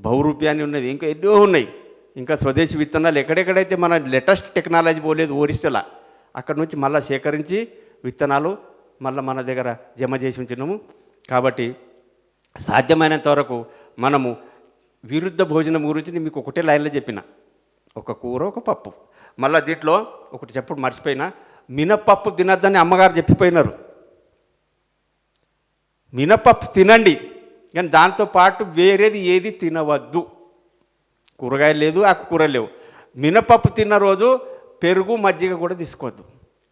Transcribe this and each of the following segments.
బహురూప్యాన్ని ఉన్నది, ఇంకా ఎన్నో ఉన్నాయి. ఇంకా స్వదేశీ విత్తనాలు ఎక్కడెక్కడైతే మన లేటెస్ట్ టెక్నాలజీ పోలేదు ఓరిస్టలా, అక్కడ నుంచి మళ్ళీ సేకరించి విత్తనాలు మళ్ళీ మన దగ్గర జమ చేసి ఉంచినాము. కాబట్టి సాధ్యమైనంత వరకు మనము విరుద్ధ భోజనం గురించి మీకు ఒకటే లైన్లో చెప్పిన, ఒక కూర ఒక పప్పు. మళ్ళీ దీంట్లో ఒకటి చెప్పుడు మర్చిపోయినా, మినపప్పు తినద్దని అమ్మగారు చెప్పిపోయినారు. మినపప్పు తినండి, కానీ దాంతోపాటు వేరేది ఏది తినవద్దు. కూరగాయలు లేదు, ఆకుకూర లేవు. మినపప్పు తిన్న రోజు పెరుగు మజ్జిగ కూడా తీసుకోవద్దు.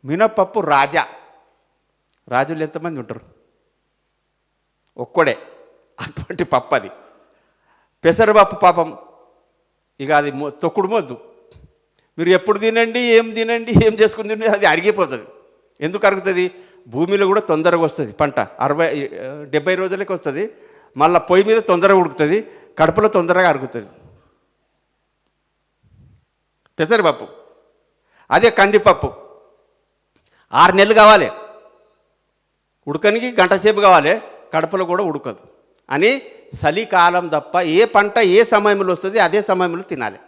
మినపప్పు రాజా. రాజులు ఎంతమంది ఉంటారు? ఒక్కడే. అటువంటి పప్పు అది. పెసరపప్పు పాపం ఇక అది తొక్కుడు మొద్దు. మీరు ఎప్పుడు తినండి, ఏం చేసుకుని తినండి, అది అరిగిపోతుంది. ఎందుకు అరుగుతుంది? భూమిలో కూడా తొందరగా వస్తుంది పంట. 60-70 రోజులకి వస్తుంది. మళ్ళీ పొయ్యి మీద తొందరగా ఉడుకుతుంది, కడుపులో తొందరగా అరుగుతుంది. పెసరపప్పు. అదే కందిపప్పు 6 నెలలు కావాలి ఉడకనికి, గంట సేపు కావాలి, కడుపులో కూడా ఉడకదు అని. చలికాలం తప్ప ఏ పంట ఏ సమయంలో వస్తుంది అదే సమయంలో తినాలి.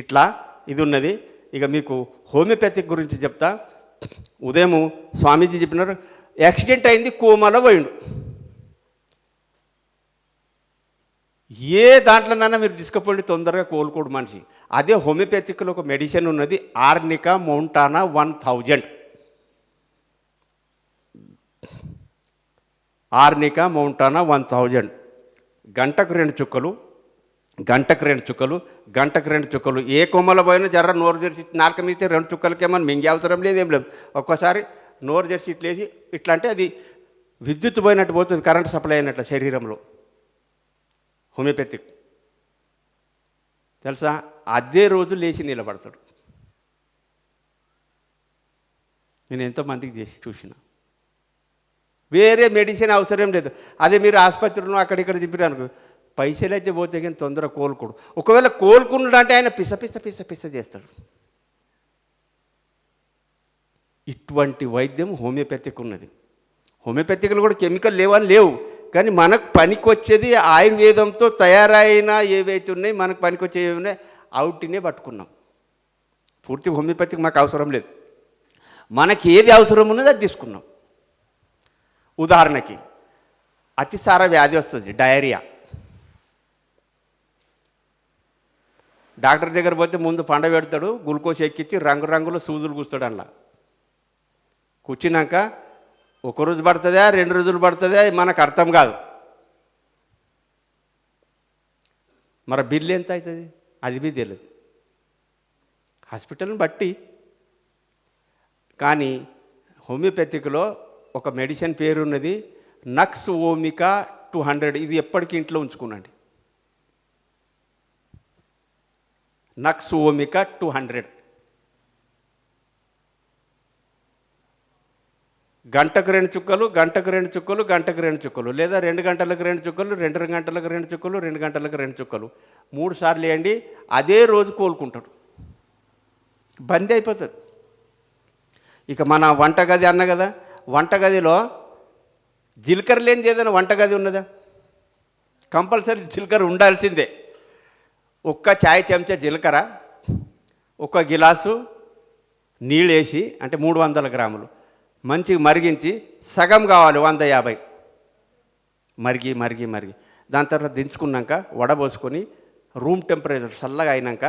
ఇట్లా ఇది ఉన్నది. ఇక మీకు హోమియోపతిక్ గురించి చెప్తా. ఉదయం స్వామీజీ చెప్పినారు, యాక్సిడెంట్ అయింది, కోమాలో పోయిండు. ఏ దాంట్లోనైనా మీరు తీసుకుపోండి, తొందరగా కోలుకోడు మనిషి. అదే హోమియోపతిక్లో ఒక మెడిసిన్ ఉన్నది, ఆర్నికా మౌంటానా 1000. ఆర్నికా మౌంటానా 1000. గంటకు 2 చుక్కలు, గంటకు 2 చుక్కలు, గంటకు 2 చుక్కలు. ఏ కొమ్మల పోయినా జర్ర నోరు తెరిచి నాలుక మీతే 2 చుక్కలకేమన్నా మింగే అవసరం లేదు, ఏం లేదు. ఒక్కోసారి నోరు తెరిచి ఇట్లేసి ఇట్లా అంటే అది విద్యుత్ పోయినట్టు పోతుంది, కరెంట్ సప్లై అయినట్లు శరీరంలో. హోమియోపతిక్ తెలుసా? అదే రోజు లేచి నిలబడతాడు. నేను ఎంతోమందికి చేసి చూసిన. వేరే మెడిసిన్ అవసరం లేదు. అదే మీరు ఆసుపత్రిలో అక్కడిక్కడ దింపినారు, పైసలు అయితే పోతే కానీ తొందరగా కోలుకోడు. ఒకవేళ కోలుకున్నాడు అంటే ఆయన పిస పిస పిస పిస చేస్తాడు. ఇటువంటి వైద్యం హోమియోపతిక్ ఉన్నది. హోమియోపతిక్లో కూడా కెమికల్ లేవని లేవు, కానీ మనకు పనికొచ్చేది ఆయుర్వేదంతో తయారైన ఏవైతే ఉన్నాయి, మనకు పనికొచ్చే ఏవి ఉన్నాయి అవుటినే పట్టుకున్నాం. పూర్తి హోమియోపతిక్ మాకు అవసరం లేదు. మనకి ఏది అవసరం ఉన్నదో అది తీసుకున్నాం. ఉదాహరణకి అతిసార వ్యాధి వస్తుంది, డయేరియా. డాక్టర్ దగ్గర పోతే ముందు పండ పెడతాడు, గ్లూకోజ్ ఎక్కించి రంగురంగుల సూదులు కూస్తాడు. అలా కూర్చున్నాక 1 రోజు పడుతుందా 2 రోజులు పడుతుందా మనకు అర్థం కాదు. మరి బిల్లు ఎంత అవుతుంది అది బి తెలియదు, హాస్పిటల్ని బట్టి. కానీ హోమియోపతిక్లో ఒక మెడిసిన్ పేరు ఉన్నది, నక్స్ ఓమికా 200. ఇది ఎప్పటికీ ఇంట్లో ఉంచుకున్నాండి. నక్స్ ఓమికా 200. గంటకు 2 చుక్కలు, గంటకు 2 చుక్కలు, గంటకు 2 చుక్కలు, లేదా 2 గంటలకు 2 చుక్కలు, 2 గంటలకు 2 చుక్కలు, 2 గంటలకు 2 చుక్కలు. 3 సార్లు వేయండి, అదే రోజు కోలుకుంటాడు, బందీ అయిపోతుంది. ఇక మన వంటగది అన్న కదా, వంటగదిలో జీలకర్ర లేనిది ఏదైనా వంటగది ఉన్నదా? కంపల్సరీ జీలకర్ర ఉండాల్సిందే. ఒక్క చాయ్ చెంచా జీలకర్ర, 1 గిలాసు నీళ్ళు వేసి, అంటే 300 గ్రాములు మంచిగా మరిగించి, సగం కావాలి 150, మరిగి మరిగి మరిగి దాని తర్వాత దించుకున్నాక వడబోసుకొని రూమ్ టెంపరేచర్ చల్లగా అయినాక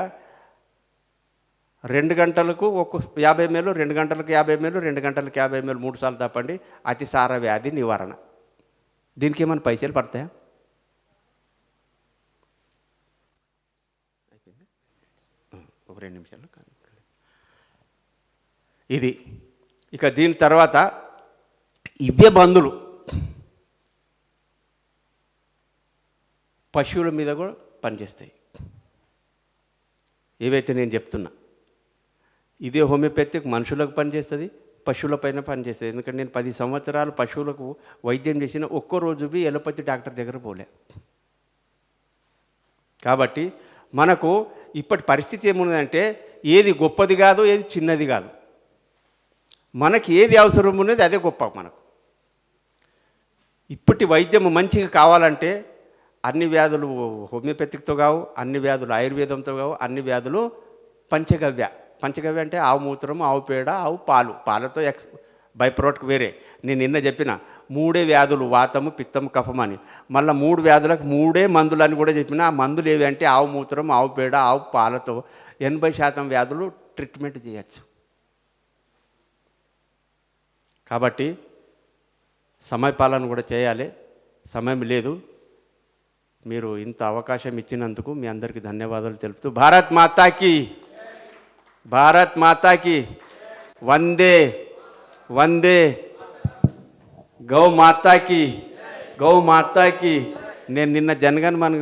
2 గంటలకు 50 ml, 2 గంటలకు 50 ml, 2 గంటలకు 50 ml 3 సార్లు తప్పండి. అతిసార వ్యాధి నివారణ. దీనికి ఏమైనా పైసలు పడతాయా? ఒక 2 నిమిషాలు ఇది. ఇక దీని తర్వాత ఇవే మందులు పశువుల మీద కూడా పనిచేస్తాయి. ఏవైతే నేను చెప్తున్నా ఇదే హోమియోపతిక్ మనుషులకు పనిచేస్తుంది, పశువులపైన పనిచేస్తుంది. ఎందుకంటే నేను 10 సంవత్సరాలు పశువులకు వైద్యం చేసిన, ఒక్కరోజు బి ఎలోపతి డాక్టర్ దగ్గర పోలే. కాబట్టి మనకు ఇప్పటి పరిస్థితి ఏమున్నదంటే, ఏది గొప్పది కాదు, ఏది చిన్నది కాదు. మనకి ఏది అవసరం ఉన్నది అదే గొప్ప. మనకు ఇప్పటి వైద్యం మంచిగా కావాలంటే అన్ని వ్యాధులు హోమియోపతిక్తో కావు, అన్ని వ్యాధులు ఆయుర్వేదంతో కావు, అన్ని వ్యాధులు పంచగవ్య. పంచగవ్య అంటే ఆవు మూత్రము, ఆవు పేడ, ఆవు పాలు. పాలతో బై ప్రోడక్ట్ వేరే. నేను నిన్న చెప్పిన 3 వ్యాధులు, వాతము, పిత్తము, కఫం అని. మళ్ళీ 3 వ్యాధులకు 3 మందులు అని కూడా చెప్పిన. ఆ మందులు ఏవి అంటే ఆవు మూత్రం, ఆవు పేడ, ఆవు పాలతో 80% వ్యాధులు ట్రీట్మెంట్ చేయొచ్చు. కాబట్టి సమయపాలన కూడా చేయాలి. సమయం లేదు. మీరు ఇంత అవకాశం ఇచ్చినందుకు మీ అందరికీ ధన్యవాదాలు తెలుపుతూ భారత్ మాతాకి, భారత్ మాతాకి వందే వందే, గౌ మాతాకి, గౌ మాతాకి. నేను నిన్న జనగణమన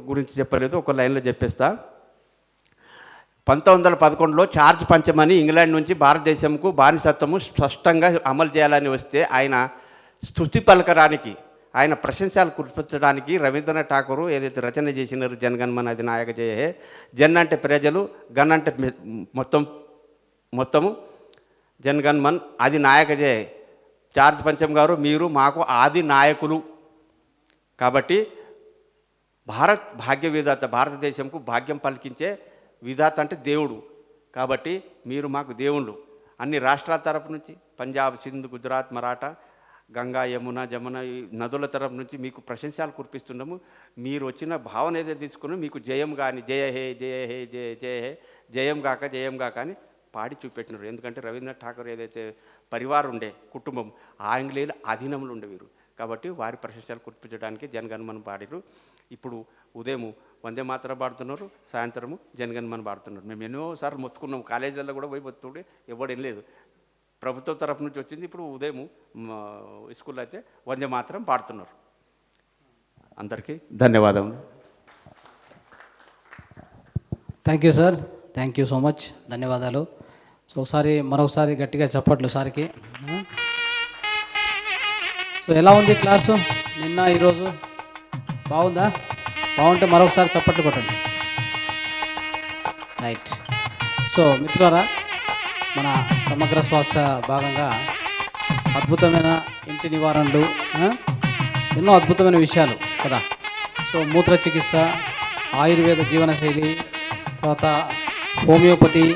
గురించి చెప్పలేదు, ఒక లైన్లో చెప్పేస్తా. 1911లో చార్జ్ పంచమని ఇంగ్లాండ్ నుంచి భారతదేశంకు బానిసత్వము స్పష్టంగా అమలు చేయాలని వస్తే ఆయన స్తుతి పలకడానికి, ఆయన ప్రశంసలు కురిపించడానికి రవీంద్రనాథ్ ఠాకూర్ ఏదైతే రచన చేసినారు జనగణమన అధినాయక జయ హే. జన్ అంటే ప్రజలు, గన్ అంటే మొత్తము జనగణమన్ అది నాయక జయ. చార్జ్ పంచం గారు మీరు మాకు ఆది నాయకులు. కాబట్టి భారత్ భాగ్య విధాత, భారతదేశంకు భాగ్యం పలికించే విధాత అంటే దేవుడు. కాబట్టి మీరు మాకు దేవుళ్ళు. అన్ని రాష్ట్రాల తరపు నుంచి, పంజాబ్, సింధ్, గుజరాత్, మరాఠా, గంగా, యమున, జమున నదుల తరపు నుంచి మీకు ప్రశంసలు కురిపిస్తున్నాము. మీరు వచ్చిన భావన ఏదైతే తీసుకుని మీకు జయం కానీ, జయ హే జయ హే జయ జయ హే, జయం గాక అని పాడి చూపెట్టినారు. ఎందుకంటే రవీంద్రనాథ్ ఠాకూర్ ఏదైతే పరివారం ఉండే, కుటుంబం, ఆంగ్లేయుల అధీనంలో ఉండే వీరు. కాబట్టి వారి ప్రశంసలు కురిపించడానికి జనగణమన పాడిరు. ఇప్పుడు ఉదయం వందే మాత్రం పాడుతున్నారు, సాయంత్రము జనగణమన పాడుతున్నారు. మేము ఎన్నోసార్లు మొత్తుకున్నాం, కాలేజీలలో కూడా పోయి మొత్తుకుంటే ఎవడేం లేదు. ప్రభుత్వం తరఫు నుంచి వచ్చింది. ఇప్పుడు ఉదయం స్కూల్లో అయితే వందే మాత్రం పాడుతున్నారు. అందరికీ ధన్యవాదములు. Thank you sir, thank you so much, ధన్యవాదాలు. సో మరొకసారి గట్టిగా చప్పట్లు సార్కి. సో ఎలా ఉంది క్లాసు నిన్న ఈరోజు? బాగుందా? బాగుంటే మరొకసారి చప్పట్లు కొట్టండి. రైట్. సో మిత్రులారా, మన సమగ్ర స్వాస్థ్య భాగంగా అద్భుతమైన ఇంటి నివారణలు, ఎన్నో అద్భుతమైన విషయాలు కదా. సో మూత్ర చికిత్స, ఆయుర్వేద జీవనశైలి, తర్వాత హోమియోపతి,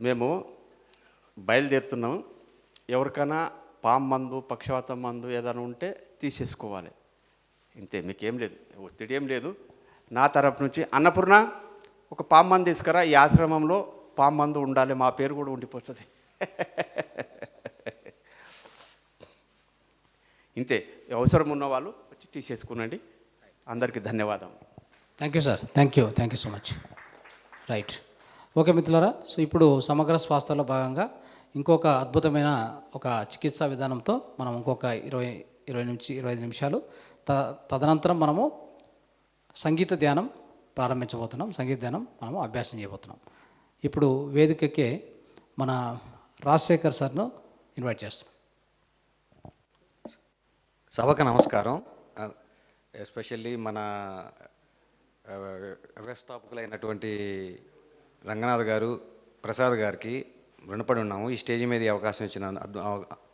మేము బయలుదేరుతున్నాము. ఎవరికైనా పాము మందు, పక్షవాతం మందు ఏదైనా ఉంటే తీసేసుకోవాలి. ఇంతే, మీకేం లేదు, ఒత్తిడి ఏం లేదు. నా తరపు నుంచి అన్నపూర్ణ ఒక పాము మందు తీసుకురా, ఈ ఆశ్రమంలో పాము మందు ఉండాలి, మా పేరు కూడా ఉండిపోతుంది. ఇంతే, అవసరం ఉన్న వాళ్ళు వచ్చి తీసేసుకునండి. అందరికీ ధన్యవాదం. Thank you sir, thank you so much. Right. Okay మిత్రులారా, సో ఇప్పుడు సమగ్ర స్వాస్థ్యంలో భాగంగా ఇంకొక అద్భుతమైన ఒక చికిత్సా విధానంతో మనం ఇంకొక 20 నుంచి 25 నిమిషాలు తదనంతరం మనము సంగీత ధ్యానం ప్రారంభించబోతున్నాం. సంగీత ధ్యానం మనము అభ్యాసం చేయబోతున్నాం. ఇప్పుడు వేదికకే మన రాజశేఖర్ సార్ను ఇన్వైట్ చేస్తున్నాం. సభకు నమస్కారం. ఎస్పెషల్లీ మన వ్యవస్థాపకులైనటువంటి రంగనాథ్ గారు, ప్రసాద్ గారికి రుణపడి ఉన్నాము. ఈ స్టేజ్ మీద అవకాశం ఇచ్చిన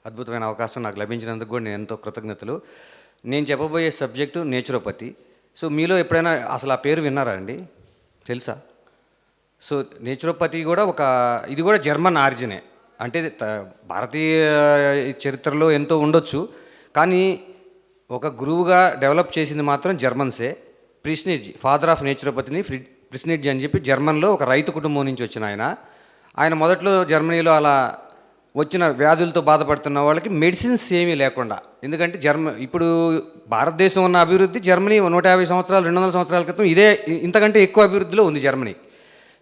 అద్భుతమైన అవకాశం నాకు లభించినందుకు కూడా నేను ఎంతో కృతజ్ఞతలు. నేను చెప్పబోయే సబ్జెక్టు నేచురోపతి. సో మీలో ఎప్పుడైనా అసలు ఆ పేరు విన్నారా అండి? తెలుసా? సో నేచురోపతి కూడా ఇది కూడా జర్మన్ ఆరిజినే. అంటే భారతీయ చరిత్రలో ఎంతో ఉండొచ్చు, కానీ ఒక గురువుగా డెవలప్ చేసింది మాత్రం జర్మన్సే. ప్రిస్నిడ్జ్, ఫాదర్ ఆఫ్ నేచురోపతిని ప్రిస్నిడ్జ్ అని చెప్పి జర్మన్లో ఒక రైతు కుటుంబం నుంచి వచ్చిన ఆయన మొదట్లో జర్మనీలో అలా వచ్చిన వ్యాధులతో బాధపడుతున్న వాళ్ళకి మెడిసిన్స్ ఏమీ లేకుండా, ఎందుకంటే ఇప్పుడు భారతదేశం ఉన్న అభివృద్ధి జర్మనీ 150 సంవత్సరాలు 200 సంవత్సరాల క్రితం ఇంతకంటే ఎక్కువ అభివృద్ధిలో ఉంది జర్మనీ.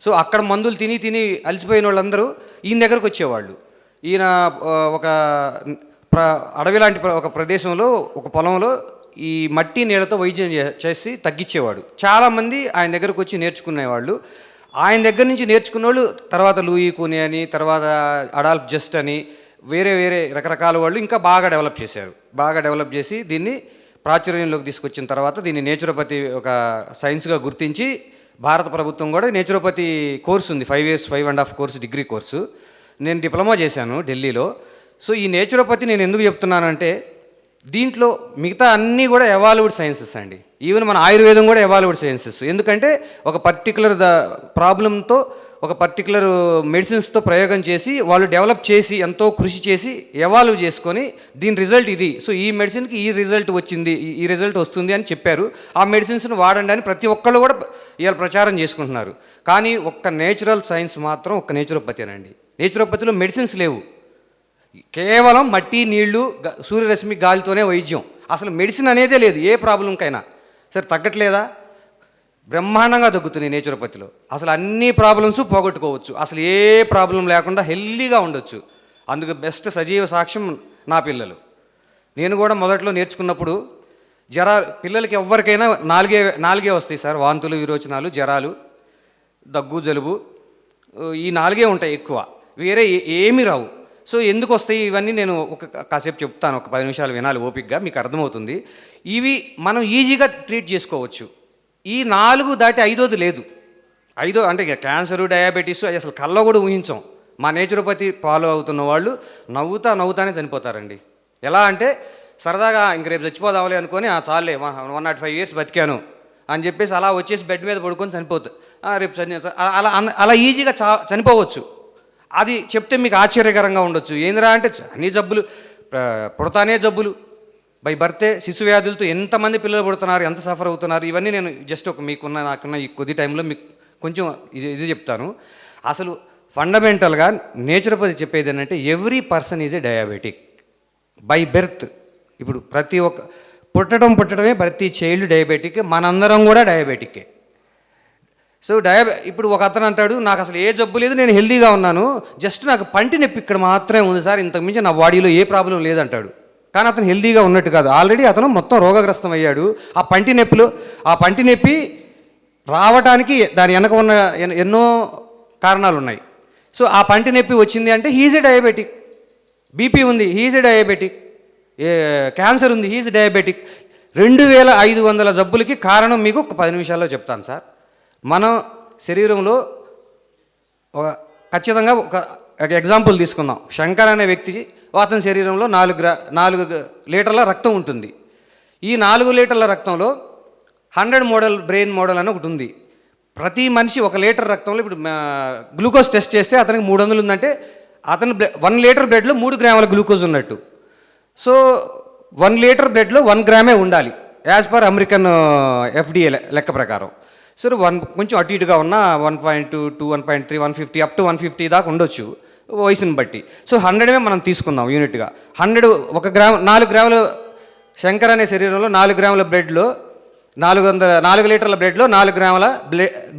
సో అక్కడ మందులు తిని తిని అలసిపోయిన వాళ్ళందరూ ఈయన దగ్గరకు వచ్చేవాళ్ళు. ఈయన ఒక అడవి లాంటి ఒక ప్రదేశంలో ఒక పొలంలో ఈ మట్టి నీళ్ళతో వైద్యం చేసి తగ్గించేవాడు. చాలామంది ఆయన దగ్గరకు వచ్చి నేర్చుకునేవాళ్ళు. ఆయన దగ్గర నుంచి నేర్చుకున్న వాళ్ళు తర్వాత లూయి కూని అని, తర్వాత అడాల్ఫ్ జస్ట్ అని, వేరే వేరే రకరకాల వాళ్ళు ఇంకా బాగా డెవలప్ చేశారు. బాగా డెవలప్ చేసి దీన్ని ప్రాచుర్యంలోకి తీసుకొచ్చిన తర్వాత దీన్ని నేచురోపతి ఒక సైన్స్గా గుర్తించి భారత ప్రభుత్వం కూడా నేచురోపతి కోర్సు ఉంది, 5 years 5.5 కోర్సు, డిగ్రీ కోర్సు. నేను డిప్లొమా చేశాను ఢిల్లీలో. సో ఈ నేచురోపతి నేను ఎందుకు చెప్తున్నానంటే దీంట్లో మిగతా అన్నీ కూడా ఎవాల్వ్డ్ సైన్సెస్ అండి. ఈవెన్ మన ఆయుర్వేదం కూడా ఎవాల్వ్డ్ సైన్సెస్. ఎందుకంటే ఒక పర్టికులర్ ప్రాబ్లంతో ఒక పర్టికులర్ మెడిసిన్స్తో ప్రయోగం చేసి వాళ్ళు డెవలప్ చేసి ఎంతో కృషి చేసి ఎవాల్వ్ చేసుకొని దీని రిజల్ట్ ఇది, సో ఈ మెడిసిన్కి ఈ రిజల్ట్ వచ్చింది, ఈ రిజల్ట్ వస్తుంది అని చెప్పారు. ఆ మెడిసిన్స్ని వాడండి అని ప్రతి ఒక్కళ్ళు కూడా ఇవాళ ప్రచారం చేసుకుంటున్నారు. కానీ ఒక్క నేచురల్ సైన్స్ మాత్రం ఒక్క నేచురోపతినండి. నేచురోపతిలో మెడిసిన్స్ లేవు, కేవలం మట్టి, నీళ్లు, సూర్యరశ్మి, గాలితోనే వైద్యం. అసలు మెడిసిన్ అనేదే లేదు ఏ ప్రాబ్లంకైనా. సరే తగ్గట్లేదా? బ్రహ్మాండంగా తగ్గుతుంది నేచురోపతిలో. అసలు అన్ని ప్రాబ్లమ్స్ పోగొట్టుకోవచ్చు, అసలు ఏ ప్రాబ్లం లేకుండా హెల్దీగా ఉండొచ్చు. అందుకు బెస్ట్ సజీవ సాక్ష్యం నా పిల్లలు. నేను కూడా మొదట్లో నేర్చుకున్నప్పుడు పిల్లలకి ఎవరికైనా నాలుగే వస్తాయి సార్, వాంతులు, విరోచనాలు, జ్వరాలు, దగ్గు, జలుబు, ఈ 4 ఉంటాయి ఎక్కువ, వేరే ఏమీ రావు. సో ఎందుకు వస్తాయి ఇవన్నీ నేను కాసేపు చెప్తాను, ఒక 10 నిమిషాలు వినాలి ఓపికగా, మీకు అర్థమవుతుంది. ఇవి మనం ఈజీగా ట్రీట్ చేసుకోవచ్చు. ఈ 4 దాటి 5వది లేదు. 5 అంటే ఇక క్యాన్సరు, డయాబెటీస్ అసలు కల్లో కూడా ఊహించాం. మా నేచురోపతి ఫాలో అవుతున్న వాళ్ళు నవ్వుతానే చనిపోతారండి. ఎలా అంటే సరదాగా ఇంక రేపు చచ్చిపోదాంలే అనుకొని చాలే 105 years బతికాను అని చెప్పేసి అలా వచ్చేసి బెడ్ మీద పడుకొని చనిపోతారు. రేపు అలా ఈజీగా చనిపోవచ్చు. అది చెప్తే మీకు ఆశ్చర్యకరంగా ఉండొచ్చు. ఏందిరా అంటే అన్ని జబ్బులు, పుడతానే జబ్బులు, బై బర్తే శిశు వ్యాధులతో ఎంతమంది పిల్లలు పుడుతున్నారు, ఎంత సఫర్ అవుతున్నారు, ఇవన్నీ నేను జస్ట్ నాకున్న ఈ కొద్ది టైంలో మీకు కొంచెం ఇది చెప్తాను. అసలు ఫండమెంటల్గా నేచురోపతి చెప్పేది ఏంటంటే every person is a diabetic by berth. ఇప్పుడు ప్రతి ఒక్క పుట్టడమే ప్రతి చైల్డ్ డయాబెటిక్, మనందరం కూడా డయాబెటిక్కే. సో ఇప్పుడు ఒక అతను అంటాడు నాకు అసలు ఏ జబ్బు లేదు, నేను హెల్దీగా ఉన్నాను, జస్ట్ నాకు పంటి నొప్పి ఇక్కడ మాత్రమే ఉంది సార్, ఇంతకుమించి నా బాడీలో ఏ ప్రాబ్లం లేదంటాడు. కానీ అతను హెల్దీగా ఉన్నట్టు కాదు, ఆల్రెడీ అతను మొత్తం రోగగ్రస్తం అయ్యాడు. ఆ పంటి నొప్పి రావడానికి దాని వెనక ఉన్న ఎన్నో కారణాలు ఉన్నాయి. సో ఆ పంటి నొప్పి వచ్చింది అంటే హీజ్ ఏ డయాబెటిక్. బీపీ ఉంది, హీజ్ ఏ డయాబెటిక్. క్యాన్సర్ ఉంది, హీజ్ డయాబెటిక్. 2500 జబ్బులకి కారణం మీకు ఒక 10 నిమిషాల్లో చెప్తాను సార్. మనం శరీరంలో ఖచ్చితంగా ఒక ఎగ్జాంపుల్ తీసుకుందాం. శంకర్ అనే వ్యక్తి, అతని శరీరంలో 4 లీటర్ల రక్తం ఉంటుంది. ఈ 4 లీటర్ల రక్తంలో 100 మోడల్ బ్రెయిన్ మోడల్ అని ఒకటి ఉంది. ప్రతి మనిషి 1 లీటర్ రక్తంలో ఇప్పుడు గ్లూకోజ్ టెస్ట్ చేస్తే అతనికి 300 ఉందంటే అతని 1 లీటర్ బ్లడ్లో 3 గ్రాముల గ్లూకోజ్ ఉన్నట్టు. సో 1 లీటర్ బ్లడ్లో 1 గ్రామే ఉండాలి యాజ్ పర్ అమెరికన్ FDA లెక్క ప్రకారం. సో కొంచెం అటు ఇటుగా ఉన్న 1.2, 1.3, 150 అప్ టు 150 దాకా ఉండొచ్చు వయసుని బట్టి. సో 100 మనం తీసుకుందాం యూనిట్గా. 1 గ్రాము 4 గ్రాముల శంకర్ అనే శరీరంలో 4 గ్రాముల బ్లడ్లో 4 లీటర్ల బ్లడ్లో 4 గ్రాముల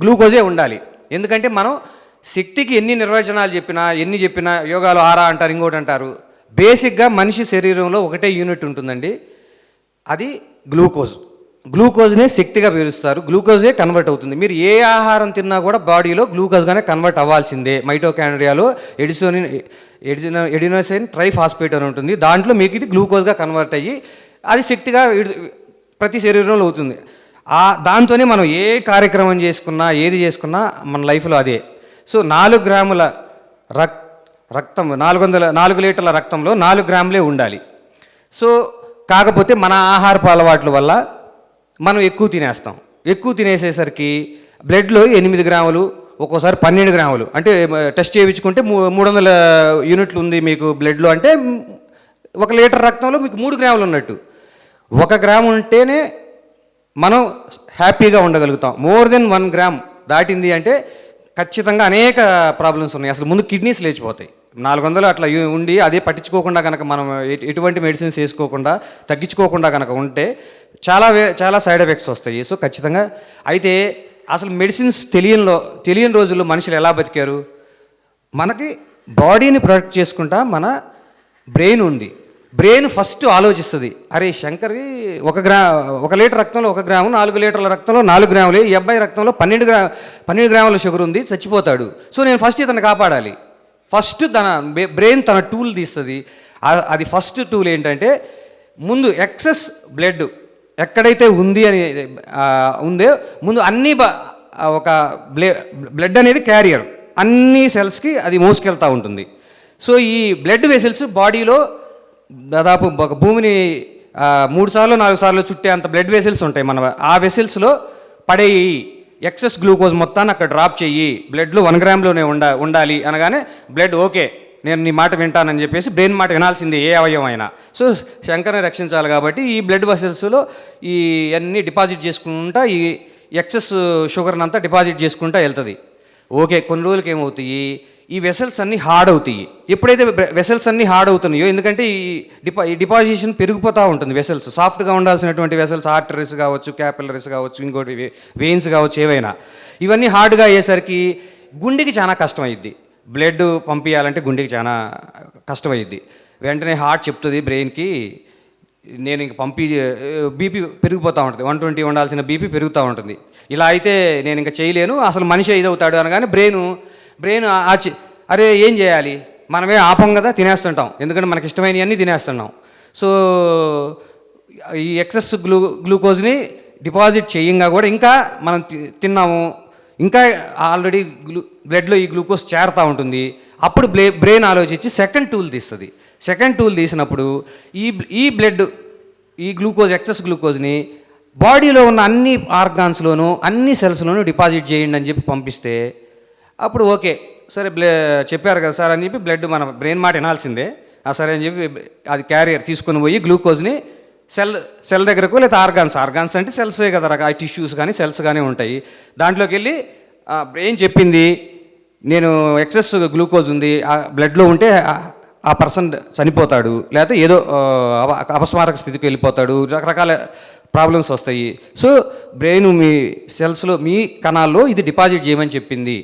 గ్లూకోజే ఉండాలి. ఎందుకంటే మనం శక్తికి ఎన్ని నిర్వచనాలు చెప్పినా యోగాలు ఆరా అంటారు, ఇంకోటి అంటారు. బేసిక్గా మనిషి శరీరంలో ఒకటే యూనిట్ ఉంటుందండి, అది గ్లూకోజ్నే శక్తిగా పీలుస్తారు, గ్లూకోజే కన్వర్ట్ అవుతుంది. మీరు ఏ ఆహారం తిన్నా కూడా బాడీలో గ్లూకోజ్గానే కన్వర్ట్ అవ్వాల్సిందే. మైటోకాండ్రియాలో ఎడినోసైన్ ట్రైఫాస్ఫేట్ అని ఉంటుంది, దాంట్లో మీకు ఇది గ్లూకోజ్గా కన్వర్ట్ అయ్యి అది శక్తిగా ప్రతి శరీరంలో అవుతుంది. దాంతోనే మనం ఏ కార్యక్రమం చేసుకున్నా ఏది చేసుకున్నా మన లైఫ్లో అదే. సో 4 గ్రాముల రక్తం 4 లీటర్ల రక్తంలో 4 గ్రాములే ఉండాలి. సో కాకపోతే మన ఆహారపు అలవాట్ల వల్ల మనం ఎక్కువ తినేస్తాం. ఎక్కువ తినేసేసరికి బ్లడ్లో 8 గ్రాములు, ఒక్కోసారి 12 గ్రాములు, అంటే టెస్ట్ చేయించుకుంటే 300 యూనిట్లు ఉంది మీకు బ్లడ్లో అంటే 1 లీటర్ రక్తంలో మీకు 3 గ్రాములు ఉన్నట్టు. 1 గ్రాము ఉంటేనే మనం హ్యాపీగా ఉండగలుగుతాం. మోర్ దెన్ 1 గ్రామ్ దాటింది అంటే ఖచ్చితంగా అనేక ప్రాబ్లమ్స్ ఉన్నాయి. అసలు ముందు కిడ్నీస్ లేచిపోతాయి. 400 అట్లా ఉండి అదే పట్టించుకోకుండా కనుక మనం ఎటువంటి మెడిసిన్స్ వేసుకోకుండా తగ్గించుకోకుండా కనుక ఉంటే చాలా సైడ్ ఎఫెక్ట్స్ వస్తాయి. సో ఖచ్చితంగా అయితే అసలు మెడిసిన్స్ తెలియని రోజుల్లో మనుషులు ఎలా బతికారు? మనకి బాడీని ప్రొటెక్ట్ చేసుకుంటా మన బ్రెయిన్ ఉంది. బ్రెయిన్ ఫస్ట్ ఆలోచిస్తుంది, అరే శంకర్కి 1 లీటర్ రక్తంలో 1 గ్రాము, 4 లీటర్ల రక్తంలో 4 గ్రాములే, ఈ అబ్బాయి రక్తంలో 12 గ్రాముల షుగర్ ఉంది, చచ్చిపోతాడు. సో నేను ఫస్ట్ ఇతను కాపాడాలి. ఫస్ట్ తన బ్రెయిన్ తన టూల్ తీస్తుంది. అది ఫస్ట్ టూల్ ఏంటంటే, ముందు ఎక్సెస్ బ్లడ్ ఎక్కడైతే ఉంది అని ఉందో ముందు అన్ని ఒక బ్లడ్ అనేది క్యారియర్, అన్ని సెల్స్కి అది మోసుకెళ్తూ ఉంటుంది. సో ఈ బ్లడ్ వెసల్స్ బాడీలో దాదాపు ఒక భూమిని 3 సార్లు 4 సార్లు చుట్టే అంత బ్లడ్ వెసల్స్ ఉంటాయి. ఆ వెసల్స్లో పడేయి ఎక్సెస్ గ్లూకోజ్ మొత్తాన్ని అక్కడ డ్రాప్ చెయ్యి, బ్లడ్లో 1 గ్రామ్లోనే ఉండాలి అనగానే బ్లడ్ ఓకే నేను నీ మాట వింటానని చెప్పేసి బ్రెయిన్ మాట వినాల్సిందే ఏ అవయవం అయినా. సో శంకర్ని రక్షించాలి కాబట్టి ఈ బ్లడ్ వెసల్స్లో ఈ అన్నీ డిపాజిట్ చేసుకుంటా ఈ ఎక్సెస్ షుగర్ని అంతా డిపాజిట్ చేసుకుంటా వెళ్తుంది. ఓకే, కొన్ని రోజులకి ఏమవుతాయి, ఈ వెసల్స్ అన్నీ హార్డ్ అవుతాయి. ఎప్పుడైతే వెసల్స్ అన్నీ హార్డ్ అవుతున్నాయో, ఎందుకంటే ఈ డిపాజిషన్ పెరిగిపోతూ ఉంటుంది. వెసల్స్ సాఫ్ట్గా ఉండాల్సినటువంటి వెసల్స్, ఆర్టరీస్ కావచ్చు, క్యాపిలరీస్ కావచ్చు, ఇంకోటి వెయిన్స్ కావచ్చు, ఏవైనా ఇవన్నీ హార్డ్గా అయ్యేసరికి గుండెకి చాలా కష్టమైద్ది. బ్లడ్ పంపించాలంటే గుండెకి చాలా కష్టమైద్ది. వెంటనే హార్ట్ చెప్తుంది బ్రెయిన్కి, నేను ఇంక బీపీ పెరిగిపోతూ ఉంటుంది, 120 ఉండాల్సిన బీపీ పెరుగుతూ ఉంటుంది. ఇలా అయితే నేను ఇంకా చేయలేను, అసలు మనిషి ఇదవుతాడు అనగానే బ్రెయిన్ అరే ఏం చేయాలి, మనమే ఆపం కదా, తినేస్తుంటాం, ఎందుకంటే మనకి ఇష్టమైనవన్నీ తినేస్తున్నాం. సో ఈ ఎక్సెస్ గ్లూకోజ్ని డిపాజిట్ చేయంగా కూడా ఇంకా మనం తిన్నాము, ఇంకా ఆల్రెడీ బ్లడ్లో ఈ గ్లూకోజ్ చేరుతూ ఉంటుంది. అప్పుడు బ్రెయిన్ ఆలోచించి సెకండ్ టూల్ తీస్తుంది. సెకండ్ టూల్ తీసినప్పుడు ఈ బ్లడ్ ఈ గ్లూకోజ్ ఎక్సెస్ గ్లూకోజ్ని బాడీలో ఉన్న అన్ని ఆర్గాన్స్లోనూ అన్ని సెల్స్లోనూ డిపాజిట్ చేయండి అని చెప్పి పంపిస్తే, అప్పుడు ఓకే సరే చెప్పారు కదా సార్ అని చెప్పి బ్లడ్ మన బ్రెయిన్ మాట వినాల్సిందే. సరే అని చెప్పి అది క్యారియర్ తీసుకొని పోయి గ్లూకోజ్ని సెల్ దగ్గరకు, లేదా ఆర్గాన్స్ అంటే సెల్సే కదా, రకాల టిష్యూస్ కానీ సెల్స్ కానీ ఉంటాయి, దాంట్లోకి వెళ్ళి బ్రెయిన్ చెప్పింది నేను ఎక్సెస్ గ్లూకోజ్ ఉంది బ్లడ్లో ఉంటే ఆ పర్సన్ చనిపోతాడు, లేకపోతే ఏదో అపస్మారక స్థితికి వెళ్ళిపోతాడు, రకరకాల ప్రాబ్లమ్స్ వస్తాయి. సో బ్రెయిన్ మీ సెల్స్లో మీ కణాల్లో ఇది డిపాజిట్ చేయమని చెప్పింది.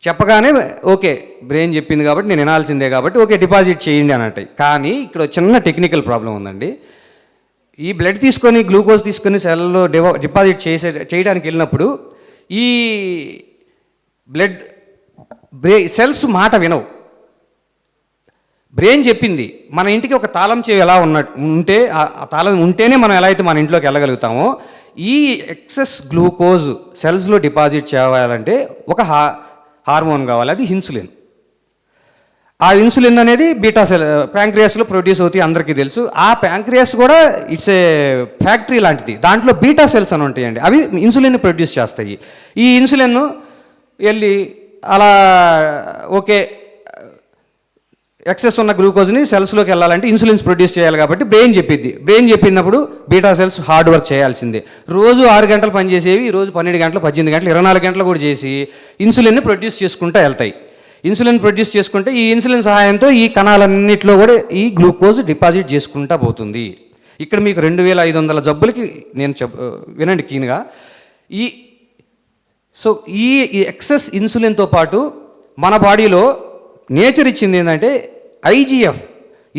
చెప్పగానే ఓకే బ్రెయిన్ చెప్పింది కాబట్టి నేను వినాల్సిందే కాబట్టి ఓకే డిపాజిట్ చేయండి అని అంటాయి. కానీ ఇక్కడ చిన్న టెక్నికల్ ప్రాబ్లం ఉందండి. ఈ బ్లడ్ తీసుకొని గ్లూకోజ్ తీసుకొని సెల్లో డిపాజిట్ చేయడానికి వెళ్ళినప్పుడు ఈ సెల్స్ మాట వినవు. బ్రెయిన్ చెప్పింది మన ఇంటికి ఒక తాళం చెవి ఎలా ఉంటే ఆ తాళం ఉంటేనే మనం ఎలా అయితే మన ఇంట్లోకి వెళ్ళగలుగుతామో, ఈ ఎక్సెస్ గ్లూకోజ్ సెల్స్లో డిపాజిట్ చేయాలంటే ఒక హార్మోన్ కావాలి, అది ఇన్సులిన్. ఆ ఇన్సులిన్ అనేది బీటా సెల్ ప్యాంక్రియాస్లో ప్రొడ్యూస్ అవుతాయి, అందరికీ తెలుసు. ఆ ప్యాంక్రియాస్ కూడా ఇట్స్ ఏ ఫ్యాక్టరీ లాంటిది, దాంట్లో బీటా సెల్స్ అని ఉంటాయండి, అవి ఇన్సులిన్ ప్రొడ్యూస్ చేస్తాయి. ఈ ఇన్సులిన్ వెళ్ళి అలా ఓకే ఎక్సెస్ ఉన్న గ్లూకోజ్ని సెల్స్లోకి వెళ్ళాలంటే ఇన్సులిన్స్ ప్రొడ్యూస్ చేయాలి కాబట్టి బ్రెయిన్ చెప్పినప్పుడు బీటా సెల్స్ హార్డ్ వర్క్ చేయాల్సిందే. రోజు 6 గంటలు పనిచేసేవి రోజు 12 గంటలు, 18 గంటలు, 24 గంటలు కూడా చేసి ఇన్సులిన్ని ప్రొడ్యూస్ చేసుకుంటూ వెళ్తాయి. ఇన్సులిన్ ప్రొడ్యూస్ చేసుకుంటే ఈ ఇన్సులిన్ సహాయంతో ఈ కణాలన్నింటిలో కూడా ఈ గ్లూకోజ్ డిపాజిట్ చేసుకుంటూ పోతుంది. ఇక్కడ మీకు 2500 జబ్బులకి నేను వినండి క్లీన్గా. ఈ ఎక్సెస్ ఇన్సులిన్తో పాటు మన బాడీలో నేచర్ ఇచ్చింది ఏంటంటే IGF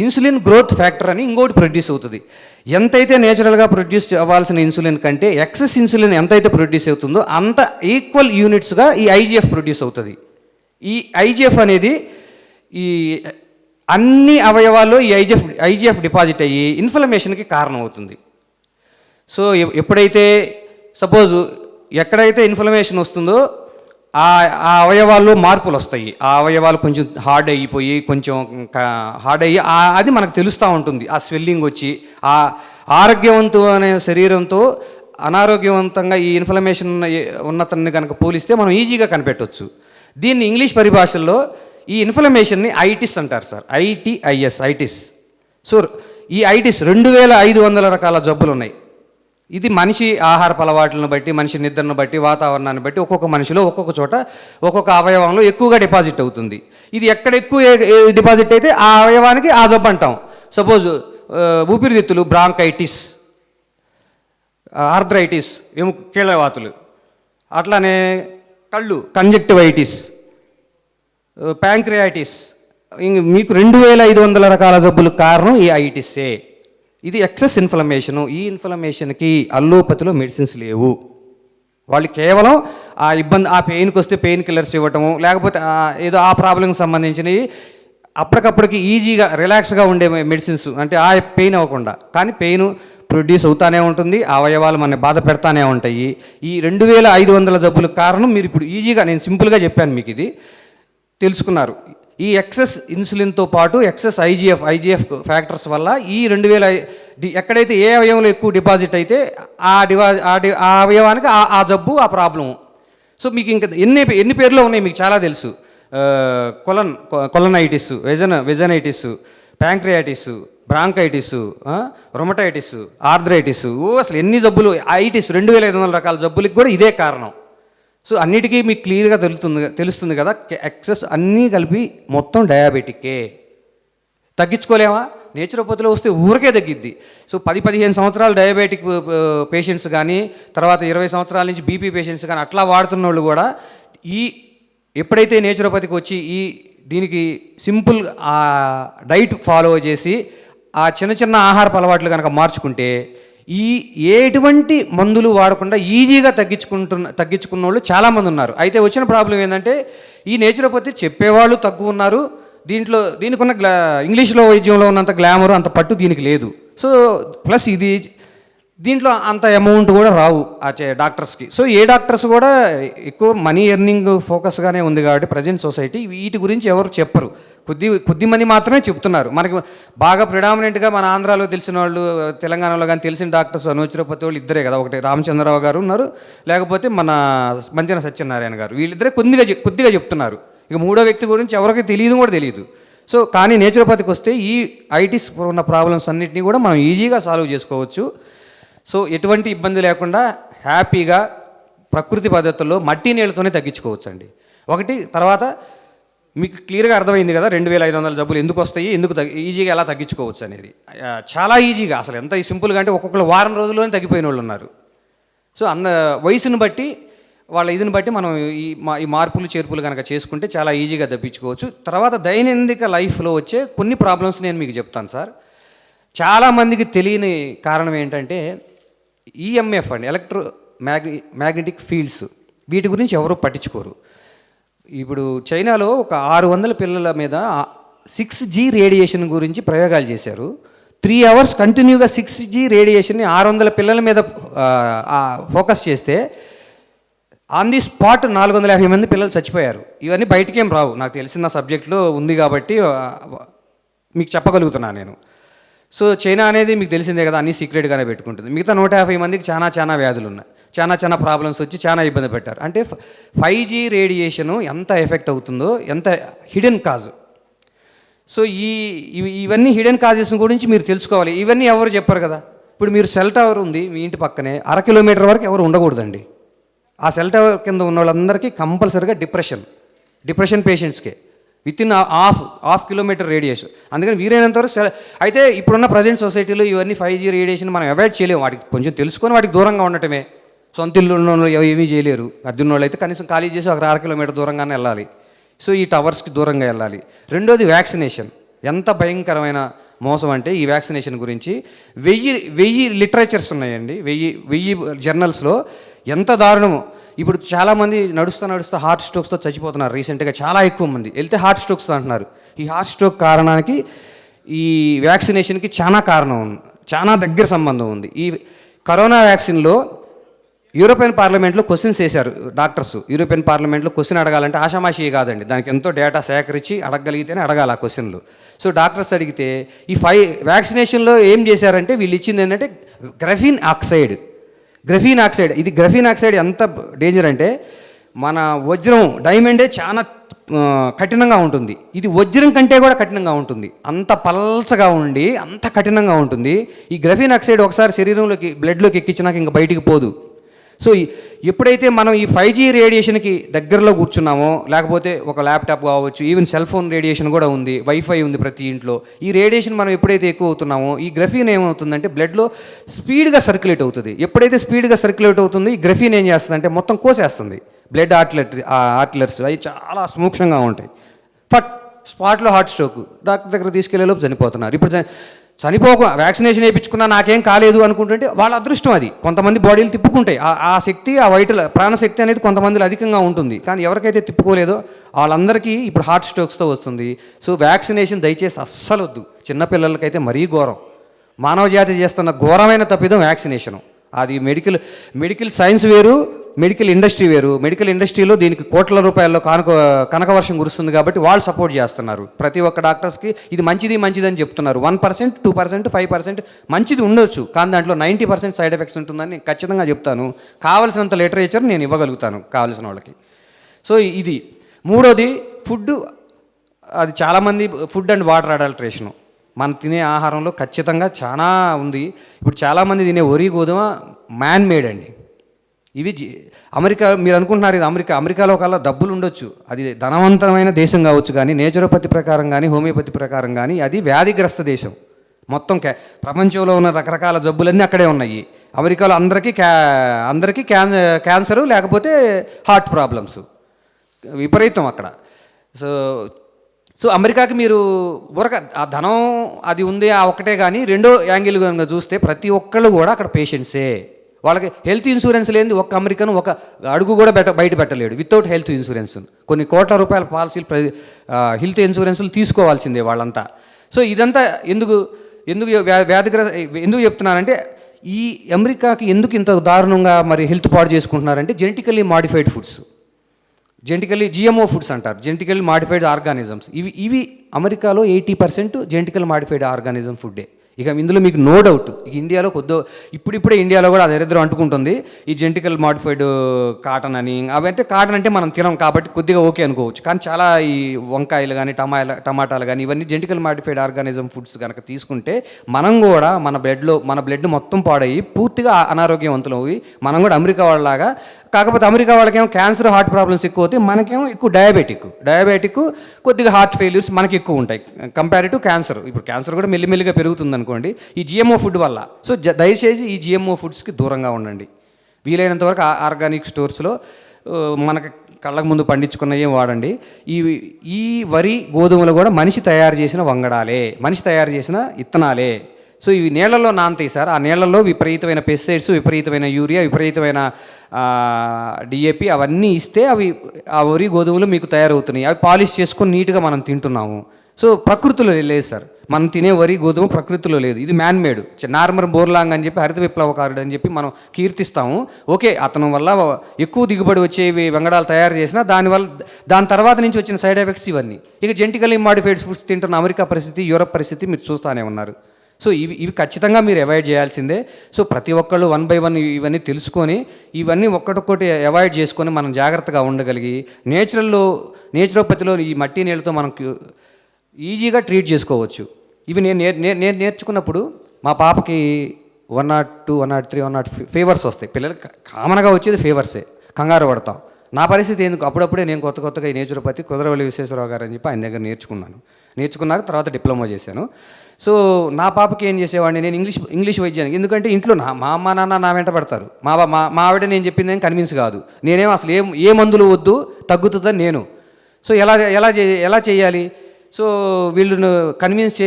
ఇన్సులిన్ గ్రోత్ ఫ్యాక్టర్ అని ఇంకోటి ప్రొడ్యూస్ అవుతుంది. ఎంతైతే నేచురల్గా ప్రొడ్యూస్ అవ్వాల్సిన ఇన్సులిన్ కంటే ఎక్సెస్ ఇన్సులిన్ ఎంతైతే ప్రొడ్యూస్ అవుతుందో అంత ఈక్వల్ యూనిట్స్గా ఈ IGF ప్రొడ్యూస్ అవుతుంది. ఈ IGF అనేది ఈ అన్ని అవయవాల్లో ఈ ఐజిఎఫ్ డిపాజిట్ అయ్యి ఇన్ఫ్లమేషన్కి కారణం అవుతుంది. సో ఎప్పుడైతే సపోజ్ ఎక్కడైతే ఇన్ఫ్లమేషన్ వస్తుందో ఆ అవయవాల్లో మార్పులు వస్తాయి. ఆ అవయవాలు కొంచెం హార్డ్ అయిపోయి అది మనకు తెలుస్తూ ఉంటుంది. ఆ స్వెల్లింగ్ వచ్చి ఆ ఆరోగ్యవంతమైన శరీరంతో అనారోగ్యవంతంగా ఈ ఇన్ఫ్లమేషన్ ఉన్నతన్ని కనుక పోలిస్తే మనం ఈజీగా కనిపెట్టవచ్చు. దీన్ని ఇంగ్లీష్ పరిభాషల్లో ఈ ఇన్ఫ్లమేషన్ని ఐటిస్ అంటారు సార్, ఐటిస్. సో ఈ ఐటిస్ 2500 రకాల జబ్బులు ఉన్నాయి. ఇది మనిషి ఆహారపు అలవాట్లను బట్టి, మనిషి నిద్రను బట్టి, వాతావరణాన్ని బట్టి ఒక్కొక్క మనిషిలో ఒక్కొక్క చోట ఒక్కొక్క అవయవంలో ఎక్కువగా డిపాజిట్ అవుతుంది. ఇది ఎక్కడ ఎక్కువ డిపాజిట్ అయితే ఆ అవయవానికి ఆ జబ్బు అంటాం. సపోజ్ ఊపిరితిత్తులు బ్రాంకైటిస్, ఆర్థరైటిస్, కీళ్ళవాతులు, అట్లానే కళ్ళు కంజక్టివైటిస్, ప్యాంక్రియాటిస్, మీకు 2500 రకాల జబ్బులకు కారణం ఈ ఐటిస్సే. ఇది ఎక్సెస్ ఇన్ఫ్లమేషను. ఈ ఇన్ఫ్లమేషన్కి అల్లోపతిలో మెడిసిన్స్ లేవు. వాళ్ళు కేవలం ఆ ఇబ్బంది, ఆ పెయిన్కి వస్తే పెయిన్ కిల్లర్స్ ఇవ్వటము, లేకపోతే ఏదో ఆ ప్రాబ్లంకి సంబంధించినవి అప్పటికప్పటికి ఈజీగా రిలాక్స్గా ఉండే మెడిసిన్స్, అంటే ఆ పెయిన్ అవ్వకుండా. కానీ పెయిన్ ప్రొడ్యూస్ అవుతానే ఉంటుంది, ఆ అవయవాలు మన బాధ పెడతానే ఉంటాయి. ఈ 2500 జబ్బులకు కారణం మీరు ఇప్పుడు ఈజీగా, నేను సింపుల్గా చెప్పాను మీకు, ఇది తెలుసుకున్నారు. ఈ ఎక్సెస్ ఇన్సులిన్తో పాటు ఎక్సెస్ ఐజీఎఫ్ ఫ్యాక్టర్స్ వల్ల ఈ 2000 ఎక్కడైతే ఏ అవయవంలో ఎక్కువ డిపాజిట్ అయితే ఆ అవయవానికి ఆ జబ్బు, ఆ ప్రాబ్లము. సో మీకు ఇంకా ఎన్ని పేర్లు ఉన్నాయి మీకు చాలా తెలుసు. కొలనైటిస్, వెజనైటిస్, ప్యాంక్రియాటిస్, బ్రాంకైటిస్, రొమటైటిస్, ఆర్థరైటిస్, అసలు ఎన్ని జబ్బులు, ఐటిస్ 2500 రకాల జబ్బులకి కూడా ఇదే కారణం. సో అన్నిటికీ మీకు క్లియర్గా తెలుస్తుంది కదా. ఎక్సెస్ అన్నీ కలిపి మొత్తం డయాబెటిక్కే. తగ్గించుకోలేమా? నేచురోపతిలో వస్తే ఊరికే తగ్గిద్ది. సో 10-15 సంవత్సరాలు డయాబెటిక్ పేషెంట్స్ కానీ, తర్వాత 20 సంవత్సరాల నుంచి బీపీ పేషెంట్స్ కానీ అట్లా వాడుతున్న వాళ్ళు కూడా ఎప్పుడైతే నేచురోపతికి వచ్చి దీనికి సింపుల్ డైట్ ఫాలో చేసి ఆ చిన్న ఆహారపు అలవాట్లు కనుక మార్చుకుంటే ఎటువంటి మందులు వాడకుండా ఈజీగా తగ్గించుకున్న వాళ్ళు చాలామంది ఉన్నారు. అయితే వచ్చిన ప్రాబ్లం ఏంటంటే ఈ నేచురోపతి చెప్పేవాళ్ళు తక్కువ ఉన్నారు. దీనికి ఉన్న ఇంగ్లీష్లో వైద్యంలో ఉన్నంత గ్లామర్, అంత పట్టు దీనికి లేదు. సో ప్లస్ దీంట్లో అంత అమౌంట్ కూడా రావు డాక్టర్స్కి. సో ఏ డాక్టర్స్ కూడా ఎక్కువ మనీ ఎర్నింగ్ ఫోకస్గానే ఉంది కాబట్టి ప్రజెంట్ సొసైటీ వీటి గురించి ఎవరు చెప్పరు. కొద్ది మంది మాత్రమే చెప్తున్నారు. మనకి బాగా ప్రిడామినెంట్గా మన ఆంధ్రాలో తెలిసిన వాళ్ళు, తెలంగాణలో కానీ తెలిసిన డాక్టర్స్ నేచురోపతి వాళ్ళు ఇద్దరే కదా. ఒకటి రామచంద్రరావు గారు ఉన్నారు, లేకపోతే మన మంతెన సత్యనారాయణ గారు. వీళ్ళిద్దరే కొద్దిగా చెప్తున్నారు. ఇక మూడో వ్యక్తి గురించి ఎవరికి తెలియదు కూడా తెలియదు. సో కానీ నేచురోపతికి వస్తే ఈ ఐటిస్ ఉన్న ప్రాబ్లమ్స్ అన్నింటినీ కూడా మనం ఈజీగా సాల్వ్ చేసుకోవచ్చు. సో ఎటువంటి ఇబ్బంది లేకుండా హ్యాపీగా ప్రకృతి పద్ధతుల్లో మట్టి నీళ్ళతోనే తగ్గించుకోవచ్చు అండి. తర్వాత మీకు క్లియర్గా అర్థమైంది కదా 2500 జబ్బులు ఎందుకు వస్తాయి, ఈజీగా ఎలా తగ్గించుకోవచ్చు అనేది. చాలా ఈజీగా, అసలు ఎంత సింపుల్గా అంటే ఒక్కొక్కరు వారం రోజుల్లోనే తగ్గిపోయిన వాళ్ళు ఉన్నారు. సో వయసును బట్టి వాళ్ళ ఇదిని బట్టి మనం ఈ మార్పులు చేర్పులు కనుక చేసుకుంటే చాలా ఈజీగా తప్పించుకోవచ్చు. తర్వాత దైనందిక లైఫ్లో వచ్చే కొన్ని ప్రాబ్లమ్స్ నేను మీకు చెప్తాను సార్. చాలామందికి తెలియని కారణం ఏంటంటే ఈఎంఎఫ్ అండి, మ్యాగ్నెటిక్ ఫీల్డ్స్. వీటి గురించి ఎవరు పట్టించుకోరు. ఇప్పుడు చైనాలో ఒక 600 పిల్లల మీద 6G రేడియేషన్ గురించి ప్రయోగాలు చేశారు. 3 hours కంటిన్యూగా 6G రేడియేషన్ని 600 పిల్లల మీద ఫోకస్ చేస్తే ఆన్ ది స్పాట్ 450 మంది పిల్లలు చచ్చిపోయారు. ఇవన్నీ బయటికేం రావు, నాకు తెలిసిన సబ్జెక్ట్లో ఉంది కాబట్టి మీకు చెప్పగలుగుతున్నాను నేను. సో చైనా అనేది మీకు తెలిసిందే కదా, అన్నీ సీక్రెట్గానే పెట్టుకుంటుంది. మిగతా 150 మందికి చాలా వ్యాధులు ఉన్నాయి, చాలా ప్రాబ్లమ్స్ వచ్చి చాలా ఇబ్బంది పెట్టారు. అంటే 5G రేడియేషను ఎంత ఎఫెక్ట్ అవుతుందో, ఎంత హిడెన్ కాజ్. సో ఇవన్నీ హిడెన్ కాజెస్ గురించి మీరు తెలుసుకోవాలి. ఇవన్నీ ఎవరు చెప్పరు కదా. ఇప్పుడు మీరు సెల్ టవర్ ఉంది మీ ఇంటి పక్కనే, 1/2 కిలోమీటర్ వరకు ఎవరు ఉండకూడదండి. ఆ సెల్ టవర్ కింద ఉన్న వాళ్ళందరికీ కంపల్సరీగా డిప్రెషన్ పేషెంట్స్కే వితిన్ హాఫ్ కిలోమీటర్ రేడియేషన్. అందుకని వీరైనంతవరకు అయితే ఇప్పుడున్న ప్రజెంట్ సొసైటీలో ఇవన్నీ 5G రేడియేషన్ మనం అవాయిడ్ చేయలేము. వాటికి కొంచెం తెలుసుకొని వాటికి దూరంగా ఉండటమే. సొంత ఇల్లు ఉన్న వాళ్ళు ఏమీ చేయలేరు. అర్జున్ వాళ్ళు అయితే కనీసం ఖాళీ చేసి ఒక 1/2 కిలోమీటర్ దూరంగానే వెళ్ళాలి. సో ఈ టవర్స్కి దూరంగా వెళ్ళాలి. రెండోది వ్యాక్సినేషన్. ఎంత భయంకరమైన మోసం అంటే ఈ వ్యాక్సినేషన్ గురించి 1000 లిటరేచర్స్ ఉన్నాయండి. 1000 జర్నల్స్లో ఎంత దారుణమో. ఇప్పుడు చాలామంది నడుస్తూ హార్ట్ స్ట్రోక్స్తో చచ్చిపోతున్నారు. రీసెంట్గా చాలా ఎక్కువ మంది వెళ్తే హార్ట్ స్ట్రోక్స్ అంటున్నారు. ఈ హార్ట్ స్ట్రోక్ కారణానికి ఈ వ్యాక్సినేషన్కి చాలా దగ్గర సంబంధం ఉంది. ఈ కరోనా వ్యాక్సిన్లో యూరోపియన్ పార్లమెంట్లో క్వశ్చన్స్ వేశారు డాక్టర్స్. యూరోపియన్ పార్లమెంట్లో క్వశ్చన్ అడగాలంటే ఆషామాషి కాదండి, దానికి ఎంతో డేటా సేకరించి అడగగలిగితేనే అడగాలి ఆ క్వశ్చన్లు. సో డాక్టర్స్ అడిగితే ఈ వ్యాక్సినేషన్లో ఏం చేశారంటే వీళ్ళు ఇచ్చింది ఏంటంటే గ్రఫీన్ ఆక్సైడ్. ఇది గ్రఫీన్ ఆక్సైడ్ ఎంత డేంజర్ అంటే మన వజ్రం, డైమండే చాలా కఠినంగా ఉంటుంది. ఇది వజ్రం కంటే కూడా కఠినంగా ఉంటుంది. అంత పల్చగా ఉండి అంత కఠినంగా ఉంటుంది. ఈ గ్రఫీన్ ఆక్సైడ్ ఒకసారి శరీరంలోకి బ్లడ్లోకి ఎక్కించినాక ఇంకా బయటికి పోదు. సో ఎప్పుడైతే మనం ఈ 5G రేడియేషన్కి దగ్గరలో కూర్చున్నామో, లేకపోతే ఒక ల్యాప్టాప్ కావచ్చు, ఈవెన్ సెల్ ఫోన్ రేడియేషన్ కూడా ఉంది, వైఫై ఉంది ప్రతి ఇంట్లో. ఈ రేడియేషన్ మనం ఎప్పుడైతే ఎక్కువ అవుతున్నామో, ఈ గ్రఫీన్ ఏమవుతుందంటే బ్లడ్లో స్పీడ్గా సర్క్యులేట్ అవుతుంది. ఎప్పుడైతే స్పీడ్గా సర్క్యులేట్ అవుతుంది, ఈ గ్రఫీన్ ఏం చేస్తుందంటే మొత్తం కోసేస్తుంది బ్లడ్ ఆర్టిలర్స్. అవి చాలా సూక్ష్మంగా ఉంటాయి. స్పాట్లో హార్ట్ స్ట్రోక్, డాక్టర్ దగ్గర తీసుకెళ్లే లోపు చనిపోతున్నారు. ఇప్పుడు వ్యాక్సినేషన్ వేయించుకున్నా నాకేం కాలేదు అనుకుంటుంటే వాళ్ళ అదృష్టం అది. కొంతమంది బాడీలు తిప్పుకుంటాయి, ఆ శక్తి, ఆ వైటల్ ప్రాణశక్తి అనేది కొంతమందిలో అధికంగా ఉంటుంది. కానీ ఎవరికైతే తిప్పుకోలేదో వాళ్ళందరికీ ఇప్పుడు హార్ట్ స్ట్రోక్స్తో వస్తుంది. సో వ్యాక్సినేషన్ దయచేసి అస్సలు వద్దు. చిన్నపిల్లలకైతే మరీ ఘోరం. మానవ జాతి చేస్తున్న ఘోరమైన తప్పిదం వ్యాక్సినేషను. అది మెడికల్ సైన్స్ వేరు, మెడికల్ ఇండస్ట్రీ వేరు. మెడికల్ ఇండస్ట్రీలో దీనికి కోట్ల రూపాయల్లో కనకవర్షం కురుస్తుంది కాబట్టి వాళ్ళు సపోర్ట్ చేస్తున్నారు. ప్రతి ఒక్క డాక్టర్స్కి ఇది మంచిదని చెప్తున్నారు. 1%, 2%, 5% మంచిది ఉండొచ్చు, కానీ దాంట్లో 90% సైడ్ ఎఫెక్ట్స్ ఉంటుందని నేను ఖచ్చితంగా చెప్తాను. కావాల్సినంత లిటరేచర్ నేను ఇవ్వగలుగుతాను కావాల్సిన వాళ్ళకి. సో ఇది. మూడోది ఫుడ్. అది చాలామంది ఫుడ్ అండ్ వాటర్ అడల్ట్రేషను మనం తినే ఆహారంలో ఖచ్చితంగా చాలా ఉంది. ఇప్పుడు చాలామంది తినే వరి గోధుమ మ్యాన్ మేడ్ అండి. ఇవి అమెరికా, మీరు అనుకుంటున్నారు ఇది అమెరికాలో కల్లా డబ్బులు ఉండొచ్చు, అది ధనవంతమైన దేశం కావచ్చు, కానీ నేచురోపతి ప్రకారం కానీ హోమియోపతి ప్రకారం కానీ అది వ్యాధిగ్రస్త దేశం. మొత్తం ప్రపంచంలో ఉన్న రకరకాల జబ్బులన్నీ అక్కడే ఉన్నాయి. అమెరికాలో అందరికీ క్యాన్సరు లేకపోతే హార్ట్ ప్రాబ్లమ్స్ విపరీతం అక్కడ. సో అమెరికాకి మీరు ఆ ధనం అది ఉంది, ఆ ఒక్కటే. కానీ రెండో యాంగిల్ కనుక చూస్తే ప్రతి ఒక్కళ్ళు కూడా అక్కడ పేషెంట్సే. వాళ్ళకి హెల్త్ ఇన్సూరెన్స్ లేని ఒక్క అమెరికన్ ఒక అడుగు కూడా బయట పెట్టలేడు వితౌట్ హెల్త్ ఇన్సూరెన్స్. కొన్ని కోట్ల రూపాయల పాలసీలు హెల్త్ ఇన్సూరెన్స్లు తీసుకోవాల్సిందే వాళ్ళంతా. సో ఇదంతా ఎందుకు చెప్తున్నానంటే, ఈ అమెరికాకి ఎందుకు ఇంత దారుణంగా మరి హెల్త్ పాడు చేసుకుంటున్నారంటే genetically modified foods, GMO foods అంటారు, జెనెటికల్లీ మాడిఫైడ్ ఆర్గానిజమ్స్. ఇవి అమెరికాలో 80% జెనెటికల్ మాడిఫైడ్ ఆర్గానిజం ఫుడ్డే. ఇక ఇందులో మీకు నో డౌట్ ఇండియాలో ఇప్పుడిప్పుడే ఇండియాలో కూడా దరిద్రం అంటుకుంటుంది. ఈ జెనెటికల్ మాడిఫైడ్ కాటన్ అని, అవంటే కాటన్ అంటే మనం తినం కాబట్టి కొద్దిగా ఓకే అనుకోవచ్చు. కానీ చాలా ఈ వంకాయలు కానీ టమాటాలు కానీ ఇవన్నీ జెనెటికల్ మాడిఫైడ్ ఆర్గానిజం ఫుడ్స్ కనుక తీసుకుంటే మనం కూడా మన బ్లడ్ మొత్తం పాడయ్యి పూర్తిగా అనారోగ్యవంతులు అవి మనం కూడా అమెరికా వాళ్ళలాగా. కాకపోతే అమెరికా వాళ్ళకేమో క్యాన్సర్, హార్ట్ ప్రాబ్లమ్స్ ఎక్కువ అవుతాయి, మనకేమో ఎక్కువ డయాబెటిక్, కొద్దిగా హార్ట్ ఫెయిల్యూర్స్ మనకి ఎక్కువ ఉంటాయి కంపేర్ టు క్యాన్సర్. ఇప్పుడు క్యాన్సర్ కూడా మెల్లిమెల్లిగా పెరుగుతుంది అనుకోండి ఈ GMO ఫుడ్ వల్ల. సో దయచేసి ఈ GMO ఫుడ్స్కి దూరంగా ఉండండి. వీలైనంత వరకు ఆర్గానిక్ స్టోర్స్లో మనకి కళ్ళకు ముందు పండించుకున్నవి వాడండి. ఈ వరి గోధుమలు కూడా మనిషి తయారు చేసిన వంగడాలే, మనిషి తయారు చేసిన ఇత్తనాలే. సో ఇవి నీళ్ళల్లో నానతాయి సార్. ఆ నీళ్ళల్లో విపరీతమైన పెస్టిసైడ్స్, విపరీతమైన యూరియా, విపరీతమైన DAP అవన్నీ ఇస్తే అవి ఆ వరి గోధుమలు మీకు తయారవుతున్నాయి. అవి పాలిష్ చేసుకొని నీట్గా మనం తింటున్నాము. సో ప్రకృతిలో లేదు సార్, మనం తినే వరి గోధుమ ప్రకృతిలో లేదు. ఇది మ్యాన్ మేడ్. నార్మల్ బోర్లాంగ్ అని చెప్పి హరిత విప్లవకారుడు అని చెప్పి మనం కీర్తిస్తాము. ఓకే, అతని వల్ల ఎక్కువ దిగుబడి వచ్చేవి వంగడాలు తయారు చేసినా దాని తర్వాత నుంచి వచ్చిన సైడ్ ఎఫెక్ట్స్ ఇవన్నీ. ఇక జెనెటికల్లీ మాడిఫైడ్ ఫుడ్స్ తింటున్న అమెరికా పరిస్థితి, యూరప్ పరిస్థితి మీరు చూస్తూనే ఉన్నారు. సో ఇవి ఖచ్చితంగా మీరు అవాయిడ్ చేయాల్సిందే. సో ప్రతి ఒక్కళ్ళు 1 by 1 ఇవన్నీ తెలుసుకొని ఇవన్నీ ఒక్కటొక్కటి అవాయిడ్ చేసుకొని మనం జాగ్రత్తగా ఉండగలిగి నేచురోపతిలో ఈ మట్టి నీళ్ళతో మనం ఈజీగా ట్రీట్ చేసుకోవచ్చు. ఇవి నేను నేర్చుకున్నప్పుడు మా పాపకి 102, 103, 104 ఫీవర్స్ వస్తాయి. పిల్లలకి కామన్గా వచ్చేది ఫీవర్సే, కంగారు పడతాం. నా పరిస్థితి ఎందుకు అప్పుడప్పుడే నేను కొత్తగా ఈ నేచురోపతి కుదరవల్లి విశ్వేశ్వరరావు గారు అని చెప్పి ఆయన దగ్గర నేర్చుకున్నాక తర్వాత డిప్లొమా చేశాను. సో నా పాపకి ఏం చేసేవాడిని నేను ఇంగ్లీష్ వైద్యానికి, ఎందుకంటే ఇంట్లో మా అమ్మ నాన్న నా వెంట పడతారు. మా ఆవిడ నేను చెప్పింది ఏం కన్విన్స్ కాదు. నేనేమో అసలు ఏ మందులు వద్దు, తగ్గుతుందని నేను. సో ఎలా చేయాలి? సో వీళ్ళను కన్విన్స్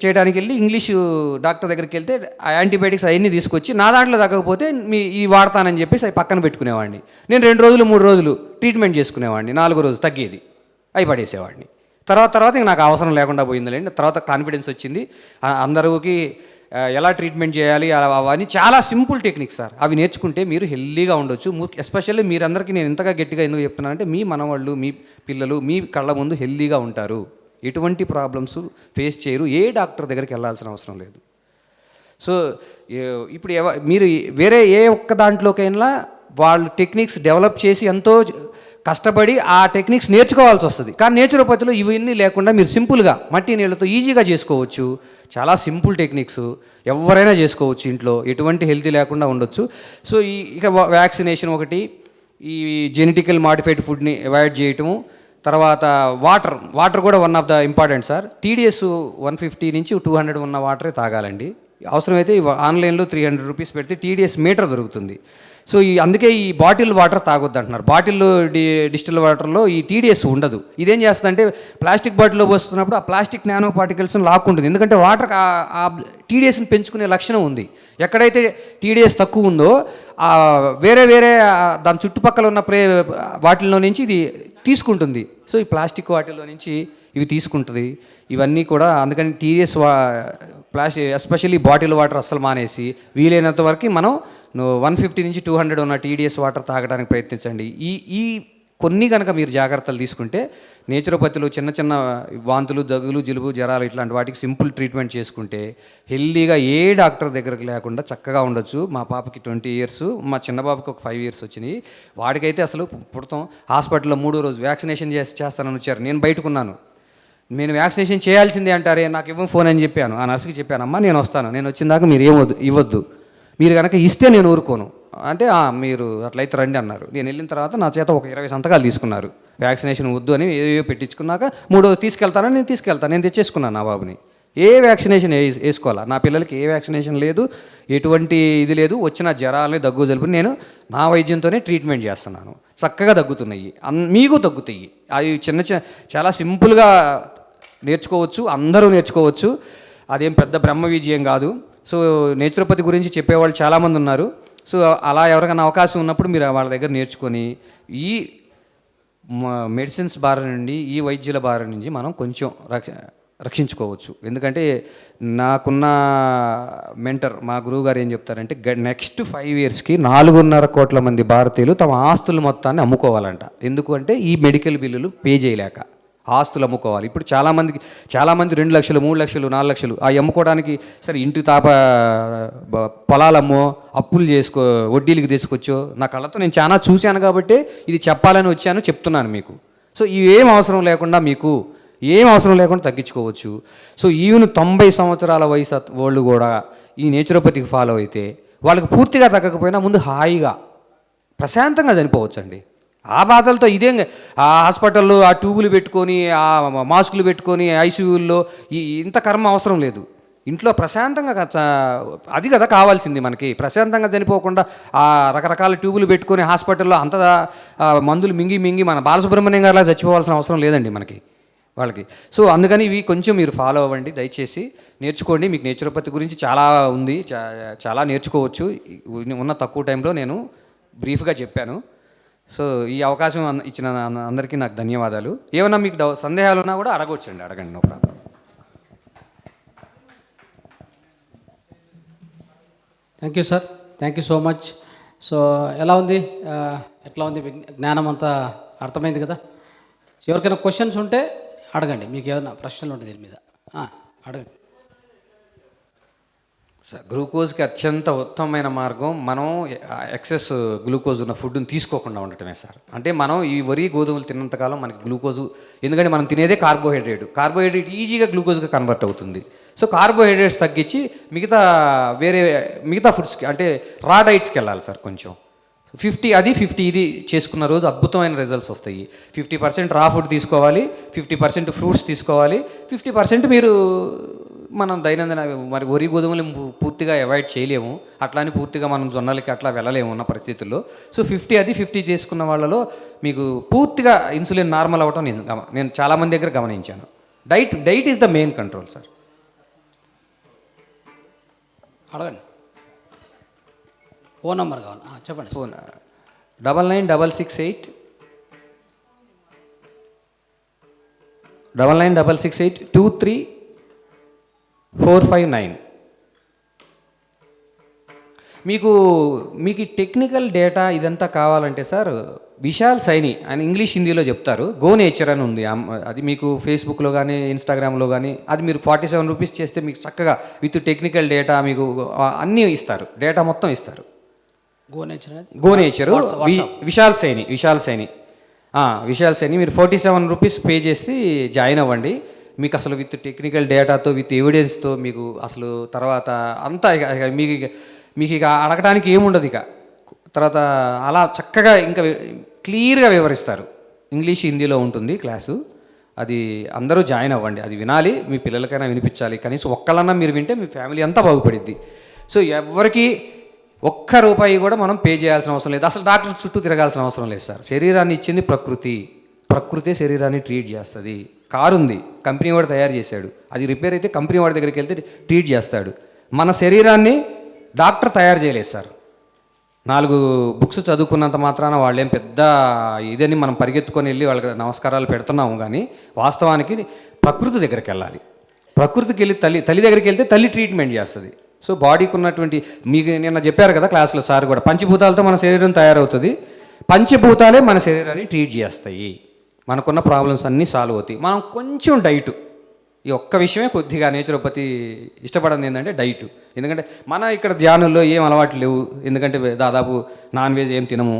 చేయడానికి వెళ్ళి ఇంగ్లీష్ డాక్టర్ దగ్గరికి వెళ్తే ఆ యాంటీబయాటిక్స్ అవన్నీ తీసుకొచ్చి నా దాంట్లో తగ్గకపోతే ఈ వాడతానని చెప్పేసి అవి పక్కన పెట్టుకునేవాడిని. నేను 2 రోజులు 3 రోజులు ట్రీట్మెంట్ చేసుకునేవాడిని, 4వ రోజు తగ్గేది, అవి పడేసేవాడిని. తర్వాత ఇంక నాకు అవసరం లేకుండా పోయిందిలేండి. తర్వాత కాన్ఫిడెన్స్ వచ్చింది. అందరికి ఎలా ట్రీట్మెంట్ చేయాలి అవన్నీ చాలా సింపుల్ టెక్నిక్స్ సార్. అవి నేర్చుకుంటే మీరు హెల్దీగా ఉండొచ్చు. ఎస్పెషల్లీ మీరందరికీ నేను ఇంతగా గట్టిగా ఎందుకు చెప్తున్నానంటే మీ మనవాళ్ళు, మీ పిల్లలు మీ కళ్ళ ముందు హెల్దీగా ఉంటారు, ఎటువంటి ప్రాబ్లమ్స్ ఫేస్ చేయరు, ఏ డాక్టర్ దగ్గరికి వెళ్ళాల్సిన అవసరం లేదు. సో ఇప్పుడు మీరు వేరే ఏ ఒక్క దాంట్లోకైనా వాళ్ళు టెక్నిక్స్ డెవలప్ చేసి ఎంతో కష్టపడి ఆ టెక్నిక్స్ నేర్చుకోవాల్సి వస్తుంది. కానీ నేచురోపతిలో ఇవన్నీ లేకుండా మీరు సింపుల్గా మట్టి నీళ్ళతో ఈజీగా చేసుకోవచ్చు. చాలా సింపుల్ టెక్నిక్స్, ఎవరైనా చేసుకోవచ్చు ఇంట్లో, ఎటువంటి హెల్తీ లేకుండా ఉండొచ్చు. సో ఇక వ్యాక్సినేషన్ ఒకటి, ఈ జెనెటికల్ మాడిఫైడ్ ఫుడ్ని అవాయిడ్ చేయటము, తర్వాత వాటర్ కూడా one of the important sir. TDS 150 నుంచి 200 ఉన్న వాటరే తాగాలండి. అవసరమైతే ఆన్లైన్లో 300 రూపీస్ పెడితే TDS మీటర్ దొరుకుతుంది. సో అందుకే ఈ బాటిల్ వాటర్ తాగొద్దు అంటున్నారు. బాటిల్లో డిస్టిల్ వాటర్లో ఈ TDS ఉండదు. ఇదేం చేస్తుందంటే ప్లాస్టిక్ బాటిల్లో పోస్తున్నప్పుడు ఆ ప్లాస్టిక్ నానో పార్టికల్స్ని లాక్కుంటుంది. ఎందుకంటే వాటర్ ఆ TDSని పెంచుకునే లక్షణం ఉంది. ఎక్కడైతే TDS తక్కువ ఉందో వేరే దాని చుట్టుపక్కల ఉన్న వాటిల్లో నుంచి ఇది తీసుకుంటుంది. సో ఈ ప్లాస్టిక్ వాటిల్లో నుంచి ఇవి తీసుకుంటుంది. ఇవన్నీ కూడా అందుకని TDS ఎస్పెషల్లీ బాటిల్ వాటర్ అస్సలు మానేసి వీలైనంత వరకు మనం 150 నుంచి 200 ఉన్న TDS వాటర్ తాగడానికి ప్రయత్నించండి. ఈ కొన్ని కనుక మీరు జాగ్రత్తలు తీసుకుంటే నేచురోపతిలో చిన్న వాంతులు, దగ్గులు, జలుబు, జ్వరాలు ఇట్లాంటి వాటికి సింపుల్ ట్రీట్మెంట్ చేసుకుంటే హెల్దీగా ఏ డాక్టర్ దగ్గరకు లేకుండా చక్కగా ఉండొచ్చు. మా పాపకి 20 ఇయర్స్, మా చిన్న బాబుకి ఒక 5 ఇయర్స్ వచ్చినాయి. వాడికైతే అసలు పుడతాం హాస్పిటల్లో 3వ రోజు వ్యాక్సినేషన్ చేస్తానని వచ్చారు. నేను బయటకున్నాను. నేను వ్యాక్సినేషన్ చేయాల్సిందే అంటారే, నాకు ఇవ్వం ఫోన్ అని చెప్పాను. ఆ నర్సుకి చెప్పాను, అమ్మా నేను వస్తాను, నేను వచ్చిన దాకా మీరు ఇవ్వద్దు, మీరు కనుక ఇస్తే నేను ఊరుకోను అంటే మీరు అట్లయితే రండి అన్నారు. నేను వెళ్ళిన తర్వాత నా చేత ఒక 20 సంతకాలు తీసుకున్నారు. వ్యాక్సినేషన్ వద్దు అని ఏవో పెట్టించుకున్నాక 3వ తీసుకెళ్తానని నేను తెచ్చేసుకున్నాను నా బాబుని. ఏ వ్యాక్సినేషన్ వేసుకోవాలా, నా పిల్లలకి ఏ వ్యాక్సినేషన్ లేదు, ఎటువంటి ఇది లేదు. వచ్చిన జ్వరాలని, దగ్గు, జలుబు నేను నా వైద్యంతోనే ట్రీట్మెంట్ చేస్తున్నాను. చక్కగా తగ్గుతున్నాయి, మీకు తగ్గుతాయి. అవి చాలా సింపుల్గా నేర్చుకోవచ్చు, అందరూ నేర్చుకోవచ్చు. అదేం పెద్ద బ్రహ్మ విజయం కాదు. సో నేచురోపతి గురించి చెప్పేవాళ్ళు చాలామంది ఉన్నారు. సో అలా ఎవరికైనా అవకాశం ఉన్నప్పుడు మీరు వాళ్ళ దగ్గర నేర్చుకొని ఈ మెడిసిన్స్ బారి నుండి, ఈ వైద్యుల బారి నుంచి మనం కొంచెం రక్షించుకోవచ్చు. ఎందుకంటే నాకున్న మెంటర్ మా గురువు గారు ఏం చెప్తారంటే నెక్స్ట్ 5 ఇయర్స్కి 4.5 కోట్ల మంది భారతీయులు తమ ఆస్తుల మొత్తాన్ని అమ్ముకోవాలంట. ఎందుకంటే ఈ మెడికల్ బిల్లులు పే చేయలేక ఆస్తులు అమ్ముకోవాలి. ఇప్పుడు చాలామంది 2 లక్షలు, 3 లక్షలు, 4 లక్షలు అవి అమ్ముకోవడానికి సరే ఇంటి పొలాలమ్మో, అప్పులు వడ్డీలకి తీసుకొచ్చో నా కళ్ళతో నేను చాలా చూశాను కాబట్టి ఇది చెప్పాలని వచ్చాను, చెప్తున్నాను మీకు. సో ఇవేం అవసరం లేకుండా తగ్గించుకోవచ్చు. సో ఈవెన్ 90 సంవత్సరాల వయసు వాళ్ళు కూడా ఈ నేచురోపతికి ఫాలో అయితే వాళ్ళకి పూర్తిగా తగ్గకపోయినా ముందు హాయిగా ప్రశాంతంగా చనిపోవచ్చండి. ఆ బాధలతో ఇదేం ఆ హాస్పిటల్లో ఆ ట్యూబులు పెట్టుకొని, ఆ మాస్కులు పెట్టుకొని, ఐసీయూల్లో ఇంత కర్మ అవసరం లేదు. ఇంట్లో ప్రశాంతంగా అది కదా కావాల్సింది మనకి. ప్రశాంతంగా చనిపోకుండా ఆ రకరకాల ట్యూబులు పెట్టుకొని హాస్పిటల్లో అంత మందులు మింగి మన బాలసుబ్రహ్మణ్యం గారిలా చచ్చిపోవాల్సిన అవసరం లేదండి వాళ్ళకి. సో అందుకని ఇవి కొంచెం మీరు ఫాలో అవ్వండి, దయచేసి నేర్చుకోండి. మీకు నేచురోపతి గురించి చాలా ఉంది, చాలా నేర్చుకోవచ్చు. ఉన్న తక్కువ టైంలో నేను బ్రీఫ్గా చెప్పాను. సో ఈ అవకాశం ఇచ్చిన అందరికీ నాకు ధన్యవాదాలు. ఏమన్నా మీకు సందేహాలు ఉన్నా కూడా అడగండి, no problem. Thank you sir, thank you so much. So ఎట్లా ఉంది జ్ఞానం అంతా అర్థమైంది కదా? ఎవరికైనా క్వశ్చన్స్ ఉంటే అడగండి, మీకు ఏమైనా ప్రశ్నలు ఉంటే దీని మీద అడగండి. గ్లూకోజ్కి అత్యంత ఉత్తమమైన మార్గం మనం ఎక్సెస్ గ్లూకోజ్ ఉన్న ఫుడ్ని తీసుకోకుండా ఉండటమే సార్. అంటే మనం ఈ వరి, గోధుమలు తిన్నంతకాలం మనకి గ్లూకోజు, ఎందుకంటే మనం తినేదే కార్బోహైడ్రేట్ ఈజీగా గ్లూకోజ్గా కన్వర్ట్ అవుతుంది. సో కార్బోహైడ్రేట్స్ తగ్గించి మిగతా ఫుడ్స్కి అంటే రా డైట్స్కి వెళ్ళాలి సార్. కొంచెం 50 ఇది చేసుకున్న రోజు అద్భుతమైన రిజల్ట్స్ వస్తాయి. 50% రా ఫుడ్ తీసుకోవాలి, 50% ఫ్రూట్స్ తీసుకోవాలి, 50% మీరు మనం దైనందిన మరి వరి, గోధుమలు పూర్తిగా అవాయిడ్ చేయలేము, అట్లా అని పూర్తిగా మనం జొన్నలకి అట్లా వెళ్ళలేము ఉన్న పరిస్థితుల్లో. సో 50 చేసుకున్న వాళ్ళలో మీకు పూర్తిగా ఇన్సులిన్ నార్మల్ అవ్వటం నేను చాలామంది దగ్గర గమనించాను. Diet is the main control sir. అడగండి. ఫోన్ నెంబర్ కావాలి, చెప్పండి. ఫోన్ 9966823459. మీకు టెక్నికల్ డేటా ఇదంతా కావాలంటే సార్ విశాల్ సైని అని ఇంగ్లీష్ హిందీలో చెప్తారు, గో నేచర్ అని ఉంది. అది మీకు ఫేస్బుక్లో కానీ ఇన్స్టాగ్రామ్లో కానీ అది మీరు 47 రూపీస్ చేస్తే మీకు చక్కగా విత్ టెక్నికల్ డేటా మీకు అన్నీ ఇస్తారు, డేటా మొత్తం ఇస్తారు. గో నేచర్ విశాల్ సైని విశాల్ సైని మీరు 47 రూపీస్ పే చేసి జాయిన్ అవ్వండి. మీకు అసలు విత్ టెక్నికల్ డేటాతో విత్ ఎవిడెన్స్తో మీకు అసలు తర్వాత అంతా మీకు ఇక అడగడానికి ఏముండదు ఇక. తర్వాత అలా చక్కగా ఇంకా క్లియర్గా వివరిస్తారు. ఇంగ్లీష్ హిందీలో ఉంటుంది క్లాసు. అది అందరూ జాయిన్ అవ్వండి. అది వినాలి, మీ పిల్లలకైనా వినిపించాలి. కనీసం ఒక్కళ్ళన్నా మీరు వింటే మీ ఫ్యామిలీ అంతా బాగుపడిద్ది. సో ఎవరికి ఒక్క రూపాయి కూడా మనం పే చేయాల్సిన అవసరం లేదు. అసలు డాక్టర్ చుట్టూ తిరగాల్సిన అవసరం లేదు సార్. శరీరాన్ని ఇచ్చింది ప్రకృతే శరీరాన్ని ట్రీట్ చేస్తుంది. కారు ఉంది, కంపెనీ వాడు తయారు చేశాడు. అది రిపేర్ అయితే కంపెనీ వాడి దగ్గరికి వెళ్తే ట్రీట్ చేస్తాడు. మన శరీరాన్ని డాక్టర్ తయారు చేయలేదు సార్. 4 బుక్స్ చదువుకున్నంత మాత్రాన వాళ్ళేం పెద్ద ఇదని మనం పరిగెత్తుకొని వెళ్ళి వాళ్ళకి నమస్కారాలు పెడుతున్నాము. కానీ వాస్తవానికి ప్రకృతి దగ్గరికి వెళ్ళాలి. ప్రకృతికి వెళ్ళి తల్లి దగ్గరికి వెళ్తే తల్లి ట్రీట్మెంట్ చేస్తుంది. సో బాడీకి ఉన్నటువంటి మీకు నిన్న చెప్పారు కదా క్లాస్లో సార్ కూడా, పంచభూతాలతో మన శరీరం తయారవుతుంది. పంచభూతాలే మన శరీరాన్ని ట్రీట్ చేస్తాయి. మనకున్న ప్రాబ్లమ్స్ అన్నీ సాల్వ్ అవుతాయి. మనం కొంచెం డైటు, ఈ ఒక్క విషయమే కొద్దిగా నేచురోపతి ఇష్టపడింది ఏంటంటే డైటు. ఎందుకంటే మన ఇక్కడ ధ్యానంలో ఏం అలవాట్లు లేవు. ఎందుకంటే దాదాపు నాన్ వెజ్ ఏం తినము,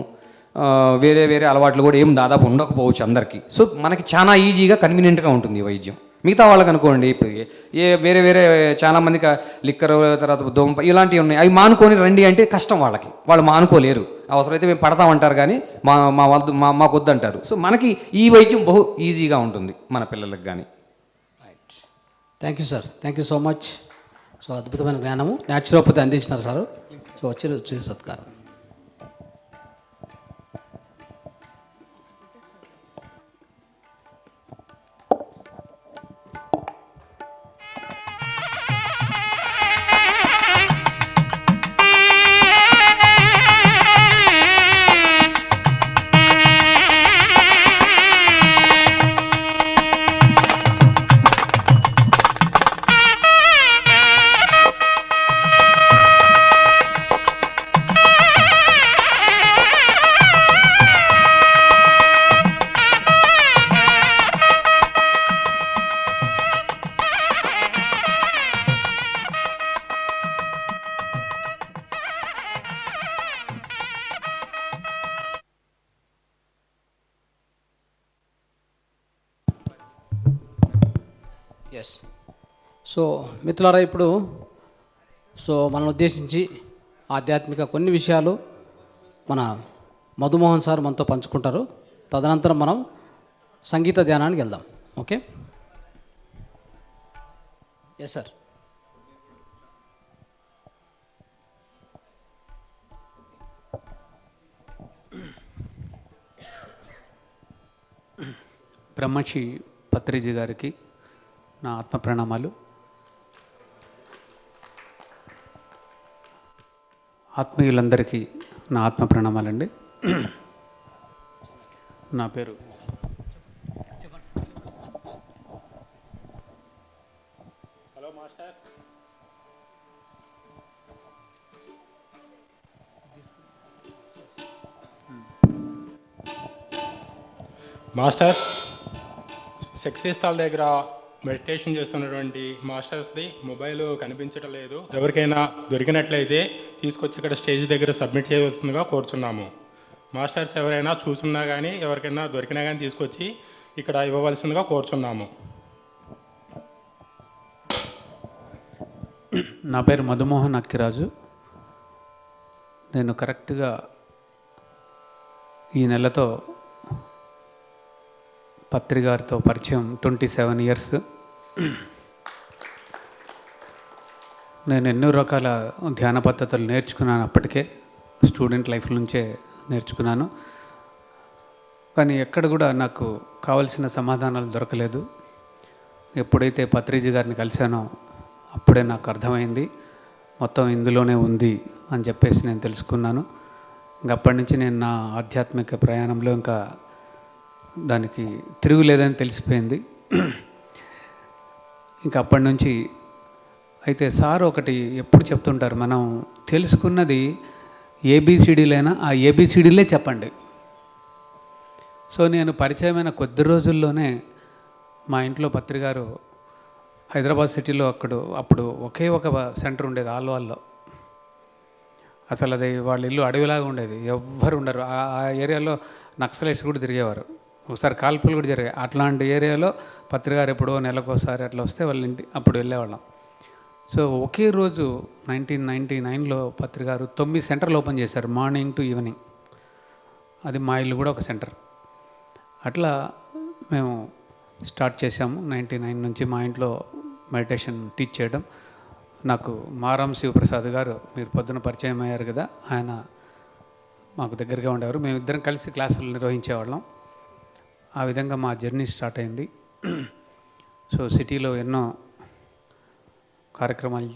వేరే అలవాట్లు కూడా ఏం దాదాపు ఉండకపోవచ్చు అందరికీ. సో మనకి చాలా ఈజీగా కన్వీనియంట్గా ఉంటుంది ఈ వైద్యం. మిగతా వాళ్ళకి అనుకోండి, ఇప్పుడు వేరే చాలామందికి లిక్కర్ తర్వాత దోమ ఇలాంటివి ఉన్నాయి. అవి మానుకొని రండి అంటే కష్టం వాళ్ళకి, వాళ్ళు మానుకోలేరు. అవసరమైతే మేము పడతామంటారు కానీ మాకు వద్దంటారు. సో మనకి ఈ వైద్యం బహు ఈజీగా ఉంటుంది మన పిల్లలకు కానీ. Thank you sir, thank you so much. So అద్భుతమైన జ్ఞానము న్యాచురోపతి అందించినారు సార్. సో వచ్చి సత్కారం. ఎస్. సో మిత్రులారా, ఇప్పుడు మనల్ని ఉద్దేశించి ఆధ్యాత్మిక కొన్ని విషయాలు మన మధుమోహన్ సార్ మనతో పంచుకుంటారు. తదనంతరం మనం సంగీత ధ్యానానికి వెళ్దాం. Okay? Yes sir. Brahmashri Patriji గారికి నా ఆత్మ ప్రణామాలు. ఆత్మీయులందరికీ నా ఆత్మ ప్రణామాలండి. నా పేరు మాస్టర్స్. సక్సెస్ స్థాల్ దగ్గర మెడిటేషన్ చేస్తున్నటువంటి మాస్టర్స్ది మొబైల్ కనిపించడం లేదు. ఎవరికైనా దొరికినట్లయితే తీసుకొచ్చి ఇక్కడ స్టేజ్ దగ్గర సబ్మిట్ చేయవలసిందిగా కోరుచున్నాము. మాస్టర్స్ ఎవరైనా చూసున్నా కానీ ఎవరికైనా దొరికినా కానీ తీసుకొచ్చి ఇక్కడ ఇవ్వవలసిందిగా కోరుచున్నాము. నా పేరు మధుమోహన్ అక్కిరాజు. నేను కరెక్ట్గా ఈ నెలతో పత్రి గారితో పరిచయం 27 ఇయర్స్. నేను ఎన్నో రకాల ధ్యాన పద్ధతులు నేర్చుకున్నాను. అప్పటికే స్టూడెంట్ లైఫ్ నుంచే నేర్చుకున్నాను. కానీ ఎక్కడ కూడా నాకు కావలసిన సమాధానాలు దొరకలేదు. ఎప్పుడైతే పత్రిజీ గారిని కలిశానో అప్పుడే నాకు అర్థమైంది మొత్తం ఇందులోనే ఉంది అని చెప్పేసి నేను తెలుసుకున్నాను. ఇంక అప్పటి నుంచి నేను నా ఆధ్యాత్మిక ప్రయాణంలో ఇంకా దానికి తిరుగులేదని తెలిసిపోయింది. ఇంకా అప్పటి నుంచి అయితే సార్ ఒకటి ఎప్పుడు చెప్తుంటారు, మనం తెలుసుకున్నది ఏబిసిడీలైనా ఆ ఏబిసిడీలే చెప్పండి. సో నేను పరిచయమైన కొద్ది రోజుల్లోనే మా ఇంట్లో పత్రిగారు హైదరాబాద్ సిటీలో అప్పుడు ఒకే ఒక సెంటర్ ఉండేది ఆల్వాల్లో. అసలు అది వాళ్ళ ఇల్లు అడవిలాగా ఉండేది, ఎవ్వరు ఉండరు. ఆ ఏరియాలో నక్సలైట్స్ కూడా తిరిగేవారు. ఒకసారి కాల్పులు కూడా జరిగాయి. అట్లాంటి ఏరియాలో పత్రికారు ఎప్పుడో నెలకోసారి అట్లా వస్తే వాళ్ళ ఇంటి అప్పుడు వెళ్ళేవాళ్ళం. సో ఒకే రోజు 1999లో పత్రికారు 9 సెంటర్లు ఓపెన్ చేశారు, మార్నింగ్ టు ఈవినింగ్. అది మా ఇల్లు కూడా ఒక సెంటర్. అట్లా మేము స్టార్ట్ చేశాము 99 నుంచి మా ఇంట్లో మెడిటేషన్ టీచ్ చేయడం. నాకు మారాం శివప్రసాద్ గారు, మీరు పొద్దున పరిచయం అయ్యారు కదా, ఆయన మాకు దగ్గరగా ఉండేవారు. మేమిద్దరం కలిసి క్లాసులు నిర్వహించేవాళ్ళం. ఆ విధంగా మా జర్నీ స్టార్ట్ అయింది. సో సిటీలో ఎన్నో కార్యక్రమాలు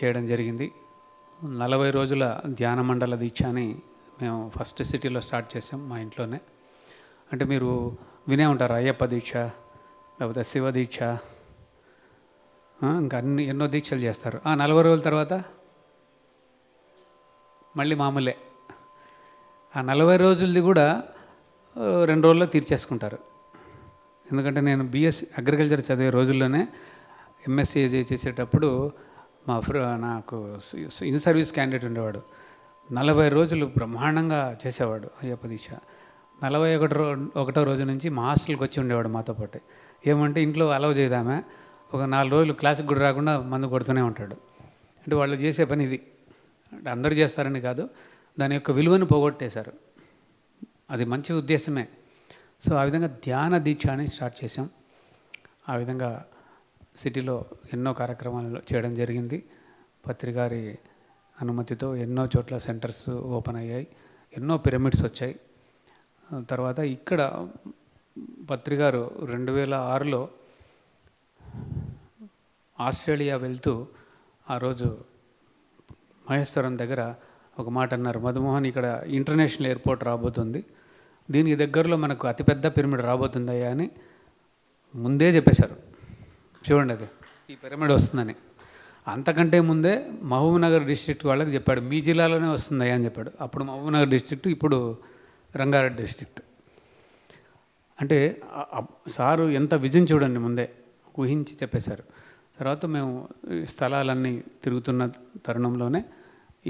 చేయడం జరిగింది. 40 రోజుల ధ్యాన మండల దీక్ష అని మేము ఫస్ట్ సిటీలో స్టార్ట్ చేసాం మా ఇంట్లోనే. అంటే మీరు వినే ఉంటారు, అయ్యప్ప దీక్ష, లేకపోతే శివ దీక్ష, ఇంకా ఎన్నో దీక్షలు చేస్తారు. 40 రోజుల తర్వాత మళ్ళీ మామూలే. ఆ 40 రోజులది కూడా 2 రోజుల్లో తీర్చేసుకుంటారు. ఎందుకంటే నేను బీఎస్సీ అగ్రికల్చర్ చదివే రోజుల్లోనే ఎంఎస్సీ చేసేటప్పుడు నాకు ఇన్ సర్వీస్ క్యాండిడేట్ ఉండేవాడు. 40 రోజులు బ్రహ్మాండంగా చేసేవాడు అయ్యప్ప దీక్ష. 41వ రోజు నుంచి మా హాస్టల్కి వచ్చి ఉండేవాడు మాతో పాటు. ఏమంటే ఇంట్లో అలౌ చేయదామే, ఒక 4 రోజులు క్లాసుకి కూడా రాకుండా మందు కొడుతూనే ఉంటాడు. అంటే వాళ్ళు చేసే పని ఇది. అంటే అందరూ చేస్తారని కాదు, దాని యొక్క విలువను పోగొట్టేశారు. అది మంచి ఉద్దేశమే. సో ఆ విధంగా ధ్యాన దీక్ష అని స్టార్ట్ చేసాం. ఆ విధంగా సిటీలో ఎన్నో కార్యక్రమాలు చేయడం జరిగింది. పత్రికారి అనుమతితో ఎన్నో చోట్ల సెంటర్స్ ఓపెన్ అయ్యాయి, ఎన్నో పిరమిడ్స్ వచ్చాయి. తర్వాత ఇక్కడ పత్రికారు 2006లో ఆస్ట్రేలియా వెళ్తూ ఆ రోజు మహేశ్వరం దగ్గర ఒక మాట అన్నారు, మధుమోహన్ ఇక్కడ ఇంటర్నేషనల్ ఎయిర్పోర్ట్ రాబోతుంది, దీనికి దగ్గరలో మనకు అతిపెద్ద పిరమిడ్ రాబోతుందయ్యా అని ముందే చెప్పేశారు. చూడండి, అది ఈ పిరమిడ్ వస్తుందని. అంతకంటే ముందే మహబూబ్నగర్ డిస్ట్రిక్ట్ వాళ్ళకి చెప్పాడు, మీ జిల్లాలోనే వస్తుందయ్యా అని చెప్పాడు. అప్పుడు మహబూబ్నగర్ డిస్ట్రిక్ట్, ఇప్పుడు రంగారెడ్డి డిస్ట్రిక్ట్. అంటే సారు ఎంత విజన్ చూడండి, ముందే ఊహించి చెప్పేశారు. తర్వాత మేము స్థలాలన్నీ తిరుగుతున్న తరుణంలోనే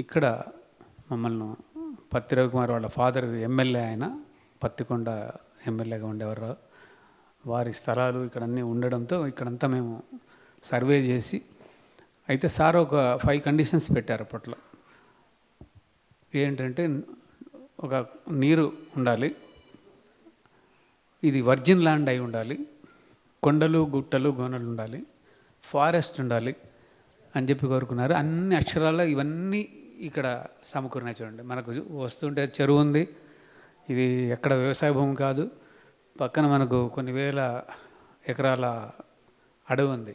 ఇక్కడ మమ్మల్ని పత్తి రవికుమార్ వాళ్ళ ఫాదర్ ఎమ్మెల్యే, ఆయన పత్తికొండ ఎమ్మెల్యేగా ఉండేవారు. వారి స్థలాలు ఇక్కడ అన్నీ ఉండడంతో ఇక్కడంతా మేము సర్వే చేసి, అయితే సార్ ఒక 5 కండిషన్స్ పెట్టారు అప్పట్లో. ఏంటంటే ఒక నీరు ఉండాలి, ఇది వర్జిన్ ల్యాండ్ అయి ఉండాలి, కొండలు గుట్టలు గోనలు ఉండాలి, ఫారెస్ట్ ఉండాలి అని చెప్పి కోరుకున్నారు. అన్ని అక్షరాల్లో ఇవన్నీ ఇక్కడ సమకూరినాయి. చూడండి, మనకు వస్తుంటే చెరువు ఉంది, ఇది ఎక్కడ వ్యవసాయ భూమి కాదు, పక్కన మనకు కొన్ని వేల ఎకరాల అడవి ఉంది.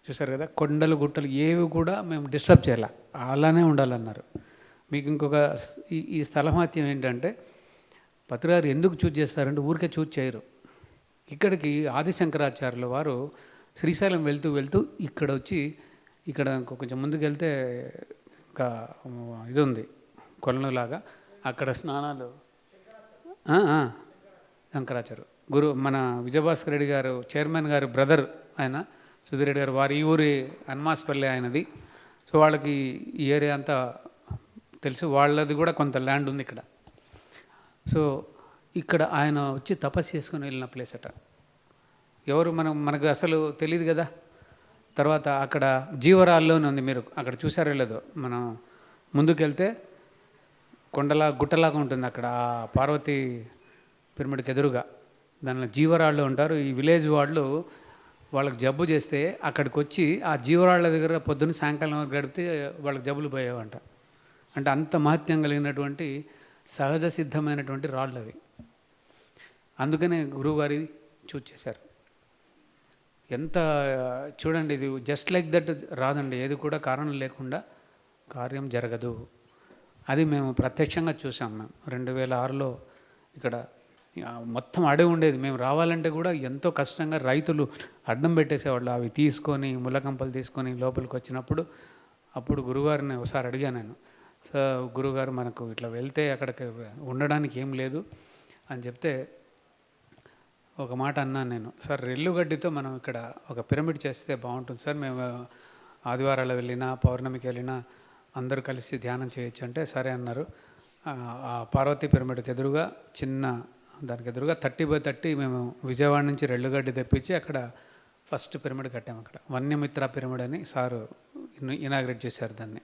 చూసారు కదా, కొండలు గుట్టలు ఏవి కూడా మేము డిస్టర్బ్ చేయాలి, అలానే ఉండాలన్నారు. మీకు ఇంకొక ఈ స్థలమహత్యం ఏంటంటే, పత్రికారు ఎందుకు చూజ్ చేస్తారంటే ఊరికే చూజ్ చేయరు. ఇక్కడికి ఆదిశంకరాచార్యుల వారు శ్రీశైలం వెళ్తూ వెళ్తూ ఇక్కడ వచ్చి, ఇక్కడ కొంచెం ముందుకు వెళ్తే ఇంకా ఇది ఉంది కొలనులాగా, అక్కడ స్నానాలు. శంకరాచార్య గురు మన విజయభాస్కర్ రెడ్డి గారు చైర్మన్ గారు బ్రదర్, ఆయన సుధీర్ రెడ్డి గారు, వారి ఈ ఊరి హనుమాస్పల్లి ఆయనది. సో వాళ్ళకి ఈ ఏరియా అంతా తెలుసు, వాళ్ళది కూడా కొంత ల్యాండ్ ఉంది ఇక్కడ. సో ఇక్కడ ఆయన వచ్చి తపస్సు చేసుకుని వెళ్ళిన ప్లేస్ అట. ఎవరు మనకు అసలు తెలియదు కదా. తర్వాత అక్కడ జీవరాల్లోనే ఉంది, మీరు అక్కడ చూసారో లేదో, మనం ముందుకెళ్తే కొండలా గుట్టలాగా ఉంటుంది అక్కడ పార్వతీ పిరమిడ్కి ఎదురుగా, దానిలో జీవరాళ్ళు ఉంటారు. ఈ విలేజ్ వాళ్ళు వాళ్ళకి జబ్బు చేస్తే అక్కడికి వచ్చి ఆ జీవరాళ్ళ దగ్గర పొద్దున్న సాయంకాలం గడిపితే వాళ్ళకి జబ్బులు పోయేవంట. అంటే అంత మహత్యం కలిగినటువంటి సహజ సిద్ధమైనటువంటి రాళ్ళు అవి. అందుకనే గురువుగారి చూజ్ చేశారు. ఎంత చూడండి, ఇది జస్ట్ లైక్ దట్ రాదండి, ఏది కూడా కారణం లేకుండా కార్యం జరగదు. అది మేము ప్రత్యక్షంగా చూసాం. మేము 2006లో ఇక్కడ మొత్తం అడవి ఉండేది. మేము రావాలంటే కూడా ఎంతో కష్టంగా రైతులు అడ్డం పెట్టేసేవాళ్ళు. అవి తీసుకొని ముళ్ళకంపలు తీసుకొని లోపలికి వచ్చినప్పుడు, అప్పుడు గురుగారిని ఒకసారి అడిగాను నేను, సార్ గురుగారు మనకు ఇట్లా వెళ్తే అక్కడికి ఉండడానికి ఏం లేదు అని చెప్తే ఒక మాట అన్నాను నేను, సార్ రెల్లుగడ్డితో మనం ఇక్కడ ఒక పిరమిడ్ చేస్తే బాగుంటుంది సార్, మేము ఆదివారాలు వెళ్ళినా పౌర్ణమికి వెళ్ళినా అందరూ కలిసి ధ్యానం చేయొచ్చు అంటే సరే అన్నారు. ఆ పార్వతీ పిరమిడ్కి ఎదురుగా చిన్న దానికి ఎదురుగా 30x30 మేము విజయవాడ నుంచి రెల్లుగడ్డి తెప్పించి అక్కడ ఫస్ట్ పిరమిడ్ కట్టాము. అక్కడ వన్యమిత్ర పిరమిడ్ అని సారు ఇనాగ్రేట్ చేశారు దాన్ని.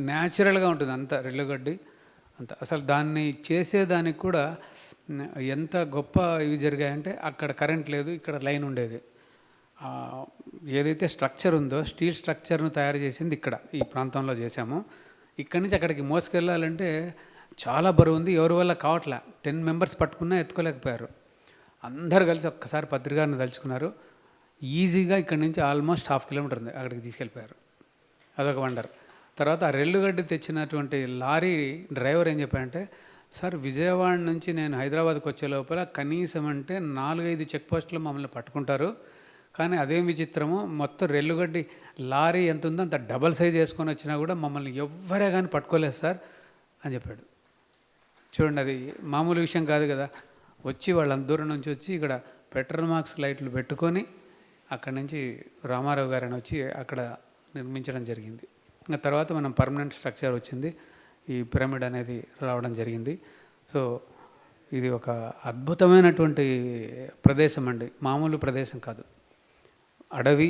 న్యాచురల్గా ఉంటుంది అంత రెల్లుగడ్డి అంత. అసలు దాన్ని చేసేదానికి కూడా ఎంత గొప్ప ఇవి జరిగాయంటే అక్కడ కరెంట్ లేదు, ఇక్కడ లైన్ ఉండేది. ఏదైతే స్ట్రక్చర్ ఉందో స్టీల్ స్ట్రక్చర్ను తయారు చేసింది ఇక్కడ ఈ ప్రాంతంలో చేశాము. ఇక్కడి నుంచి అక్కడికి మోసుకెళ్ళాలంటే చాలా బరువు ఉంది, ఎవరి వల్ల కావట్లే. 10 మెంబర్స్ పట్టుకున్నా ఎత్తుకోలేకపోయారు. అందరు కలిసి ఒక్కసారి పత్రికారిని తలుచుకున్నారు. ఈజీగా ఇక్కడి నుంచి ఆల్మోస్ట్ 1/2 కిలోమీటర్ ఉంది, అక్కడికి తీసుకెళ్ళిపోయారు. అదొక వండర్. తర్వాత ఆ రెల్లుగడ్డి తెచ్చినటువంటి లారీ డ్రైవర్ ఏం చెప్పాడంటే, సార్ విజయవాడ నుంచి నేను హైదరాబాద్కి వచ్చే లోపల కనీసం అంటే 4-5 చెక్ పోస్టులు మమ్మల్ని పట్టుకుంటారు, కానీ అదేం విచిత్రమో మొత్తం రెల్లుగడ్డి లారీ ఎంత ఉందో అంత డబల్ సైజ్ వేసుకొని వచ్చినా కూడా మమ్మల్ని ఎవ్వరే కానీ పట్టుకోలేదు సార్ అని చెప్పాడు. చూడండి, అది మామూలు విషయం కాదు కదా. వచ్చి వాళ్ళంత దూరం నుంచి వచ్చి ఇక్కడ పెట్రోల్ మార్క్స్ లైట్లు పెట్టుకొని అక్కడి నుంచి రామారావు గారని వచ్చి అక్కడ నిర్మించడం జరిగింది. ఇంకా తర్వాత మనం పర్మనెంట్ స్ట్రక్చర్ వచ్చింది, ఈ పిరమిడ్ అనేది రావడం జరిగింది. సో ఇది ఒక అద్భుతమైనటువంటి ప్రదేశం అండి, మామూలు ప్రదేశం కాదు. అడవి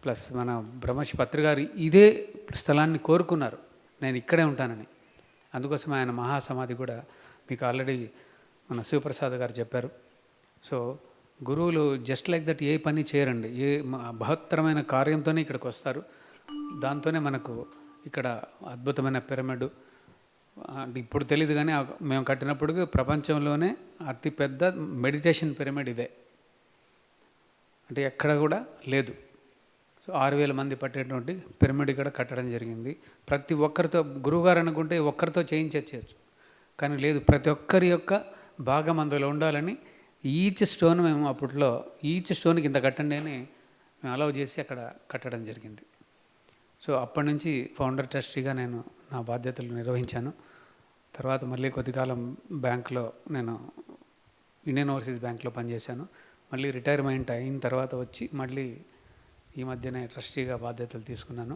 ప్లస్ మన బ్రహ్మశ్రీ పత్రి గారు ఇదే స్థలాన్ని కోరుకున్నారు, నేను ఇక్కడే ఉంటానని. అందుకోసం ఆయన మహాసమాధి కూడా మీకు ఆల్రెడీ మన శివప్రసాద్ గారు చెప్పారు. సో గురువులు జస్ట్ లైక్ దట్ ఏ పని చేయరండి, ఏ బృహత్తరమైన కార్యంతోనే ఇక్కడికి వస్తారు. దాంతోనే మనకు ఇక్కడ అద్భుతమైన పిరమిడ్ ఇప్పుడు తెలియదు కానీ మేము కట్టినప్పుడు ప్రపంచంలోనే అతిపెద్ద మెడిటేషన్ పిరమిడ్ ఇదే, అంటే ఎక్కడ కూడా లేదు. సో 6,000 మంది పట్టేటువంటి పిరమిడ్ ఇక్కడ కట్టడం జరిగింది. ప్రతి ఒక్కరితో గురువుగారు అనుకుంటే ఒక్కరితో చేయించవచ్చు, కానీ లేదు, ప్రతి ఒక్కరి యొక్క భాగం అందులో ఉండాలని ఈచ్ స్టోన్ మేము అప్పట్లో ఈచ్ స్టోన్కి ఇంత కట్టండి అని మేము అలౌ చేసి అక్కడ కట్టడం జరిగింది. సో అప్పటి నుంచి ఫౌండర్ ట్రస్టీగా నేను నా బాధ్యతలు నిర్వహించాను. తర్వాత మళ్ళీ కొద్దికాలం బ్యాంకులో నేను ఇండియన్ ఓవర్సీస్ బ్యాంక్లో పనిచేశాను. మళ్ళీ రిటైర్మెంట్ అయిన తర్వాత వచ్చి మళ్ళీ ఈ మధ్యనే ట్రస్టీగా బాధ్యతలు తీసుకున్నాను.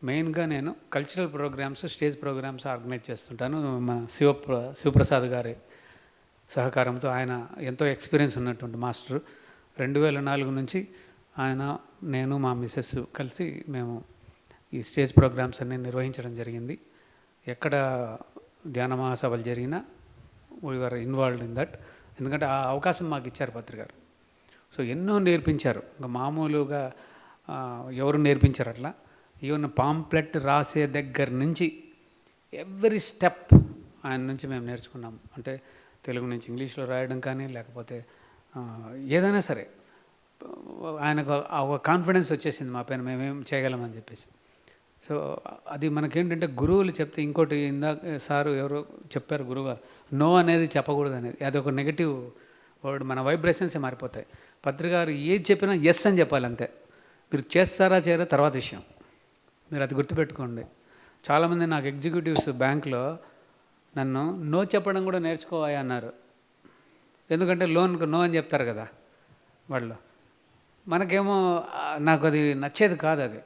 మెయిన్గా నేను cultural programmes, stage programmes organise చేస్తుంటాను. మన శివప్రసాద్ గారి సహకారంతో, ఆయన ఎంతో ఎక్స్పీరియన్స్ ఉన్నటువంటి మాస్టర్. 2004 నుంచి ఆయన, నేను, మా మిస్సెస్ కలిసి మేము ఈ స్టేజ్ ప్రోగ్రామ్స్ అన్నీ నిర్వహించడం జరిగింది. ఎక్కడ ధ్యాన మహాసభలు జరిగినా వీఆర్ ఇన్వాల్వ్డ్ ఇన్ దట్. ఎందుకంటే ఆ అవకాశం మాకు ఇచ్చారు పత్రి గారు. సో ఎన్నో నేర్పించారు, ఇంకా మామూలుగా ఎవరు నేర్పించారు అట్లా. ఈవెన్ పాంప్లెట్ రాసే దగ్గర నుంచి ఎవ్రీ స్టెప్ ఆయన నుంచి మేము నేర్చుకున్నాం. అంటే తెలుగు నుంచి ఇంగ్లీష్లో రాయడం కానీ, లేకపోతే ఏదైనా సరే ఆయనకు ఒక కాన్ఫిడెన్స్ వచ్చేసింది మా పైన, మేమేం చేయగలమని చెప్పేసి. సో అది మనకేంటంటే గురువులు చెప్తే, ఇంకోటి ఇందాక సారు ఎవరో చెప్పారు గురువుగారు, నో అనేది చెప్పకూడదు అనేది. అది ఒక నెగిటివ్ వర్డ్, మన వైబ్రేషన్సే మారిపోతాయి. పత్రికారు ఏది చెప్పినా ఎస్ అని చెప్పాలి అంతే. మీరు చేస్తారా చేయరా తర్వాత విషయం, మీరు అది గుర్తుపెట్టుకోండి. చాలామంది నాకు ఎగ్జిక్యూటివ్స్ బ్యాంక్లో నన్ను నో చెప్పడం కూడా నేర్చుకోవాలి అన్నారు. ఎందుకంటే లోన్కు నో అని చెప్తారు కదా వాళ్ళు. మనకేమో నాకు అది నచ్చేది కాదు. అది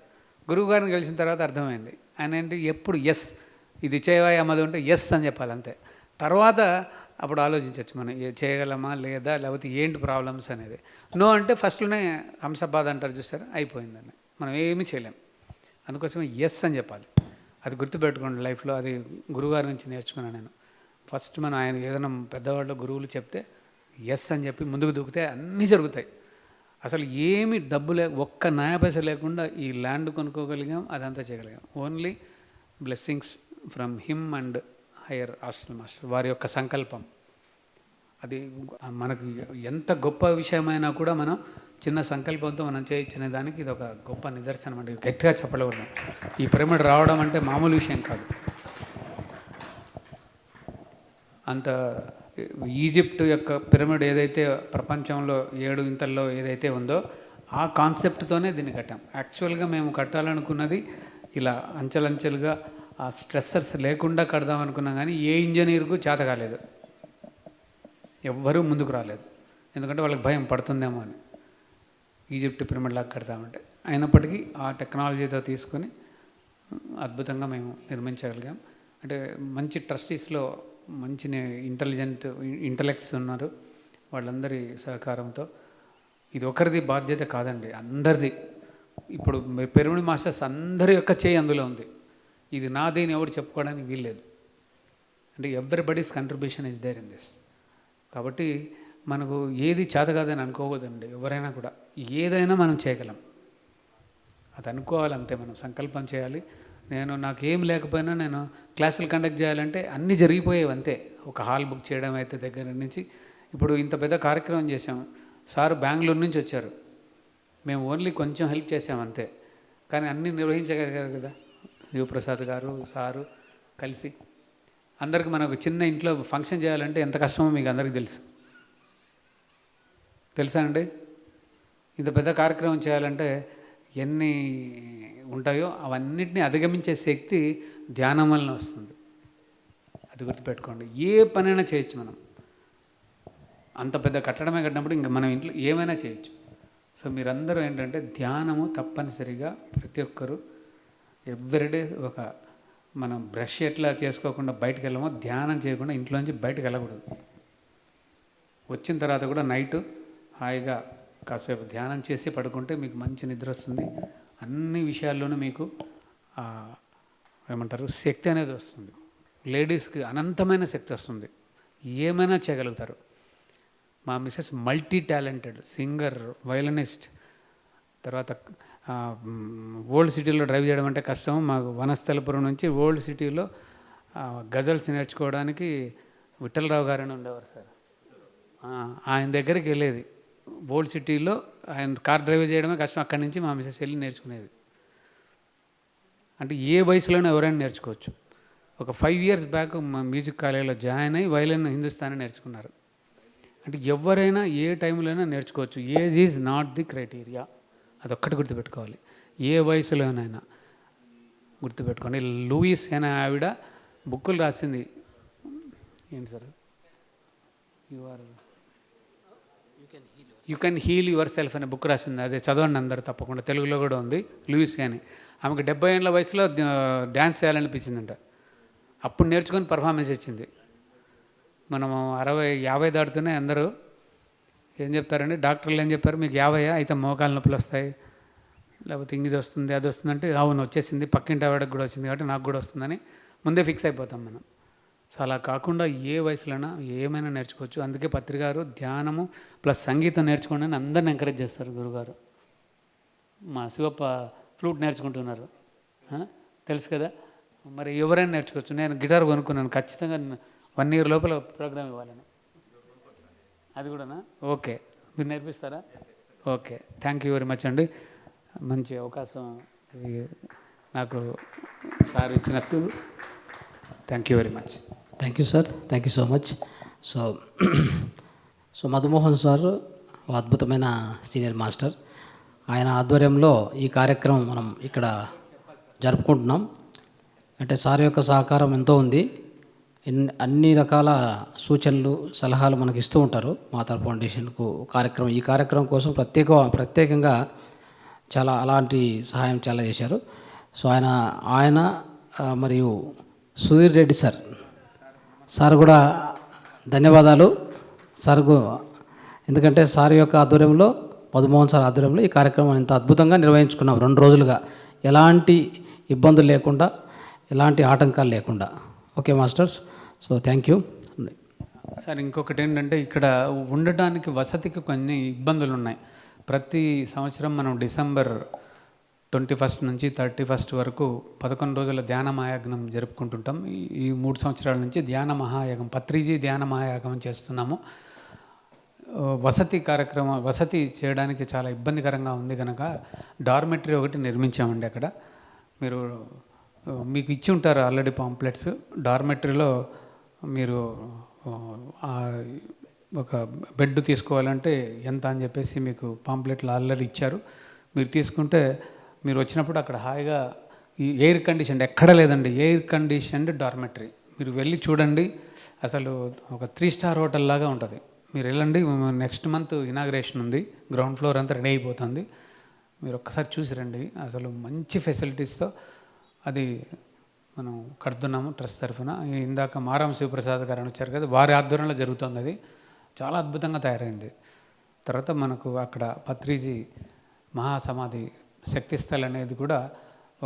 గురువుగారిని కలిసిన తర్వాత అర్థమైంది. ఆయన ఏంటి ఎప్పుడు ఎస్, ఇది చేయవా అమ్మది ఉంటే ఎస్ అని చెప్పాలి అంతే. తర్వాత అప్పుడు ఆలోచించవచ్చు మనం చేయగలమా లేదా, లేకపోతే ఏంటి ప్రాబ్లమ్స్ అనేది. నో అంటే ఫస్ట్లోనే హంసబాధ అంటారు చూసారా, అయిపోయిందని, మనం ఏమీ చేయలేం. అందుకోసమే ఎస్ అని చెప్పాలి. అది గుర్తుపెట్టుకోండి లైఫ్లో. అది గురువుగారి నుంచి నేర్చుకున్నాను నేను. ఫస్ట్ మనం ఆయన ఏదైనా పెద్దవాళ్ళు గురువులు చెప్తే ఎస్ అని చెప్పి ముందుకు దూకితే అన్నీ జరుగుతాయి. అసలు ఏమి డబ్బు ఒక్క నయా పైసా లేకుండా ఈ ల్యాండ్ కొనుక్కోగలిగాం, అదంతా చేయగలిగాం. Only blessings from him and higher hostel master, వారి యొక్క సంకల్పం. అది మనకు ఎంత గొప్ప విషయమైనా కూడా మనం చిన్న సంకల్పంతో మనం చేయించిన దానికి ఇది ఒక గొప్ప నిదర్శనం అండి. గట్టిగా చెప్పలేకూడదు. ఈ పిరమిడ్ రావడం అంటే మామూలు విషయం కాదు. అంత ఈజిప్ట్ యొక్క పిరమిడ్ ఏదైతే ప్రపంచంలో 7 వింతల్లో ఏదైతే ఉందో ఆ కాన్సెప్ట్తోనే దీన్ని కట్టాం. యాక్చువల్గా మేము కట్టాలనుకున్నది ఇలా అంచెలంచెలుగా ఆ స్ట్రెస్సర్స్ లేకుండా కడదాం అనుకున్నాం, కానీ ఏ ఇంజనీర్కు చేత కాలేదు, ఎవ్వరూ ముందుకు రాలేదు. ఎందుకంటే వాళ్ళకి భయం పడుతుందేమో అని ఈజిప్ట్ పిరమిడ్ లాగా కడతామంటే. అయినప్పటికీ ఆ టెక్నాలజీతో తీసుకొని అద్భుతంగా మేము నిర్మించగలిగాం. అంటే మంచి ట్రస్టీస్లో మంచి ఇంటలెక్ట్స్ ఉన్నారు. వాళ్ళందరి సహకారంతో ఇది ఒకరిది బాధ్యత కాదండి, అందరిది. ఇప్పుడు పిరమిడ్ మాస్టర్స్ అందరి యొక్క చేయి అందులో ఉంది. ఇది నాది అని ఎవరు చెప్పుకోవడానికి వీల్లేదు. అంటే everybody's contribution is there in this. కాబట్టి మనకు ఏది చేత కాదని అనుకోవద్దండి. ఎవరైనా కూడా ఏదైనా మనం చేయగలం, అది అనుకోవాలి అంతే. మనం సంకల్పం చేయాలి. నాకు ఏం లేకపోయినా నేను క్లాసులు కండక్ట్ చేయాలంటే అన్నీ జరిగిపోయేవి అంతే. ఒక హాల్ బుక్ చేయడం అయితే దగ్గర నుంచి ఇప్పుడు ఇంత పెద్ద కార్యక్రమం చేసాం. సార్ బెంగళూరు నుంచి వచ్చారు, మేము ఓన్లీ కొంచెం హెల్ప్ చేసాం అంతే. కానీ అన్నీ నిర్వహించగలిగారు కదా యువప్రసాద్ గారు, సారు కలిసి. అందరికి మనకు చిన్న ఇంట్లో ఫంక్షన్ చేయాలంటే ఎంత కష్టమో మీకు అందరికీ తెలుసా అండి? ఇంత పెద్ద కార్యక్రమం చేయాలంటే ఎన్ని ఉంటాయో అవన్నిటిని అధిగమించే శక్తి ధ్యానం వలన వస్తుంది. అది గుర్తుపెట్టుకోండి. ఏ పనైనా చేయొచ్చు మనం. అంత పెద్ద కట్టడమే కట్టినప్పుడు ఇంకా మనం ఇంట్లో ఏమైనా చేయొచ్చు. సో మీరందరూ ఏంటంటే ధ్యానము తప్పనిసరిగా ప్రతి ఒక్కరూ ఎవ్రీడే మనం బ్రష్ ఎట్లా చేసుకోకుండా బయటకు వెళ్ళమో ధ్యానం చేయకుండా ఇంట్లోంచి బయటకు వెళ్ళకూడదు. వచ్చిన తర్వాత కూడా నైటు హాయిగా కాసేపు ధ్యానం చేసి పడుకుంటే మీకు మంచి నిద్ర వస్తుంది. అన్ని విషయాల్లోనూ మీకు ఏమంటారు శక్తి అనేది వస్తుంది. లేడీస్కి అనంతమైన శక్తి వస్తుంది, ఏమైనా చేయగలుగుతారు. మా missus multi talented singer, violinist. తర్వాత ఓల్డ్ సిటీలో డ్రైవ్ చేయడం అంటే కష్టం. మాకు వనస్థలపురం నుంచి ఓల్డ్ సిటీలో గజల్స్ నేర్చుకోవడానికి విఠలరావు గారని ఉండేవారు సార్. ఆయన దగ్గరికి వెళ్ళేది. ఓల్డ్ సిటీలో ఆయన కార్ డ్రైవ్ చేయడమే కష్టం. అక్కడి నుంచి మా మిస్సెస్ వెళ్ళి నేర్చుకునేది. అంటే ఏ వయసులోనే ఎవరైనా నేర్చుకోవచ్చు. ఒక 5 years బ్యాక్ మా మ్యూజిక్ కాలేజీలో జాయిన్ అయ్యి వైలిన్ హిందుస్థానీ నేర్చుకున్నారు. అంటే ఎవరైనా ఏ టైంలోనైనా నేర్చుకోవచ్చు. Age is not the criteria. అదొక్కటి గుర్తుపెట్టుకోవాలి. ఏ వయసులోనైనా గుర్తుపెట్టుకోండి. లూయిస్ అనే ఆవిడ బుక్కులు రాసింది. ఏంటి sir? You can heal your self book రాసింది. అదే చదవండి అందరూ తప్పకుండా. తెలుగులో కూడా ఉంది. లూయిస్ అని. ఆమెకు 70 ఏళ్ళ వయసులో డ్యాన్స్ చేయాలనిపించిందంట. అప్పుడు నేర్చుకొని పర్ఫార్మెన్స్ ఇచ్చింది. మనము 60-50 దాటుతూనే అందరూ ఏం చెప్తారండి, డాక్టర్లు ఏం చెప్పారు, మీకు 50 అయితే మోకాలు నొప్పులు వస్తాయి, లేకపోతే ఇంగిది వస్తుంది, అది వస్తుందంటే అవును వచ్చేసింది, పక్కింటి ఆవిడకి కూడా వచ్చింది కాబట్టి నాకు కూడా వస్తుందని ముందే ఫిక్స్ అయిపోతాం మనం. సో అలా కాకుండా ఏ వయసులోనా ఏమైనా నేర్చుకోవచ్చు. అందుకే పత్రికారు ధ్యానము ప్లస్ సంగీతం నేర్చుకోండి అని అందరిని ఎంకరేజ్ చేస్తారు గురుగారు. మా శివప్ప ఫ్లూట్ నేర్చుకుంటున్నారు, తెలుసు కదా. మరి ఎవరైనా నేర్చుకోవచ్చు. నేను గిటార్ కొనుక్కున్నాను, ఖచ్చితంగా 1 year లోపల ప్రోగ్రామ్ ఇవ్వాలని. అది కూడానా? ఓకే, మీరు నేర్పిస్తారా? Okay, thank you very much అండి. మంచి అవకాశం నాకు సార్ ఇచ్చినందుకు thank you very much. Thank you sir, thank you so much. So Madhumohan sir అద్భుతమైన సీనియర్ మాస్టర్. ఆయన ఆధ్వర్యంలో ఈ కార్యక్రమం మనం ఇక్కడ జరుపుకుంటున్నాం. అంటే సార్ యొక్క సహకారం ఎంతో ఉంది. అన్ని రకాల సూచనలు, సలహాలు మనకు ఇస్తూ ఉంటారు. మాతార్ ఫౌండేషన్కు ఈ కార్యక్రమం కోసం ప్రత్యేకంగా చాలా అలాంటి సహాయం చాలా చేశారు. సో ఆయన మరియు సుధీర్ రెడ్డి సార్ కూడా ధన్యవాదాలు సార్కు. ఎందుకంటే సార్ యొక్క ఆధ్వర్యంలో, మధుమోహన్ సార్ ఆధ్వర్యంలో ఈ కార్యక్రమం ఇంత అద్భుతంగా నిర్వహించుకున్నాం. 2 రోజులుగా ఎలాంటి ఇబ్బందులు లేకుండా, ఎలాంటి ఆటంకాలు లేకుండా. Okay masters, so thank you sir. ఇంకొకటి ఏంటంటే ఇక్కడ ఉండటానికి వసతికి కొన్ని ఇబ్బందులు ఉన్నాయి. ప్రతి సంవత్సరం మనం December 21 నుంచి 31 వరకు 11 రోజుల ధ్యాన మహాయాగం జరుపుకుంటుంటాం. ఈ 3 సంవత్సరాల నుంచి ధ్యాన మహాయాగం, పత్రిజీ ధ్యాన మహాయాగం చేస్తున్నాము. వసతి చేయడానికి చాలా ఇబ్బందికరంగా ఉంది కనుక డార్మెటరీ ఒకటి నిర్మించామండి. అక్కడ మీకు ఇచ్చి ఉంటారు ఆల్రెడీ పాంప్లెట్స్. డార్మెటరీలో మీరు ఒక బెడ్ తీసుకోవాలంటే ఎంత అని చెప్పేసి మీకు పాంప్లెట్లు ఆల్రెడీ ఇచ్చారు. మీరు తీసుకుంటే మీరు వచ్చినప్పుడు అక్కడ హాయిగా ఈ ఎయిర్ కండిషన్ ఎక్కడ లేదండి, ఎయిర్ కండిషన్డ్ డార్మెటరీ. మీరు వెళ్ళి చూడండి, అసలు ఒక 3 star హోటల్ లాగా ఉంటుంది. మీరు వెళ్ళండి. నెక్స్ట్ మంత్ ఇనాగ్రేషన్ ఉంది, గ్రౌండ్ ఫ్లోర్ అంతా రెడీ అయిపోతుంది. మీరు ఒక్కసారి చూసి రండి. అసలు మంచి ఫెసిలిటీస్తో అది మనం కడుతున్నాము ట్రస్ట్ తరఫున. ఇందాక మారాం శివప్రసాద్ గారు అని వచ్చారు కదా, వారి ఆధ్వర్యంలో జరుగుతుంది. అది చాలా అద్భుతంగా తయారైంది. తర్వాత మనకు అక్కడ పత్రిజీ మహాసమాధి శక్తిస్థల్ అనేది కూడా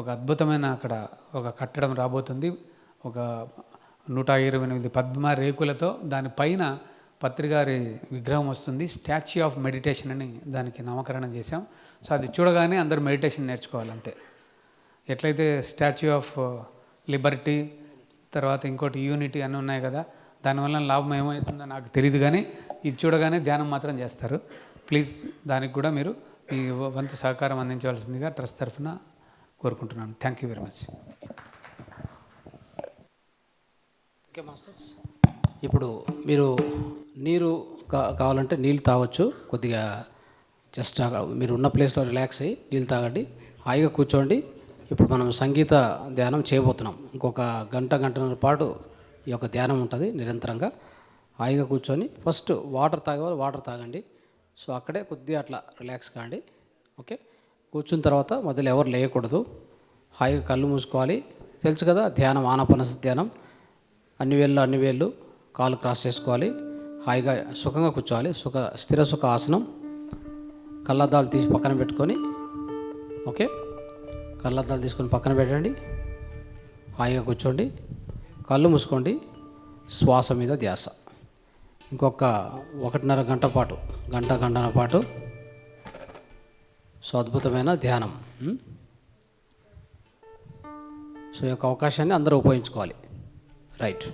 ఒక అద్భుతమైన అక్కడ ఒక కట్టడం రాబోతుంది. ఒక 128 పద్మ రేకులతో దానిపైన పత్రిగారి విగ్రహం వస్తుంది. స్టాచ్యూ ఆఫ్ మెడిటేషన్ అని దానికి నామకరణం చేశాం. సో అది చూడగానే అందరూ మెడిటేషన్ నేర్చుకోవాలంతే. ఎట్లయితే స్టాచ్యూ ఆఫ్ లిబర్టీ, తర్వాత ఇంకోటి యూనిటీ అని ఉన్నాయి కదా, దానివల్ల లాభం ఏమవుతుందో నాకు తెలియదు, కానీ ఇది చూడగానే ధ్యానం మాత్రం చేస్తారు. ప్లీజ్ దానికి కూడా మీరు మీ వంతు సహకారం అందించవలసిందిగా ట్రస్ట్ తరఫున కోరుకుంటున్నాను. Thank you very much. Okay masters, ఇప్పుడు మీరు నీరు కావాలంటే నీళ్ళు తాగొచ్చు. కొద్దిగా జస్ట్ మీరు ఉన్న ప్లేస్లో రిలాక్స్ అయ్యి నీళ్ళు తాగండి, హాయిగా కూర్చోండి. ఇప్పుడు మనం సంగీత ధ్యానం చేయబోతున్నాం. ఇంకొక గంటన్నర పాటు ఈ యొక్క ధ్యానం ఉంటుంది నిరంతరంగా. హాయిగా కూర్చొని ఫస్ట్ వాటర్ తాగేవాళ్ళు వాటర్ తాగండి. సో అక్కడే కొద్దిగా అట్లా రిలాక్స్ కాండి. ఓకే, కూర్చున్న తర్వాత మొదలు ఎవరు లేయకూడదు. హాయిగా కళ్ళు మూసుకోవాలి. తెలుసు కదా ధ్యానం, ఆనాపానసతి ధ్యానం. అన్ని వేళ్ళు కాలు క్రాస్ చేసుకోవాలి. హాయిగా సుఖంగా కూర్చోవాలి. స్థిర సుఖ ఆసనం. కళ్ళద్దాలు తీసి పక్కన పెట్టుకొని, ఓకే, కళ్ళద్దాలు తీసుకొని పక్కన పెట్టండి. హాయిగా కూర్చోండి, కళ్ళు మూసుకోండి. శ్వాస మీద ధ్యాస. ఇంకొక 1.5 గంట పాటు, గంటన్నర పాటు సో అద్భుతమైన ధ్యానం. సో ఈ యొక్క అవకాశాన్ని అందరూ ఉపయోగించుకోవాలి. రైట్.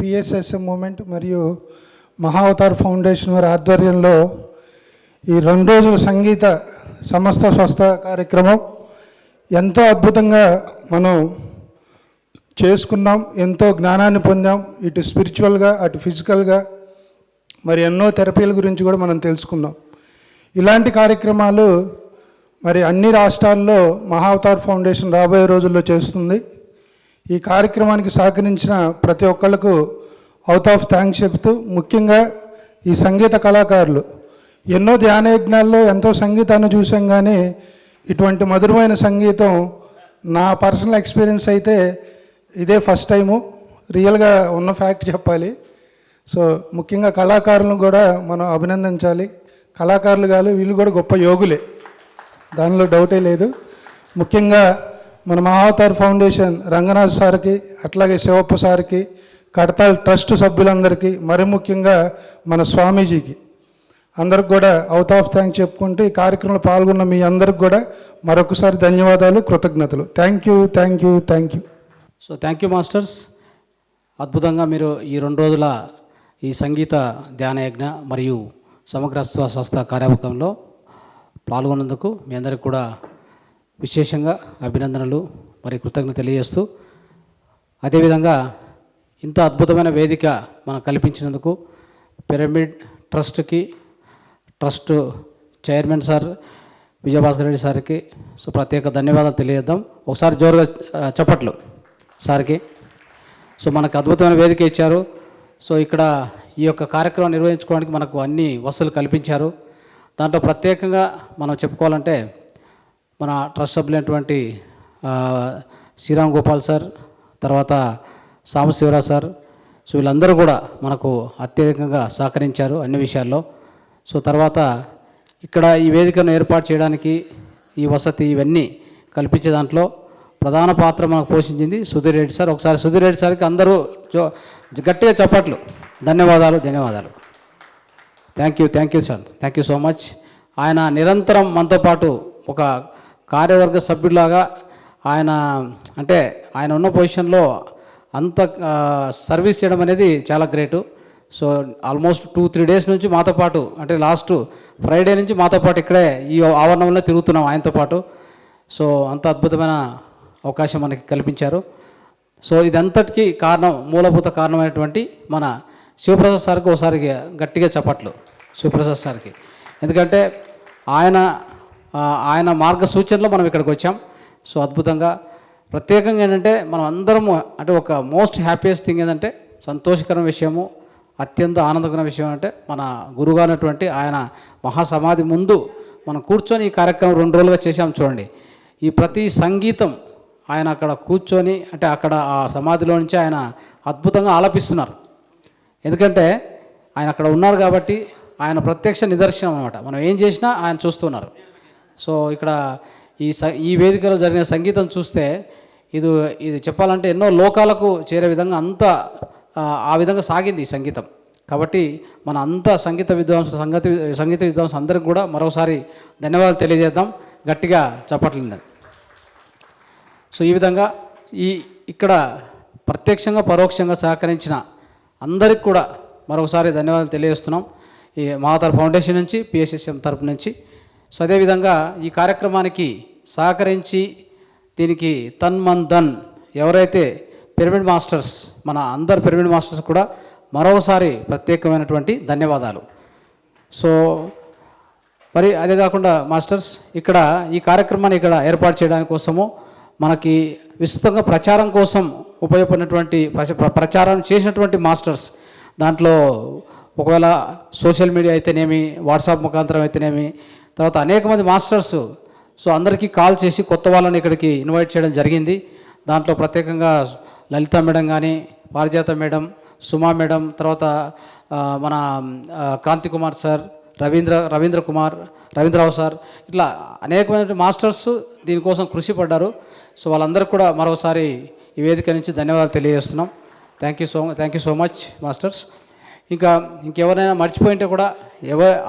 పిఎస్ఎస్ఎం మూమెంట్ మరియు మహావతార్ ఫౌండేషన్ వారి ఆధ్వర్యంలో ఈ 2 రోజుల సంగీత సమస్త స్వస్థ కార్యక్రమం ఎంతో అద్భుతంగా మనం చేసుకున్నాం. ఎంతో జ్ఞానాన్ని పొందాం, ఇటు స్పిరిచువల్గా అటు ఫిజికల్గా. మరి ఎన్నో థెరపీల గురించి కూడా మనం తెలుసుకున్నాం. ఇలాంటి కార్యక్రమాలు మరి అన్ని రాష్ట్రాల్లో మహావతార్ ఫౌండేషన్ రాబోయే రోజుల్లో చేస్తుంది. ఈ కార్యక్రమానికి సహకరించిన ప్రతి ఒక్కళ్ళకు అవుట్ ఆఫ్ థ్యాంక్స్ చెప్తూ, ముఖ్యంగా ఈ సంగీత కళాకారులు ఎన్నో ధ్యానయజ్ఞాల్లో ఎంతో సంగీతాన్ని చూసాం, కానీ ఇటువంటి మధురమైన సంగీతం నా పర్సనల్ ఎక్స్పీరియన్స్ అయితే ఇదే ఫస్ట్ టైము. రియల్గా ఉన్న ఫ్యాక్ట్ చెప్పాలి. సో ముఖ్యంగా కళాకారులను కూడా మనం అభినందించాలి. కళాకారులు కాదు, వీళ్ళు కూడా గొప్ప యోగులే, దానిలో డౌటే లేదు. ముఖ్యంగా మన మహావతార్ ఫౌండేషన్ రంగనాథ్ సార్కి, అట్లాగే శివప్ప సార్కి, కడతాల్ ట్రస్ట్ సభ్యులందరికీ, మరి ముఖ్యంగా మన స్వామీజీకి అందరికి కూడా అవుట్ ఆఫ్ థ్యాంక్స్ చెప్పుకుంటూ ఈ కార్యక్రమంలో పాల్గొన్న మీ అందరికి కూడా మరొకసారి ధన్యవాదాలు, కృతజ్ఞతలు. Thank you, thank you, thank you. So thank you masters. అద్భుతంగా మీరు ఈ 2 రోజుల ఈ సంగీత ధ్యానయజ్ఞ మరియు సమగ్ర స్వస్థ కార్యక్రమంలో పాల్గొన్నందుకు మీ అందరికి కూడా విశేషంగా అభినందనలు మరి కృతజ్ఞత తెలియజేస్తూ, అదేవిధంగా ఇంత అద్భుతమైన వేదిక మనకు కల్పించినందుకు పిరమిడ్ ట్రస్ట్కి, trust chairman sir Vijayabhaskar Reddy సార్కి సో ప్రత్యేక ధన్యవాదాలు తెలియజేద్దాం. ఒకసారి జోరుగా చప్పట్లు సార్కి. సో మనకు అద్భుతమైన వేదిక ఇచ్చారు. సో ఇక్కడ ఈ యొక్క కార్యక్రమం నిర్వహించుకోవడానికి మనకు అన్ని వసతులు కల్పించారు. దాంట్లో ప్రత్యేకంగా మనం చెప్పుకోవాలంటే మన ట్రస్ట్ సభ్యులైనటువంటి శ్రీరామ్ గోపాల్ సార్, తర్వాత సాంబశివరావు సార్, సో వీళ్ళందరూ కూడా మనకు అత్యధికంగా సహకరించారు అన్ని విషయాల్లో. సో తర్వాత ఇక్కడ ఈ వేదికను ఏర్పాటు చేయడానికి ఈ వసతి ఇవన్నీ కల్పించే దాంట్లో ప్రధాన పాత్ర మనకు పోషించింది సుధీర్ రెడ్డి సార్. ఒకసారి సుధీర్ రెడ్డి సార్కి అందరూ గట్టిగా చప్పట్లు. ధన్యవాదాలు, ధన్యవాదాలు. Thank you sir, thank you so much. ఆయన నిరంతరం మనతో పాటు ఒక కార్యవర్గ సభ్యులాగా ఆయన, అంటే ఆయన ఉన్న పొజిషన్లో అంత సర్వీస్ చేయడం అనేది చాలా గ్రేటు. సో ఆల్మోస్ట్ 2-3 డేస్ నుంచి మాతో పాటు, అంటే లాస్ట్ ఫ్రైడే నుంచి మాతో పాటు ఇక్కడే ఈ ఆవరణంలో తిరుగుతున్నాం ఆయనతో పాటు. సో అంత అద్భుతమైన అవకాశం మనకి కల్పించారు. సో ఇదంతటికీ కారణం, మూలభూత కారణమైనటువంటి మన శివప్రసాద్ సార్కి ఒకసారి గట్టిగా చప్పట్లు శివప్రసాద్ సార్కి. ఎందుకంటే ఆయన మార్గ సూచనలో మనం ఇక్కడికి వచ్చాం. సో అద్భుతంగా ప్రత్యేకంగా ఏంటంటే మనం అందరము, అంటే ఒక మోస్ట్ హ్యాపీయెస్ట్ థింగ్ ఏంటంటే సంతోషకరమైన విషయము, అత్యంత ఆనందకరమైన విషయం అంటే మన గురువు అయినటువంటి ఆయన మహాసమాధి ముందు మనం కూర్చొని ఈ కార్యక్రమం 2 రోజులుగా చేశాం చూడండి. ఈ ప్రతి సంగీతం ఆయన అక్కడ కూర్చొని, అంటే అక్కడ ఆ సమాధిలో నుంచి ఆయన అద్భుతంగా ఆలపిస్తున్నారు. ఎందుకంటే ఆయన అక్కడ ఉన్నారు కాబట్టి ఆయన ప్రత్యక్ష నిదర్శనం అనమాట. మనం ఏం చేసినా ఆయన చూస్తున్నారు. సో ఇక్కడ ఈ వేదికలో జరిగిన సంగీతం చూస్తే ఇది చెప్పాలంటే ఎన్నో లోకాలకు చేరే విధంగా అంతా ఆ విధంగా సాగింది ఈ సంగీతం. కాబట్టి మన అంతా సంగీత విద్వాంసులు అందరికి కూడా మరోసారి ధన్యవాదాలు తెలియజేద్దాం. గట్టిగా చప్పట్లింది. సో ఈ విధంగా ఇక్కడ ప్రత్యక్షంగా పరోక్షంగా సహకరించిన అందరికి కూడా మరొకసారి ధన్యవాదాలు తెలియజేస్తున్నాం. ఈ మహావతార్ ఫౌండేషన్ నుంచి, పిఎస్ఎస్ఎం తరపు నుంచి. సో అదేవిధంగా ఈ కార్యక్రమానికి సహకరించి దీనికి తన్ మన్ ధన్ ఎవరైతే పిరమిడ్ మాస్టర్స్, మన అందరు పిరమిడ్ మాస్టర్స్ కూడా మరొకసారి ప్రత్యేకమైనటువంటి ధన్యవాదాలు. సో మరి అదే కాకుండా మాస్టర్స్ ఇక్కడ ఈ కార్యక్రమాన్ని ఇక్కడ ఏర్పాటు చేయడానికి కోసము మనకి విస్తృతంగా ప్రచారం కోసం ఉపయోగపడినటువంటి ప్రచారం చేసినటువంటి మాస్టర్స్, దాంట్లో ఒకవేళ సోషల్ మీడియా అయితేనేమి, వాట్సాప్ ముఖాంతరం అయితేనేమి, తర్వాత అనేక మంది మాస్టర్స్ సో అందరికీ కాల్ చేసి కొత్త వాళ్ళని ఇక్కడికి ఇన్వైట్ చేయడం జరిగింది. దాంట్లో ప్రత్యేకంగా లలిత మేడం కానీ, పారిజాత మేడం, సుమా మేడం, తర్వాత మన క్రాంతి కుమార్ సార్, రవీంద్రరావు సార్, ఇట్లా అనేకమైన మాస్టర్స్ దీనికోసం కృషి పడ్డారు. సో వాళ్ళందరికీ కూడా మరోసారి ఈ వేదిక నుంచి ధన్యవాదాలు తెలియజేస్తున్నాం. Thank you so much masters. ఇంకా ఇంకెవరైనా మర్చిపోయింటే కూడా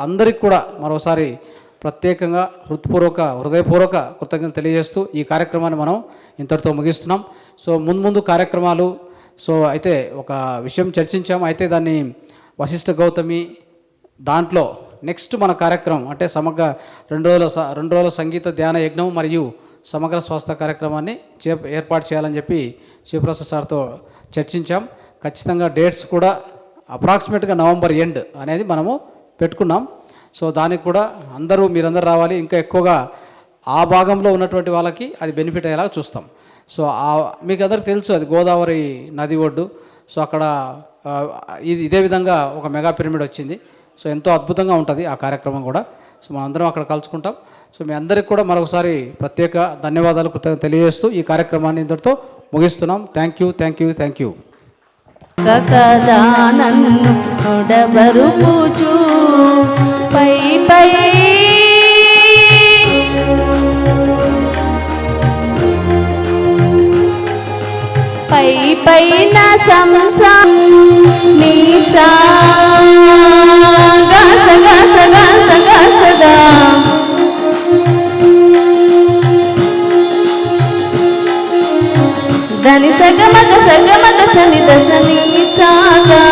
అందరికి కూడా మరోసారి ప్రత్యేకంగా హృదయపూర్వక కృతజ్ఞతలు తెలియజేస్తూ ఈ కార్యక్రమాన్ని మనం ఇంతటితో ముగిస్తున్నాం. సో ముందు కార్యక్రమాలు అయితే ఒక విషయం చర్చించాం. అయితే దాన్ని వశిష్ఠ గౌతమి దాంట్లో నెక్స్ట్ మన కార్యక్రమం అంటే రెండు రోజుల సంగీత ధ్యాన యజ్ఞం మరియు సమగ్ర స్వాస్థ్య కార్యక్రమాన్ని ఏర్పాటు చేయాలని చెప్పి శివప్రసాద్ సార్తో చర్చించాం. ఖచ్చితంగా డేట్స్ కూడా అప్రాక్సిమేట్గా నవంబర్ ఎండ్ అనేది మనము పెట్టుకున్నాం. సో దానికి కూడా మీరందరూ రావాలి. ఇంకా ఎక్కువగా ఆ భాగంలో ఉన్నటువంటి వాళ్ళకి అది బెనిఫిట్ అయ్యేలాగా చూస్తాం. సో మీకు అందరికి తెలుసు అది గోదావరి నది ఒడ్డు. సో అక్కడ ఇదే విధంగా ఒక మెగా పిరమిడ్ వచ్చింది. సో ఎంతో అద్భుతంగా ఉంటుంది ఆ కార్యక్రమం కూడా. సో మనందరం అక్కడ కలుసుకుంటాం. సో మీ అందరికి కూడా మరొకసారి ప్రత్యేక ధన్యవాదాలు తెలియజేస్తూ ఈ కార్యక్రమాన్ని ఇంతటితో ముగిస్తున్నాం. Thank you. కదా నన్ను నొడబరుపుచు పైన సంసార నీసా గసదా దని సగమగ సని దసని సాగా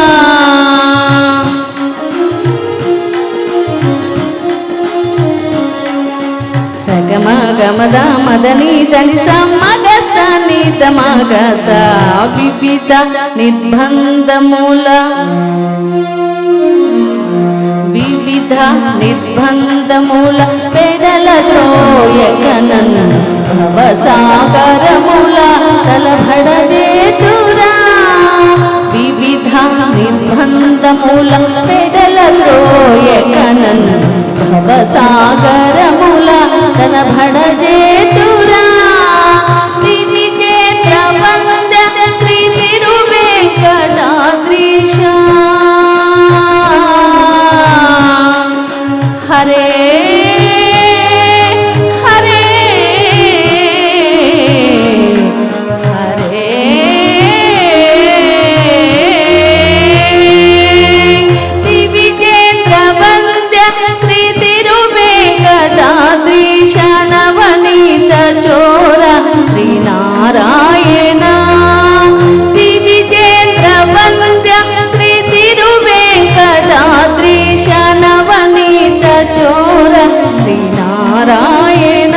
సగమగమద మదని దని సమగ సని దమగ సా వివిధ నిర్బంధముల పెడల ద్రోయగనన్ భవసాగరముల తలభడజేతురా వివిధ నిర్బంధముల పెడల ద్రోయగనన్ భవసాగరముల తలభడజేతురా వివిజేంద్ర వంద శ్రీ తిరువేంకటాద్రీశ హరే హరే హరే దివిజేంద్ర వంద్య శ్రీ తిరువేంకటాద్రీశ నవనీత చోర శ్రీనారాయణ దివిజేంద్ర వంద్య శ్రీ తిరువేంకటాద్రీశ నవనీత చోర శ్రీనారాయణ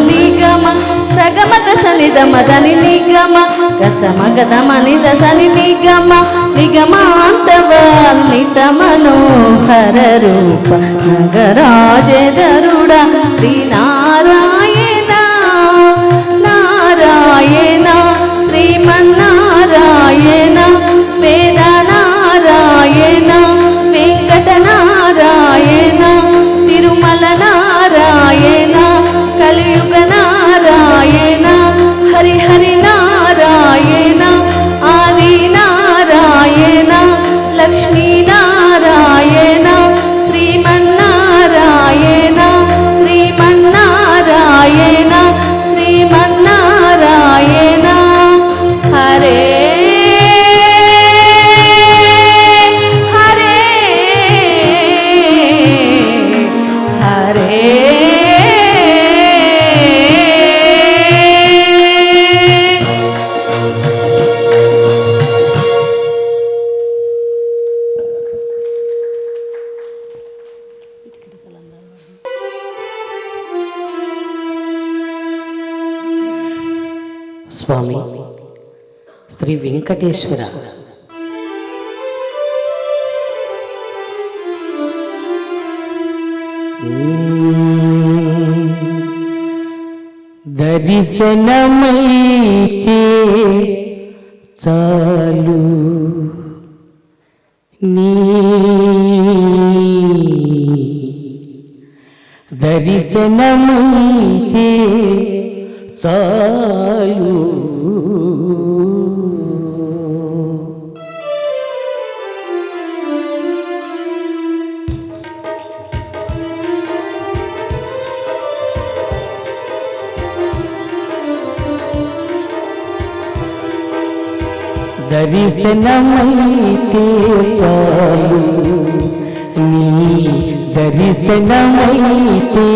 నిగమ సగమగ సనిద మదని నిగమ గసమగదమని దసని నిగమాంతవర్ణిత మనోహర రూప నగరాజధరుడ శ్రీనారాయణ నారాయణ శ్రీమన్నారాయణ వేద నారాయణ వెంకటనారాయణ తిరుమల నారాయణ కలియుగ నారాయణ హరిహరి నారాయణ ఆది నారాయణ లక్ష్మీ నారాయణ శ్రీమన్నారాయణ శ్రీమన్నారాయణ శ్రీమన్నారాయణ హరే స్వామి శ్రీ వెంకటేశ్వర దర్శనమైతే చాలు నీ దర్శనమైతే చాలు దర్శనమైతే చాలు నీ దర్శనమైతే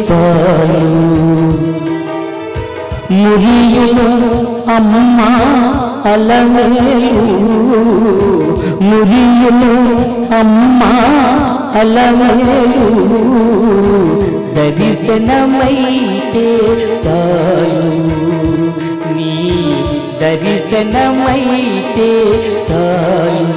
చాలు మురియును అమ్మ అలమేలు మురియును అమ్మ అలమేలు దర్శనమైతే చాలు నీ దర్శనమైతే చాలు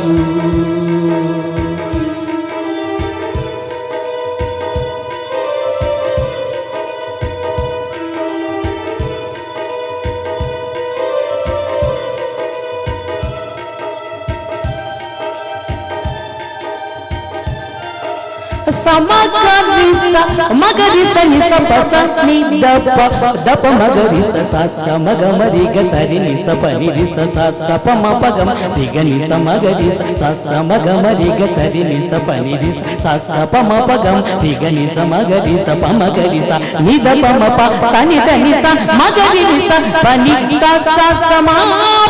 సమగరిస మగరిస నిస పస ని దప దప మగరిస సస మగ మరిగ సరి నిస పరి రిస సస పమ పగమ రిగ నిస మగరిస సస మగ మరిగ సరి నిస పని రిస సస పమ పగమ రిగ నిస మగరిస పమ గరిస ని దప మ ప సని ద నిస మగరి నిస పని సస సమా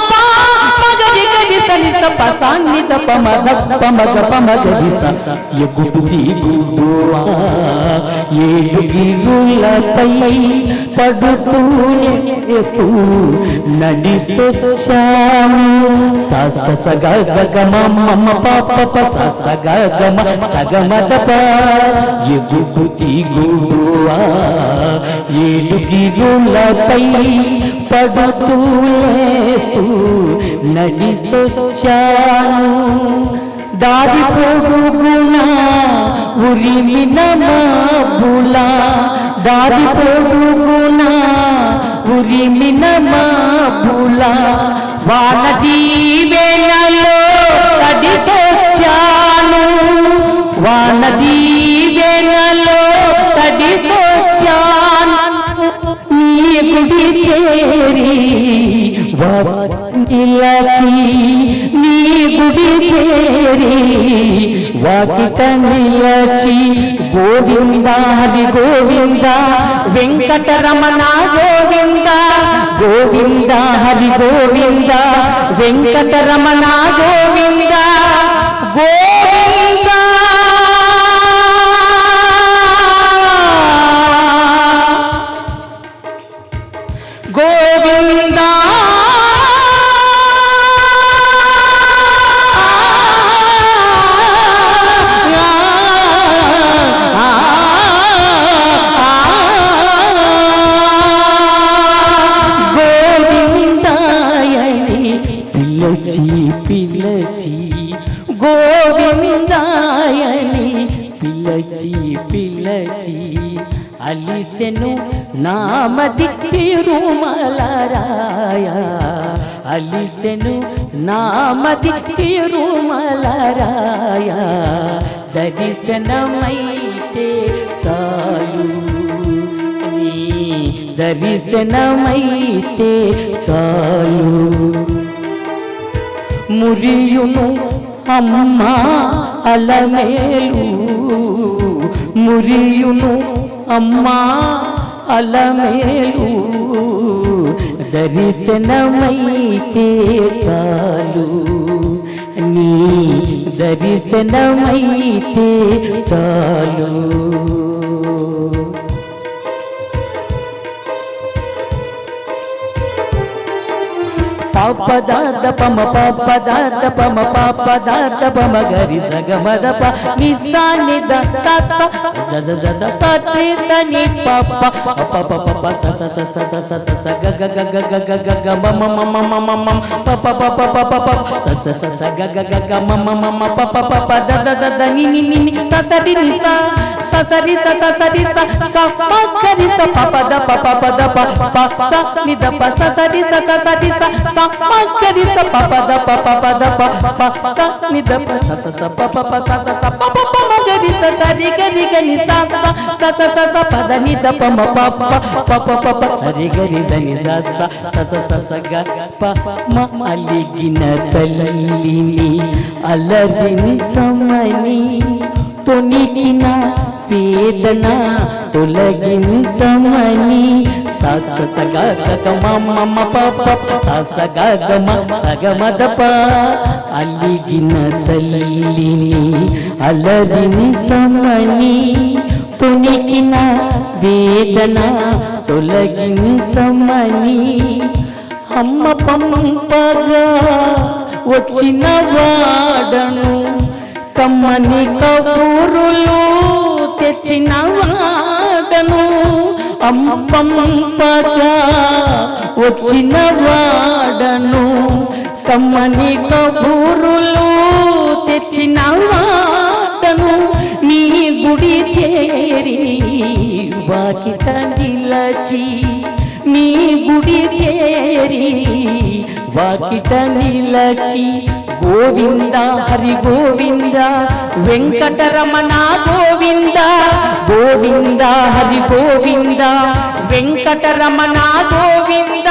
ప మగరి గరిస నిస పస ని దప మ దప మగ పమ గరిస యగుడుది గుడువా ఏడుగిరులపై పడుతూనేస్తూ నడిసొచ్చాను సస సగ గమ మమ పాప సస గమ సగమదప ఎగుబుతి గుడువా ఏడుగిరులపై పడుతూనేస్తూ నడిసొచ్చాను దారి పొడుగునా ఉరిమిన మాబులా దారి పొడుగునా ఉరిమిన మాబులా వాన దీవెనలో తడిసొచ్చాను వాన దీవెనలో తడిసొచ్చాను నీ గుడి చేరి నిలచి నీ గుడి చేరి వాకిట నిలచి గోవింద హరి గోవింద వెంకటరమణ గోవింద గోవింద హరి గోవింద వెంకటరమణ గోవింద గోవింద గోవింద పిలచి గోవిందాయని పిలచి పిలచి అలిసెను నామది తిరుమలరాయ అలిసెను నామది తిరుమలరాయ దర్శనమైతే చాలు నీ దర్శనమైతే చాలు మురియును అమ్మ అలమేలు మురియును అమ్మ అలమేలు దర్శనమైతే చాలు నీ దర్శనమైతే చాలు పాపదాద పమ పాపదాద పమ పాపదాద పమ గరి సగమద ప నిసాని ద స స జ జ జ జ స త్రి స ని ప ప ప ప ప స స స స స స స గ గ గ గ గ గ గ మ మ మ మ మ మ ప ప ప ప ప ప స స స స గ గ గ గ మ మ మ మ ప ప ప ప ద ద ద ద ని ని ని స స రి ని స స స రి స స స రి స స ప గ రి స ప ప ద ప ప ప ద ప ప స ని ద ప స స రి స స స రి స స ప గ రి స ప ప ద ప ప ప ద ప ప స ని ద ప స స స ప ప ప స స స ప ప ప మ గ రి స స రి గ రి గ ని స స స స స ప ద ని ద ప మ ప ప ప ప ప స రి గ రి ద ని స స స స స గ ప మ అలిగిన తల్లిని అలరించమని తొనికిన వేదన తొలగించమని స స గ గ గ మ మ మ ప ప స స గ గ మ స గ మ ద ప అలిగిన తల్లిని అలరించమని తొణికిన వేదన తొలగించమని అమ్మ పంపగా వచ్చిన వాడను కమ్మని కబూరులు తెచ్చిన వాడను అమ్మ పంపగా వచ్చిన వాడను కమ్మని కబూరులు తెచ్చిన వాడను నీ గుడి చేరి వాకిట నిలచి నీ గుడి చేరి వాకిట నిలచి గోవింద హరి గోవింద వెంకటరమణ గోవింద గోవింద హరి గోవింద వెంకటరమణ గోవింద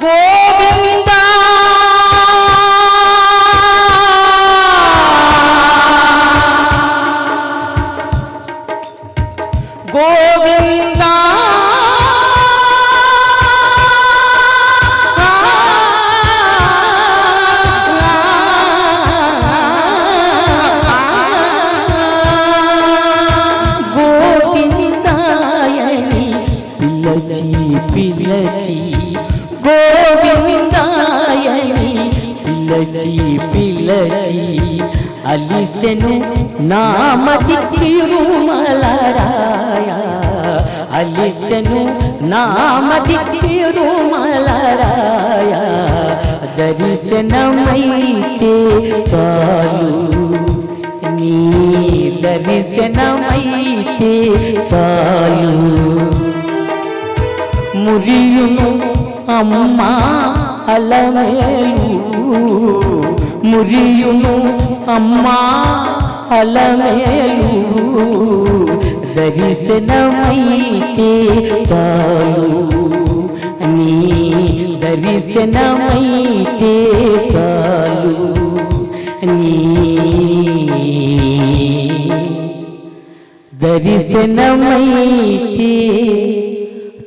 గోవింద గోవింద గోవిందాయని పిలచి పిలచి గోవిందాయని పిలచి పిలచి అలిసెను నామతి తిరుమలరాయ అలిసెను నామతి తిరుమలరాయ దర్శనమైతే చాలు నీ దర్శనమైతే చాలు మురియును అమ్మా అలమేలు మురియును అమ్మా అలమేలు దర్శనమైతే చాలు నీ దర్శనమైతే చాలు నీ దర్శనమైతే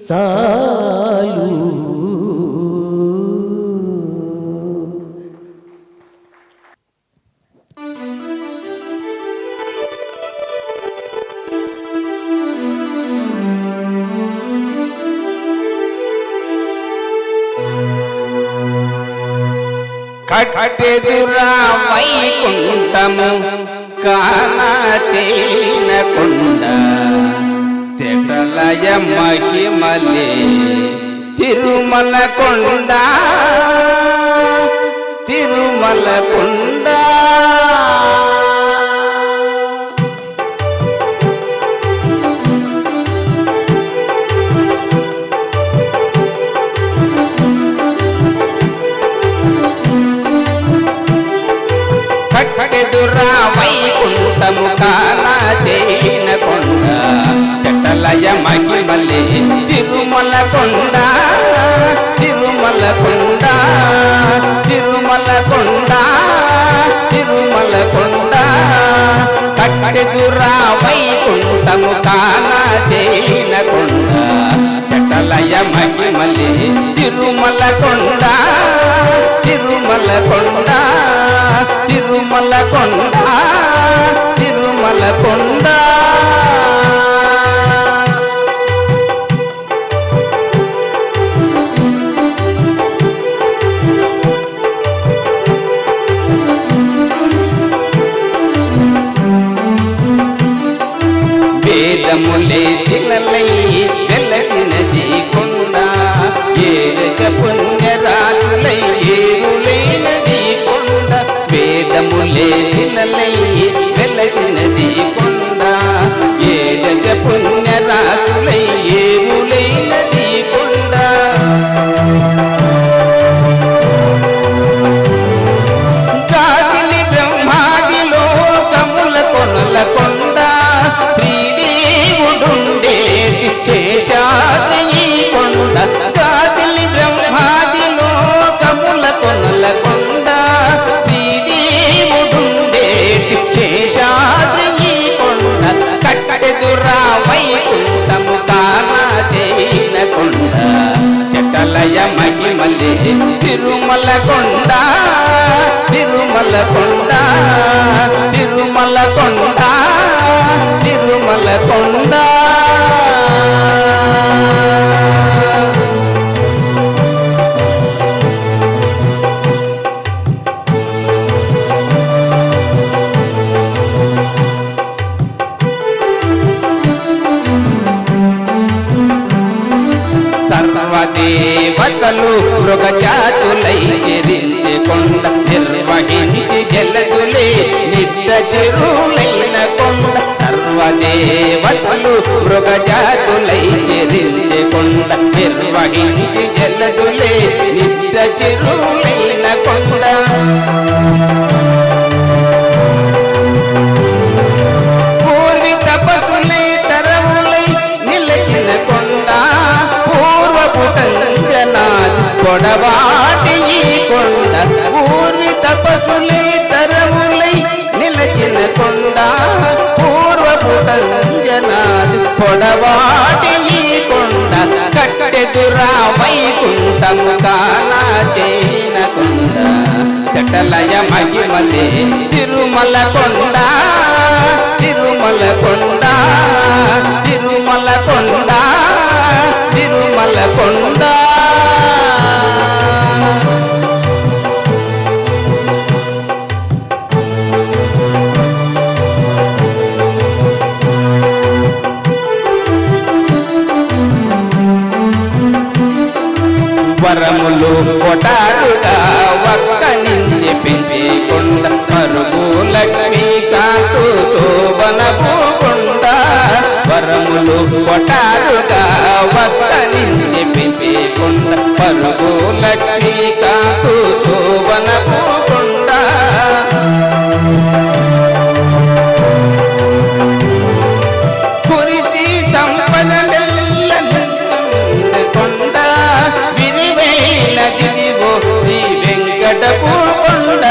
చాలు కట్టెదురా వైకుంఠము కానచేనకొండ తెటలయ మహిమలే తిరుమల కొండ తిరుమల కొండ కట్టెదురా వైకుంఠము కానచేనకొండ తెటలయ మహిమలే తిరుమల కొండ తిరుమల కొండ తిరుమల కొండ తిరుమల కొండ కట్టెదురా వైకుంఠము కానచేనకొండ తెటలయ మహిమలే తిరుమల కొండ తిరుమల కొండ తిరుమల కొండ తిరుమల కొండ వేదములే చిలలై వెలసినది కొండ ఏ దశ పుణ్యరాజులై ఏరులైనది తిరుమల కొండ తిరుమల కొండ తిరుమల కొండ తిరుమల కొండ సర్వదేవతలు మృగజాతులై చెరించే కొండ నిర్వహించి జలదులే నిత్య చెరువులైన కొండ సర్వదేవతలు మృగజాతులై చెరించే కొండ నిర్వహించి జలదులే నిత్య చెరువులైన కొండ పూర్వి తపస్సులై తరములై నిలచిన కొండ పూర్వపుటంజనాది పొడవాటి ఈ కొండ పూర్వి తపస్సులై తరములై నిలచిన కొండ పూర్వపుటంజనాది పొడవాటి ఈ కొండ కట్టెదురా వైకుంఠము కానా చేన కొండ చటలయ మహిమలే తిరుమల కొండ తిరుమల కొండ తిరుమల కొండ తిరుమల కొండ వరములు కొటారుగా ఒక్క నుంచి పెంచే కొండ మరుగు లక్ష్మీకాంతు శోభనపు కొండ వరములు కొటారుగా ఒక్క నుంచి పెంచే కొండ మరుగు లక్ష్మీకాంతు శోభనపు కొండ కురిసి సంపదలెల్ల కొండ విరివైనదివో శ్రీ వెంకటపు కొండ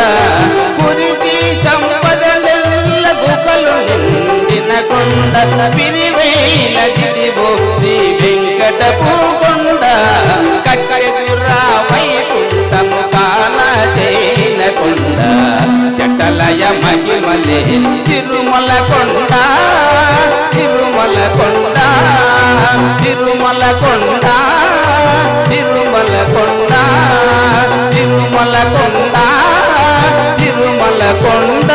కురిసి సంపదలెల్ల గుకలు నిండిన కొండ విరివైనదివో శ్రీ వెంకటపు కొండ కట్టెదురా వైకుంఠము కానా చేన కొండ చటలయ మహిమలే తిరుమల కొండ తిరుమల కొండ తిరుమల కొండ తిరుమల కొండ తిరుమల కొండ తిరుమల కొండ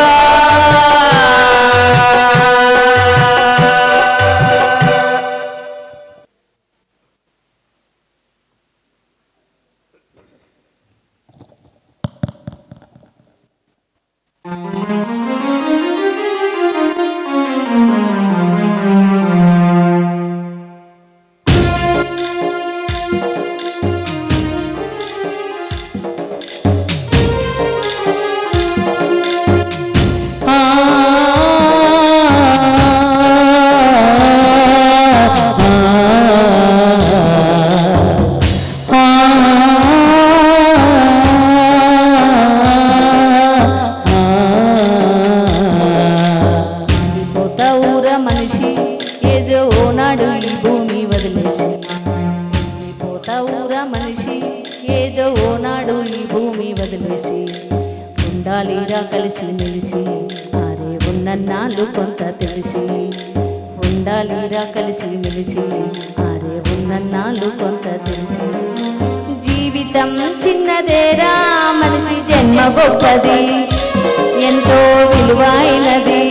ఉండాలిరా కలిసి మెలిసి ఆరే ఉన్నన్నాళ్ళు కొంత తెలిసి ఉండాలిరా కలిసి మెలిసి ఆరే ఉన్నన్నాళ్ళు కొంత తెలిసి జీవితం చిన్నదేరా మనిషి జన్మ గొప్పది ఎంతో విలువైనది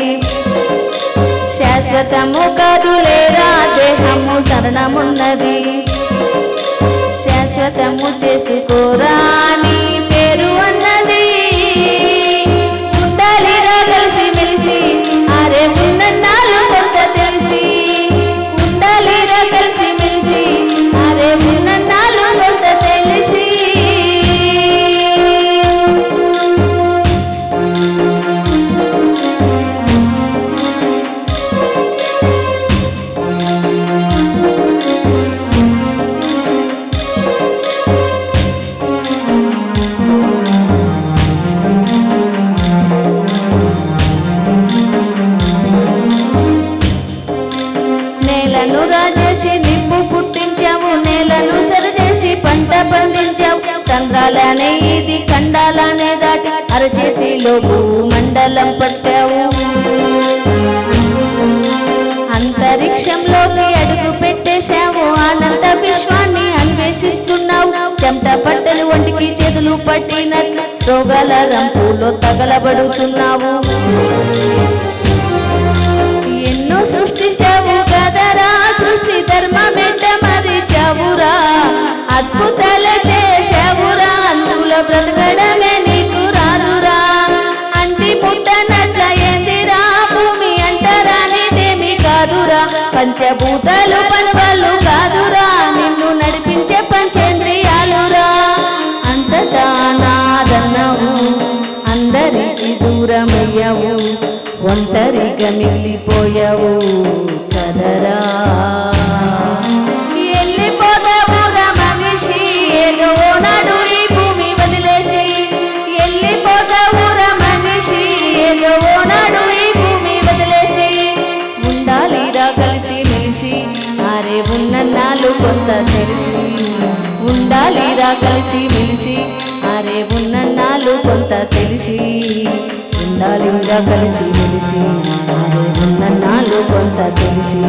శాశ్వతము కాదులేరా దేహము శరణమున్నది శాశ్వతము చేసుకోరా నీ పేరు అన్నది ఉండాలిరా కలిసి మెలిసి ఆరే ఉన్నన్నాళ్ళు కొంత తెలిసి ఉండాలిరా కలిసి మెలిసి ఆరే ఉన్నన్నాళ్ళు కొంత తెలిసి చంద్రాలనే ఇది ఖండాలనే దాటి అరచేతిలో మండలం పట్టావు. అంతరిక్షంలోకి అడుగు పెట్టేశావు, అనంత విశ్వాన్ని అన్వేషిస్తున్నావు. చెమట పట్టని ఒంటికి చేతులు పట్టినట్లు రోగాల రంపులో తగలబడుతున్నావు. ఎన్నో సృష్టించావు కదరా, సృష్టి ధర్మమెట్ట మరిచావురా. అద్భుతాలు చేశావురా, అందులో బ్రతకడమే నీకు రాదురా. అంటి ముట్టనట్ల ఏందిరా, భూమి అంటరానిదేమి కాదురా. పంచభూతాలు పనువాళ్ళు కాదురా, నిన్ను నడిపించే పంచేంద్రియాలురా. అంతటా నాదన్నావు, అందరికి దూరమయ్యావు, ఒంటరిగా మిగిలిపోయావు కదరా. వెళ్ళిపోతావురా మనిషి, ఏదో నాడు ఈ భూమి వదిలేసి. వెళ్ళిపోతావురా మనిషి, ఏదో నాడు ఈ భూమి వదిలేసి. ఉండాలిరా కలిసి మెలిసి, అరే ఉన్నన్నాళ్ళు కొంత తెలిసి. ఉండాలిరా కలిసి మెలిసి, అరే ఉన్నన్నాళ్ళు కొంత తెలిసి. ఉండాలిరా కలిసి మెలిసి, అరే ఉన్నన్నాళ్ళు కొంత తెలిసి.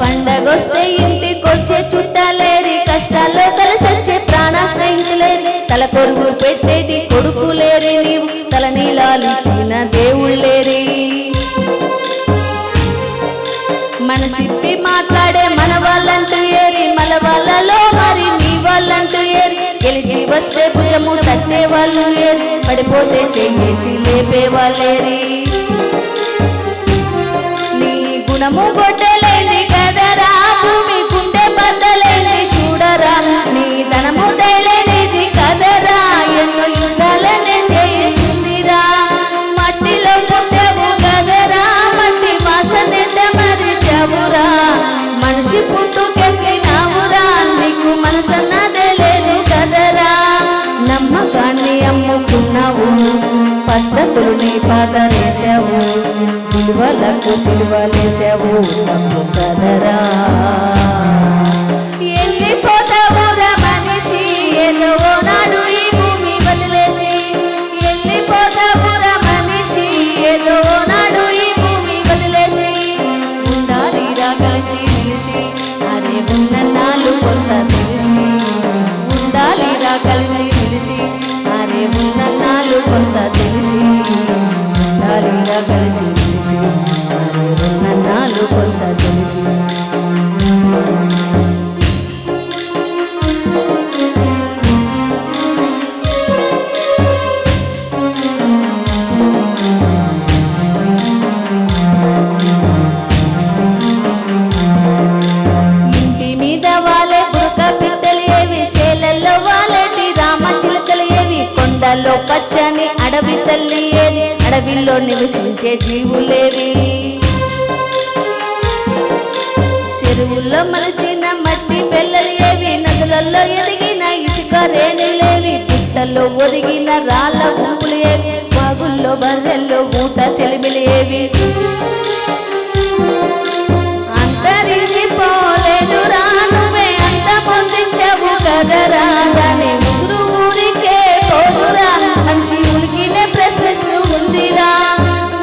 పండగొస్తే ఇంటికొచ్చే చుట్టాలేరి, కష్టాల్లో కలిసొచ్చే ప్రాణ స్నేహితులేరి. తల కొరుగు పెట్టేటి కొడుకులేరి, నీవు తల నీలాలిచ్చిన దేవుళ్ళేరి. మనసిప్పి మాట్లాడే మన వాళ్ళంటూ ఏరి, మన వాళ్ళలో మరి నీ వాళ్ళంటూ ఏరి. గెలిచి వస్తే భుజము తట్టే వాళ్ళు ఏరి, పడిపోతే చెయ్యేసి లేపే వాళ్ళేరి. నీ గుణము గొడ్డలేని కదరా, భూమి గుండె బద్దలేని చూడరా. నీ ధనము దయలేనిది కదరా, ఎన్నో యుద్ధాలనే చేయిస్తుందిరా. మట్టిలో పుట్టావు కదరా, మట్టి వాసనెట్ట మరిచావురా. మనిషి పుట్టుకెళ్ళినావురా, నీకు మనసన్నదే లేదు కదరా. నమ్మకాన్ని అమ్ముకున్నావు, పద్ధతులు నీ పాతరేసావు. విలువలకు సిలువలేసావు తప్పు కదరా. వెళ్ళిపోతావురా మనిషి, ఏదో నాడు ఈ భూమి వదిలేసి. వెళ్ళిపోతావురా మనిషి, ఏదో నాడు ఈ భూమి వదిలేసి. ఉండాలిరా కలిసి మెలిసి, అరే ఉన్నన్నాళ్ళు కొంత తెలిసి. ఉండాలిరా కలిసి మెలిసి, అరే ఉన్నన్నాళ్ళు కొంత తెలిసి. ఉండాలిరా కలిసి మెలిసి, అరే ఉన్నన్నాళ్ళు కొంత తెలిసి. ఇంటి మీద వాలే బురక పిట్టలు ఏవి, సేలల్లో వాలేటి రామచిలుకలు ఏవి. కొండల్లో పచ్చని అడవి తల్లి ఏది, అడవిలో నివసించే జీవులేవి. చెరువుల్లో మలచిన మట్టి పెళ్ళలు ఏవి, నదులలో ఎదిగిన ఇసుక రేణులేవి. గుట్టల్లో ఒదిగిన రాళ్ళ గుంపులు ఏవి, వాగుల్లో బర్రెల్లో ఊట సెలిమిలు ఏవి. అంతరించిపోలేదురా, నువ్వే అంత పొందించావు కదరా. దాని ముసురు ఊరికే పోదురా, మనిషి ఉలికినే ప్రశ్నిస్తూ ఉందిరా.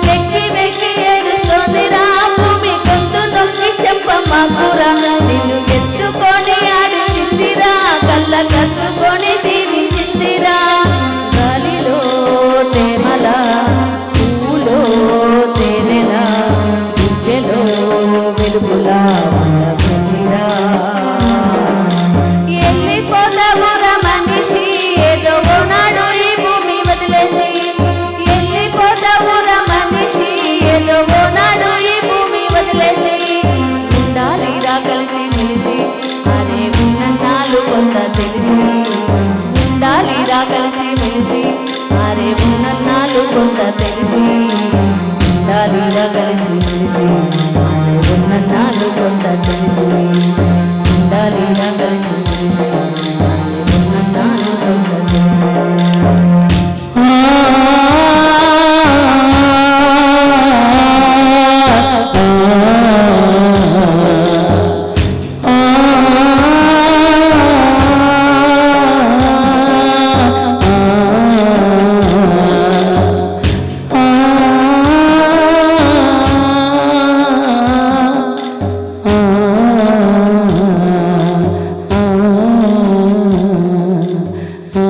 వెక్కి వెక్కి ఏడుస్తోందిరా, భూమి గొంతు నొక్కి చెప్పమాకురా. నిన్ను ఎత్తుకొని ఆడిచిందిరా, కళ్ళ కత్తుకొని దీవించిందిరా. గాలిలో తేమలా, పూలో తేనెలా, దివ్యలో వెలుగులా ఉండబోతిరా. వెళ్ళిపోతావురా మనిషి, ఏదో నాడు ఈ భూమి వదిలేసి. వెళ్ళిపోతావురా మనిషి, ఏదో నాడు ఈ భూమి వదిలేసి. ఉండాలిరా కలిసి మెలిసి, అరే ఉన్నన్నాళ్ళు కొంత తెలిసి. ఉండాలిరా కలిసి మెలిసి, అరే ఉన్నన్నాళ్ళు కొంత తెలిసి. ఉండాలిరా కలిసి మెలిసి, అరే ఉన్నన్నాళ్ళు కొంత తెలిసి. ఉండాలిరా కలిసి మెలిసి. థ్యాంక్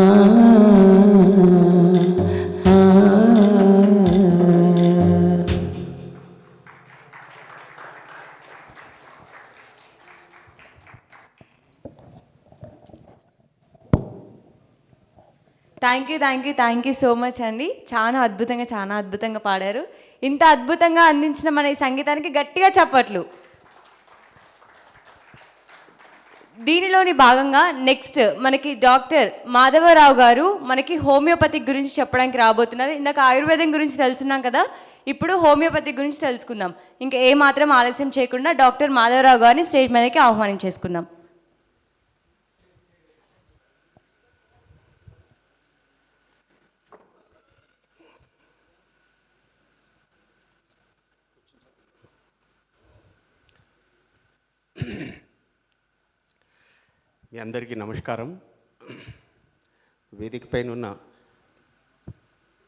యూ సో మచ్ అండి. చాలా అద్భుతంగా పాడారు. ఇంత అద్భుతంగా అందించిన మన ఈ సంగీతానికి గట్టిగా చప్పట్లు. దీనిలోని భాగంగా నెక్స్ట్ మనకి డాక్టర్ మాధవరావు గారు మనకి హోమియోపతిక్ గురించి చెప్పడానికి రాబోతున్నారు. ఇందాక ఆయుర్వేదం గురించి తెలుసుకున్నాం కదా, ఇప్పుడు హోమియోపతిక్ గురించి తెలుసుకుందాం. ఇంకా ఏమాత్రం ఆలస్యం చేయకుండా డాక్టర్ మాధవరావు గారిని స్టేజ్ మీదకి ఆహ్వానించేసుకుందాం. మీ అందరికీ నమస్కారం. వేదిక పైన ఉన్న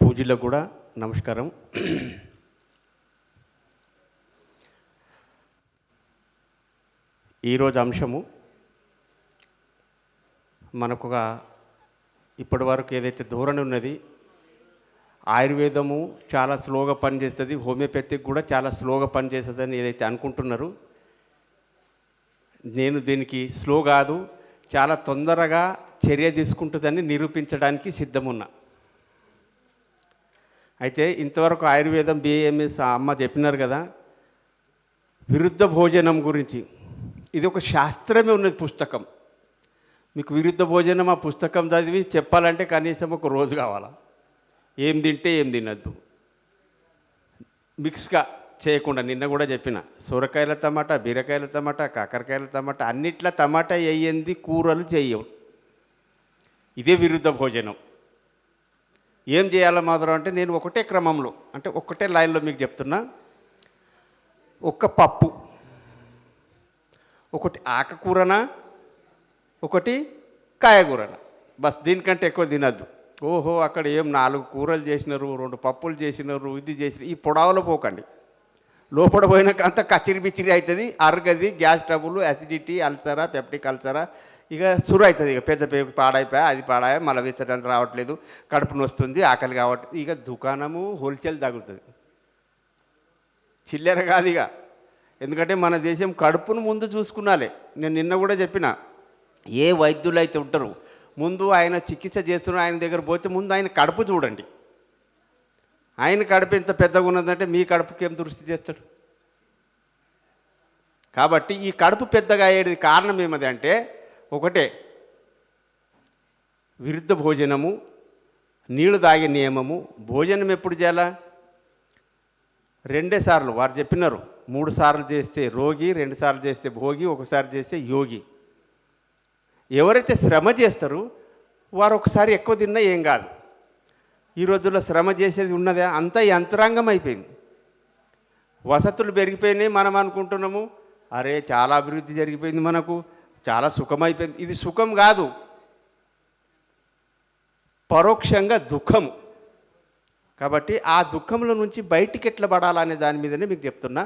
పూజలకు కూడా నమస్కారం. ఈరోజు అంశము మనకు ఇప్పటి వరకు ఏదైతే ధోరణి ఉన్నది, ఆయుర్వేదము చాలా స్లోగా పనిచేస్తుంది, హోమియోపతిక్ కూడా చాలా స్లోగా పనిచేస్తుందని ఏదైతే అనుకుంటున్నారు, నేను దీనికి స్లో కాదు, చాలా తొందరగా చర్య తీసుకుంటుందని నిరూపించడానికి సిద్ధమున్నా. అయితే ఇంతవరకు ఆయుర్వేదం బిఏఎంఎస్ అమ్మ చెప్పినారు కదా, విరుద్ధ భోజనం గురించి. ఇది ఒక శాస్త్రమే ఉన్నది పుస్తకం. మీకు విరుద్ధ భోజనం ఆ పుస్తకం చదివి చెప్పాలంటే కనీసం ఒక రోజు కావాలా. ఏం తింటే ఏం తినద్దు, మిక్స్గా చేయకుండా. నిన్న కూడా చెప్పిన, సొరకాయల టమాటా, బీరకాయల టమాటా, కాకరకాయల టమాటా, అన్నిట్లా టమాటా వేయంది కూరలు చేయవు. ఇదే విరుద్ధ భోజనం. ఏం చేయాలో మాత్రం అంటే నేను ఒకటే క్రమంలో, అంటే ఒకటే లైన్లో మీకు చెప్తున్నా. ఒక్క పప్పు, ఒకటి ఆకుకూరనా, ఒకటి కాయగూరనా, బస్. దీనికంటే ఎక్కువ తినద్దు. ఓహో అక్కడ ఏం 4 కూరలు చేసినారు, 2 పప్పులు చేసినారు, ఇది చేసినారు, ఈ పొడవలో పోకండి. లోపల పోయినాక అంతా కచ్చిరి బిచ్చిరి అవుతుంది, అరగది, గ్యాస్ ట్రబుల్, యాసిడిటీ, అల్సరా, పెప్టిక్ అల్సరా, ఇక సురు అవుతుంది. ఇక పెద్ద పాడైపోయా, అది పాడాయా, మళ్ళీ విచ్చడానికి రావట్లేదు, కడుపుని వస్తుంది, ఆకలి కావట్లేదు. ఇక దుకాణము హోల్సేల్ తగులుతుంది, చిల్లర కాదు ఇక. ఎందుకంటే మన దేశం కడుపును ముందు చూసుకున్నాలే. నేను నిన్న కూడా చెప్పిన, ఏ వైద్యులు అయితే ఉంటారు ముందు ఆయన చికిత్స చేస్తున్న ఆయన దగ్గర పోతే ముందు ఆయన కడుపు చూడండి. ఆయన కడుపు ఎంత పెద్దగా ఉన్నదంటే మీ కడుపుకి ఏం దృష్టి చేస్తాడు. కాబట్టి ఈ కడుపు పెద్దగా అయ్యేది కారణం ఏమది అంటే, ఒకటే విరుద్ధ భోజనము, నీళ్లు తాగే నియమము. భోజనం ఎప్పుడు చేయాలా? 2 సార్లు. వారు చెప్పినారు, 3 సార్లు చేస్తే రోగి, 2 సార్లు చేస్తే భోగి, 1 సారి చేస్తే యోగి. ఎవరైతే శ్రమ చేస్తారో వారు ఒకసారి ఎక్కువ తిన్నా ఏం కాదు. ఈ రోజుల్లో శ్రమ చేసేది ఉన్నదే, అంతా యంత్రాంగం అయిపోయింది. వసతులు పెరిగిపోయినాయి, మనం అనుకుంటున్నాము అరే చాలా అభివృద్ధి జరిగిపోయింది, మనకు చాలా సుఖమైపోయింది. ఇది సుఖం కాదు, పరోక్షంగా దుఃఖము. కాబట్టి ఆ దుఃఖంలో నుంచి బయటికి ఎట్లా పడాలనే దాని మీదనే మీకు చెప్తున్నా.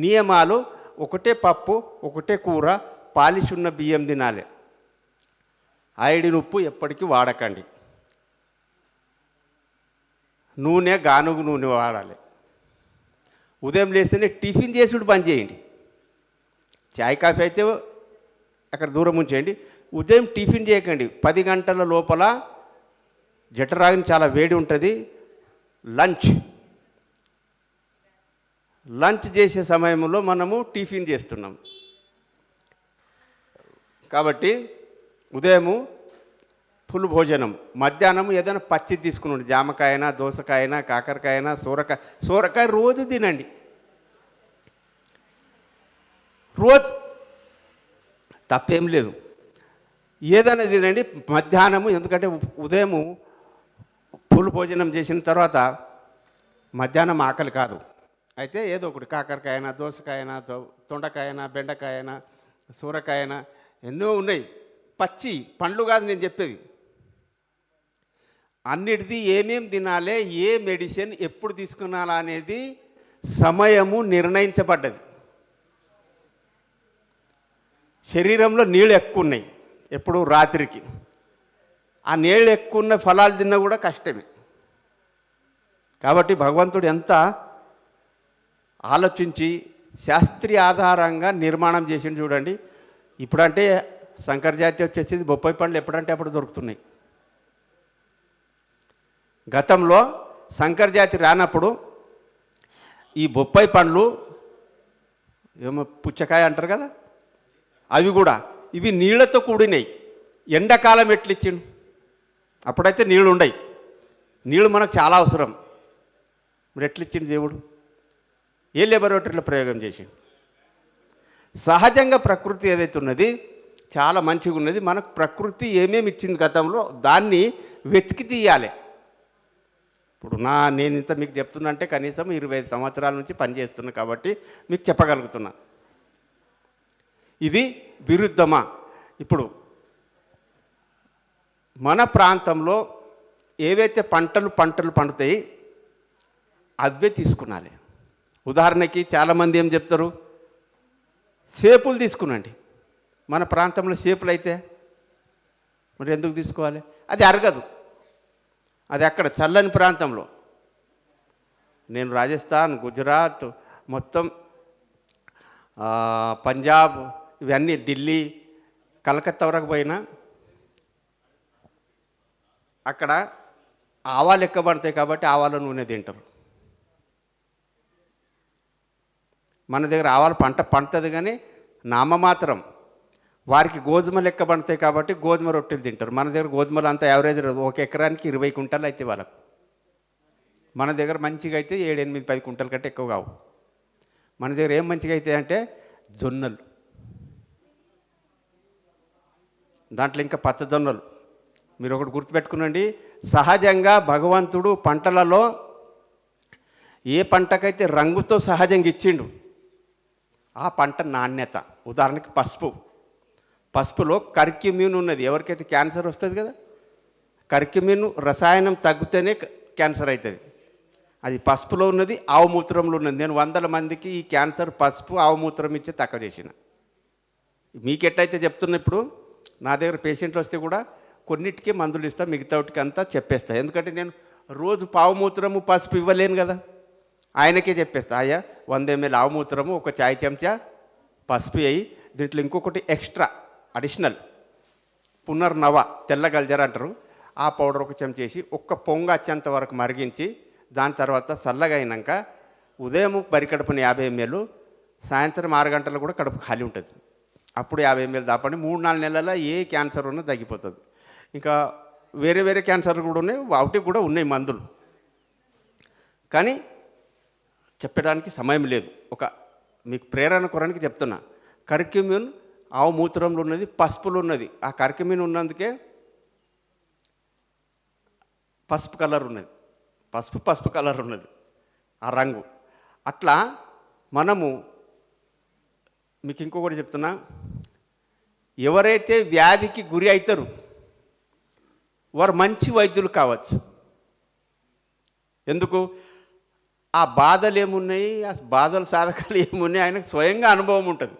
నియమాలు: ఒకటే పప్పు, ఒకటే కూర, పాలిష్ ఉన్న బియ్యం తినాలి, ఐడిన్ ఉప్పు ఎప్పటికీ వాడకండి, నూనె గానుగు నూనె వాడాలి. ఉదయం లేస్తేనే టిఫిన్ చేసుడు బంద్ చేయండి. చాయ్ కాఫీ అయితే అక్కడ దూరం ఉంచేయండి. ఉదయం టిఫిన్ చేయకండి. 10 గంటల లోపల జఠరాగ్ని చాలా వేడి ఉంటుంది. లంచ్ చేసే సమయంలో మనము టిఫిన్ చేస్తున్నాం. కాబట్టి ఉదయము ఫుల్ భోజనం, మధ్యాహ్నం ఏదైనా పచ్చి తీసుకుని, జామకాయనా, దోసకాయనా, కాకరకాయనా, సోరకాయ రోజు తినండి, రోజు తప్పేం లేదు. ఏదైనా తినండి మధ్యాహ్నము. ఎందుకంటే ఉదయము ఫుల్ భోజనం చేసిన తర్వాత మధ్యాహ్నం ఆకలి కాదు. అయితే ఏదో ఒకటి కాకరకాయనా, దోసకాయనా, తొండకాయనా, బెండకాయనా, సూరకాయనా, ఎన్నో ఉన్నాయి. పచ్చి పండ్లు కాదు నేను చెప్పేది. అన్నిటిది ఏమేమి తినాలి, ఏ మెడిసిన్ ఎప్పుడు తీసుకున్నాలా అనేది సమయము నిర్ణయించబడ్డది. శరీరంలో నీళ్ళు ఎక్కువ ఉన్నాయి ఎప్పుడు రాత్రికి. ఆ నీళ్ళు ఎక్కువ ఉన్న ఫలాలు తిన్నా కూడా కష్టమే. కాబట్టి భగవంతుడు ఎంత ఆలోచించి శాస్త్రీయ ఆధారంగా నిర్మాణం చేసిండు చూడండి. ఇప్పుడంటే సంకర జాతి వచ్చేసింది, బొప్పాయి పండ్లు ఎప్పుడంటే అప్పుడు దొరుకుతున్నాయి. గతంలో సంకర జాతి రానప్పుడు ఈ బొప్పాయి పండ్లు ఏమో పుచ్చకాయ అంటారు కదా, అవి కూడా ఇవి నీళ్లతో కూడినాయి. ఎండాకాలం ఎట్లు ఇచ్చిండు? అప్పుడైతే నీళ్ళు ఉండయి, నీళ్ళు మనకు చాలా అవసరం. మరి ఎట్లు ఇచ్చిండు దేవుడు? ఏ లెబొరేటరీలో ప్రయోగం చేసిండు? సహజంగా ప్రకృతి ఏదైతే ఉన్నది చాలా మంచిగా ఉన్నది. మనకు ప్రకృతి ఏమేమి ఇచ్చింది గతంలో, దాన్ని వెతికి తీయాలి. ఇప్పుడు నేను ఇంత మీకు చెప్తున్నా అంటే కనీసం 25 సంవత్సరాల నుంచి పనిచేస్తున్నా కాబట్టి మీకు చెప్పగలుగుతున్నా. ఇది విరుద్ధమా? ఇప్పుడు మన ప్రాంతంలో ఏవైతే పంటలు పండుతాయి అవే తీసుకున్నాలి. ఉదాహరణకి చాలామంది ఏం చెప్తారు, సేపులు తీసుకునండి. మన ప్రాంతంలో సేపులు అయితే మరి ఎందుకు తీసుకోవాలి? అది అరగదు. అది అక్కడ చల్లని ప్రాంతంలో, నేను రాజస్థాన్, గుజరాత్, మొత్తం పంజాబ్, ఇవన్నీ ఢిల్లీ, కలకత్తా వరకు పోయినా అక్కడ ఆవాలు ఎక్కువ పడతాయి కాబట్టి ఆవాల నూనె తింటారు. మన దగ్గర ఆవాల పంట పండుతుంది కానీ నామమాత్రం. వారికి గోధుమలు లెక్క పండుతాయి కాబట్టి గోధుమ రొట్టెలు తింటారు. మన దగ్గర గోధుమలు అంతా యావరేజ్ 1 ఎకరానికి 20 కుంటలు అయితే వాళ్ళకు. మన దగ్గర మంచిగా అయితే 7, 8, 10 కుంటల కంటే ఎక్కువ కావు. మన దగ్గర ఏం మంచిగా అయితే అంటే జొన్నలు, దాంట్లో ఇంకా పచ్చ జొన్నలు. మీరు ఒకటి గుర్తుపెట్టుకునండి, సహజంగా భగవంతుడు పంటలలో ఏ పంటకైతే రంగుతో సహజంగా ఇచ్చిండు ఆ పంట నాణ్యత. ఉదాహరణకి పసుపులో కర్క్యూమిన్ ఉన్నది. ఎవరికైతే క్యాన్సర్ వస్తుంది కదా, కర్క్యూమిన్ రసాయనం తగ్గితేనే క్యాన్సర్ అవుతుంది. అది పసుపులో ఉన్నది, ఆవు మూత్రంలో ఉన్నది. నేను 100 మందికి ఈ క్యాన్సర్ పసుపు ఆవు మూత్రం ఇచ్చి తక్కువ చేసిన. మీకు ఎట్లయితే చెప్తున్నా, ఇప్పుడు నా దగ్గర పేషెంట్లు వస్తే కూడా కొన్నిటికి మందులు ఇస్తా, మిగతా వాటికి అంతా చెప్పేస్తా. ఎందుకంటే నేను రోజు పావు మూత్రము పసుపు ఇవ్వలేను కదా, ఆయనకే చెప్పేస్తా. అయ్యా 100 ml ఆవు మూత్రము, 1 చాయ్ చెంచా పసుపు వేయి, దీంట్లో ఇంకొకటి ఎక్స్ట్రా అడిషనల్ పునర్నవ తెల్ల గల్జర అంటారు, ఆ పౌడర్ 1 చెంచా చేసి 1 పొంగ వచ్చేంత వరకు మరిగించి, దాని తర్వాత చల్లగా అయినాక ఉదయం బరికడుపున 50 ml, సాయంత్రం 6 గంటలు కూడా కడుపు ఖాళీ ఉంటుంది. అప్పుడు 50 ml దాపండి. 3-4 నెలల ఏ క్యాన్సర్ ఉన్నా తగ్గిపోతుంది. ఇంకా వేరే క్యాన్సర్లు కూడా ఉన్నాయి, వాటికి కూడా ఉన్నాయి మందులు. కానీ చెప్పడానికి సమయం లేదు. మీకు ప్రేరణ కొరడానికి చెప్తున్నా. కర్క్యూమిన్ ఆవు మూత్రంలో ఉన్నది, పసుపులో ఉన్నది. ఆ కర్క్యూమిన్ ఉన్నందుకే పసుపు కలర్ ఉన్నది, పసుపు కలర్ ఉన్నది ఆ రంగు. అట్లా మనము మీకు ఇంకొకటి చెప్తున్నా, ఎవరైతే వ్యాధికి గురి అవుతారు వారు మంచి వైద్యులు కావచ్చు. ఎందుకు? ఆ బాధలు ఏమున్నాయి, ఆ బాధల సాధకాలు ఏమున్నాయి, ఆయనకు స్వయంగా అనుభవం ఉంటుంది.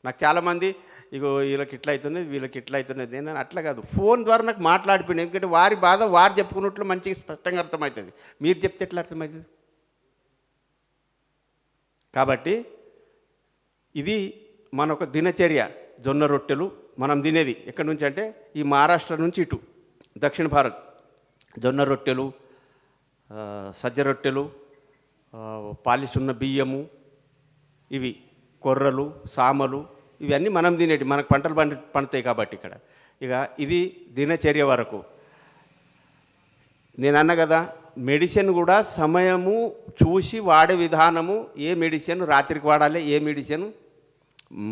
నాకు చాలామంది ఇగో వీళ్ళకి ఇట్లా అవుతున్నది, వీళ్ళకి ఇట్లా అవుతున్నది. నేను అట్లా కాదు, ఫోన్ ద్వారా నాకు మాట్లాడిపోయింది. ఎందుకంటే వారి బాధ వారు చెప్పుకున్నట్లు మంచిగా స్పష్టంగా అర్థమవుతుంది. మీరు చెప్తే ఎట్లా అర్థమవుతుంది? కాబట్టి ఇది మన ఒక దినచర్య. జొన్న రొట్టెలు మనం తినేది ఎక్కడి నుంచి అంటే ఈ మహారాష్ట్ర నుంచి ఇటు దక్షిణ భారత్. జొన్న రొట్టెలు, సజ్జ రొట్టెలు, పాలిష్ ఉన్న బియ్యము, ఇవి కొర్రలు, సామలు, ఇవన్నీ మనం తినేటి. మనకు పంటలు పండుతాయి కాబట్టి ఇక్కడ. ఇక ఇది దినచర్య వరకు. నేను అన్నా కదా, మెడిసిన్ కూడా సమయము చూసి వాడే విధానము. ఏ మెడిసిన్ రాత్రికి వాడాలి, ఏ మెడిసిన్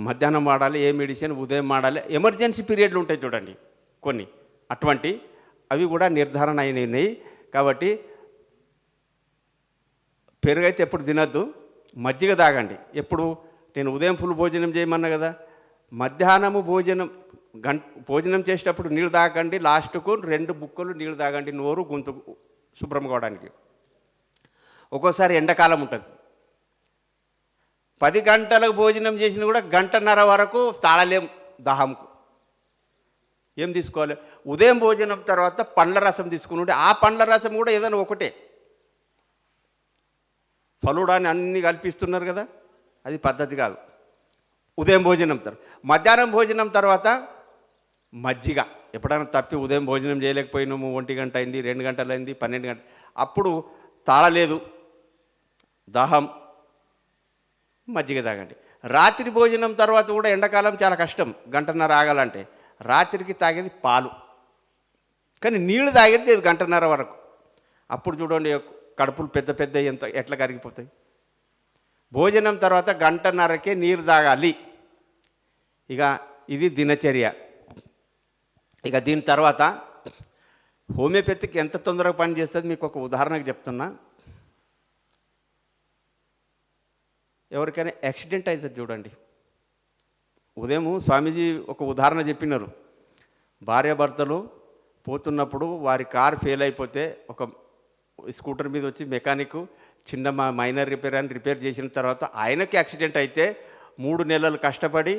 మధ్యాహ్నం వాడాలి, ఏ మెడిసిన్ ఉదయం వాడాలి. ఎమర్జెన్సీ పీరియడ్లు ఉంటాయి చూడండి కొన్ని, అటువంటి అవి కూడా నిర్ధారణ అయినాయి. కాబట్టి పెరుగు అయితే ఎప్పుడు తినద్దు, మజ్జిగ తాగండి. ఎప్పుడు నేను ఉదయం ఫుల్ భోజనం చేయమన్నా కదా, మధ్యాహ్నము భోజనం చేసేటప్పుడు నీళ్ళు తాగండి. లాస్ట్కు 2 బుక్కలు నీళ్ళు తాగండి, నోరు గొంతు శుభ్రం కావడానికి. ఒక్కోసారి ఎండాకాలం ఉంటుంది, 10 గంటలకు భోజనం చేసినా కూడా 1:30 వరకు తాళలేం దాహంకు. ఏం తీసుకోవాలి? ఉదయం భోజనం తర్వాత పండ్ల రసం తీసుకుని ఉంటే ఆ పండ్ల రసం కూడా ఏదైనా ఒకటే. ఫలుడాని అన్నీ కల్పిస్తున్నారు కదా, అది పద్ధతి కాదు. ఉదయం భోజనం తర్వాత, మధ్యాహ్నం భోజనం తర్వాత మజ్జిగ. ఎప్పుడైనా తప్పి ఉదయం భోజనం చేయలేకపోయినాము, 1 గంట అయింది, 2 గంటలు అయింది, 12 గంటలు, అప్పుడు తాళలేదు, దాహం, మజ్జిగ తాగండి. రాత్రి భోజనం తర్వాత కూడా ఎండాకాలం చాలా కష్టం, 1.5 గంట ఆగాలంటే, రాత్రికి తాగేది పాలు, కానీ నీళ్లు తాగేది 1.5 గంట వరకు. అప్పుడు చూడండి కడుపులు పెద్ద పెద్ద ఎట్లా కరిగిపోతాయి. భోజనం తర్వాత 1.5 గంటకే నీరు తాగాలి. ఇక ఇది దినచర్య. ఇక దీని తర్వాత హోమియోపతికి ఎంత తొందరగా పని చేస్తుంది మీకు ఒక ఉదాహరణకు చెప్తున్నా. ఎవరికైనా యాక్సిడెంట్ అవుతుంది చూడండి. ఉదయం స్వామీజీ ఒక ఉదాహరణ చెప్పినారు. భార్యాభర్తలు పోతున్నప్పుడు వారి కారు ఫెయిల్ అయిపోతే ఒక స్కూటర్ మీద వచ్చి మెకానిక్ చిన్న మైనర్ రిపేర్ అని రిపేర్ చేసిన తర్వాత ఆయనకి యాక్సిడెంట్ అయితే 3 నెలలు కష్టపడి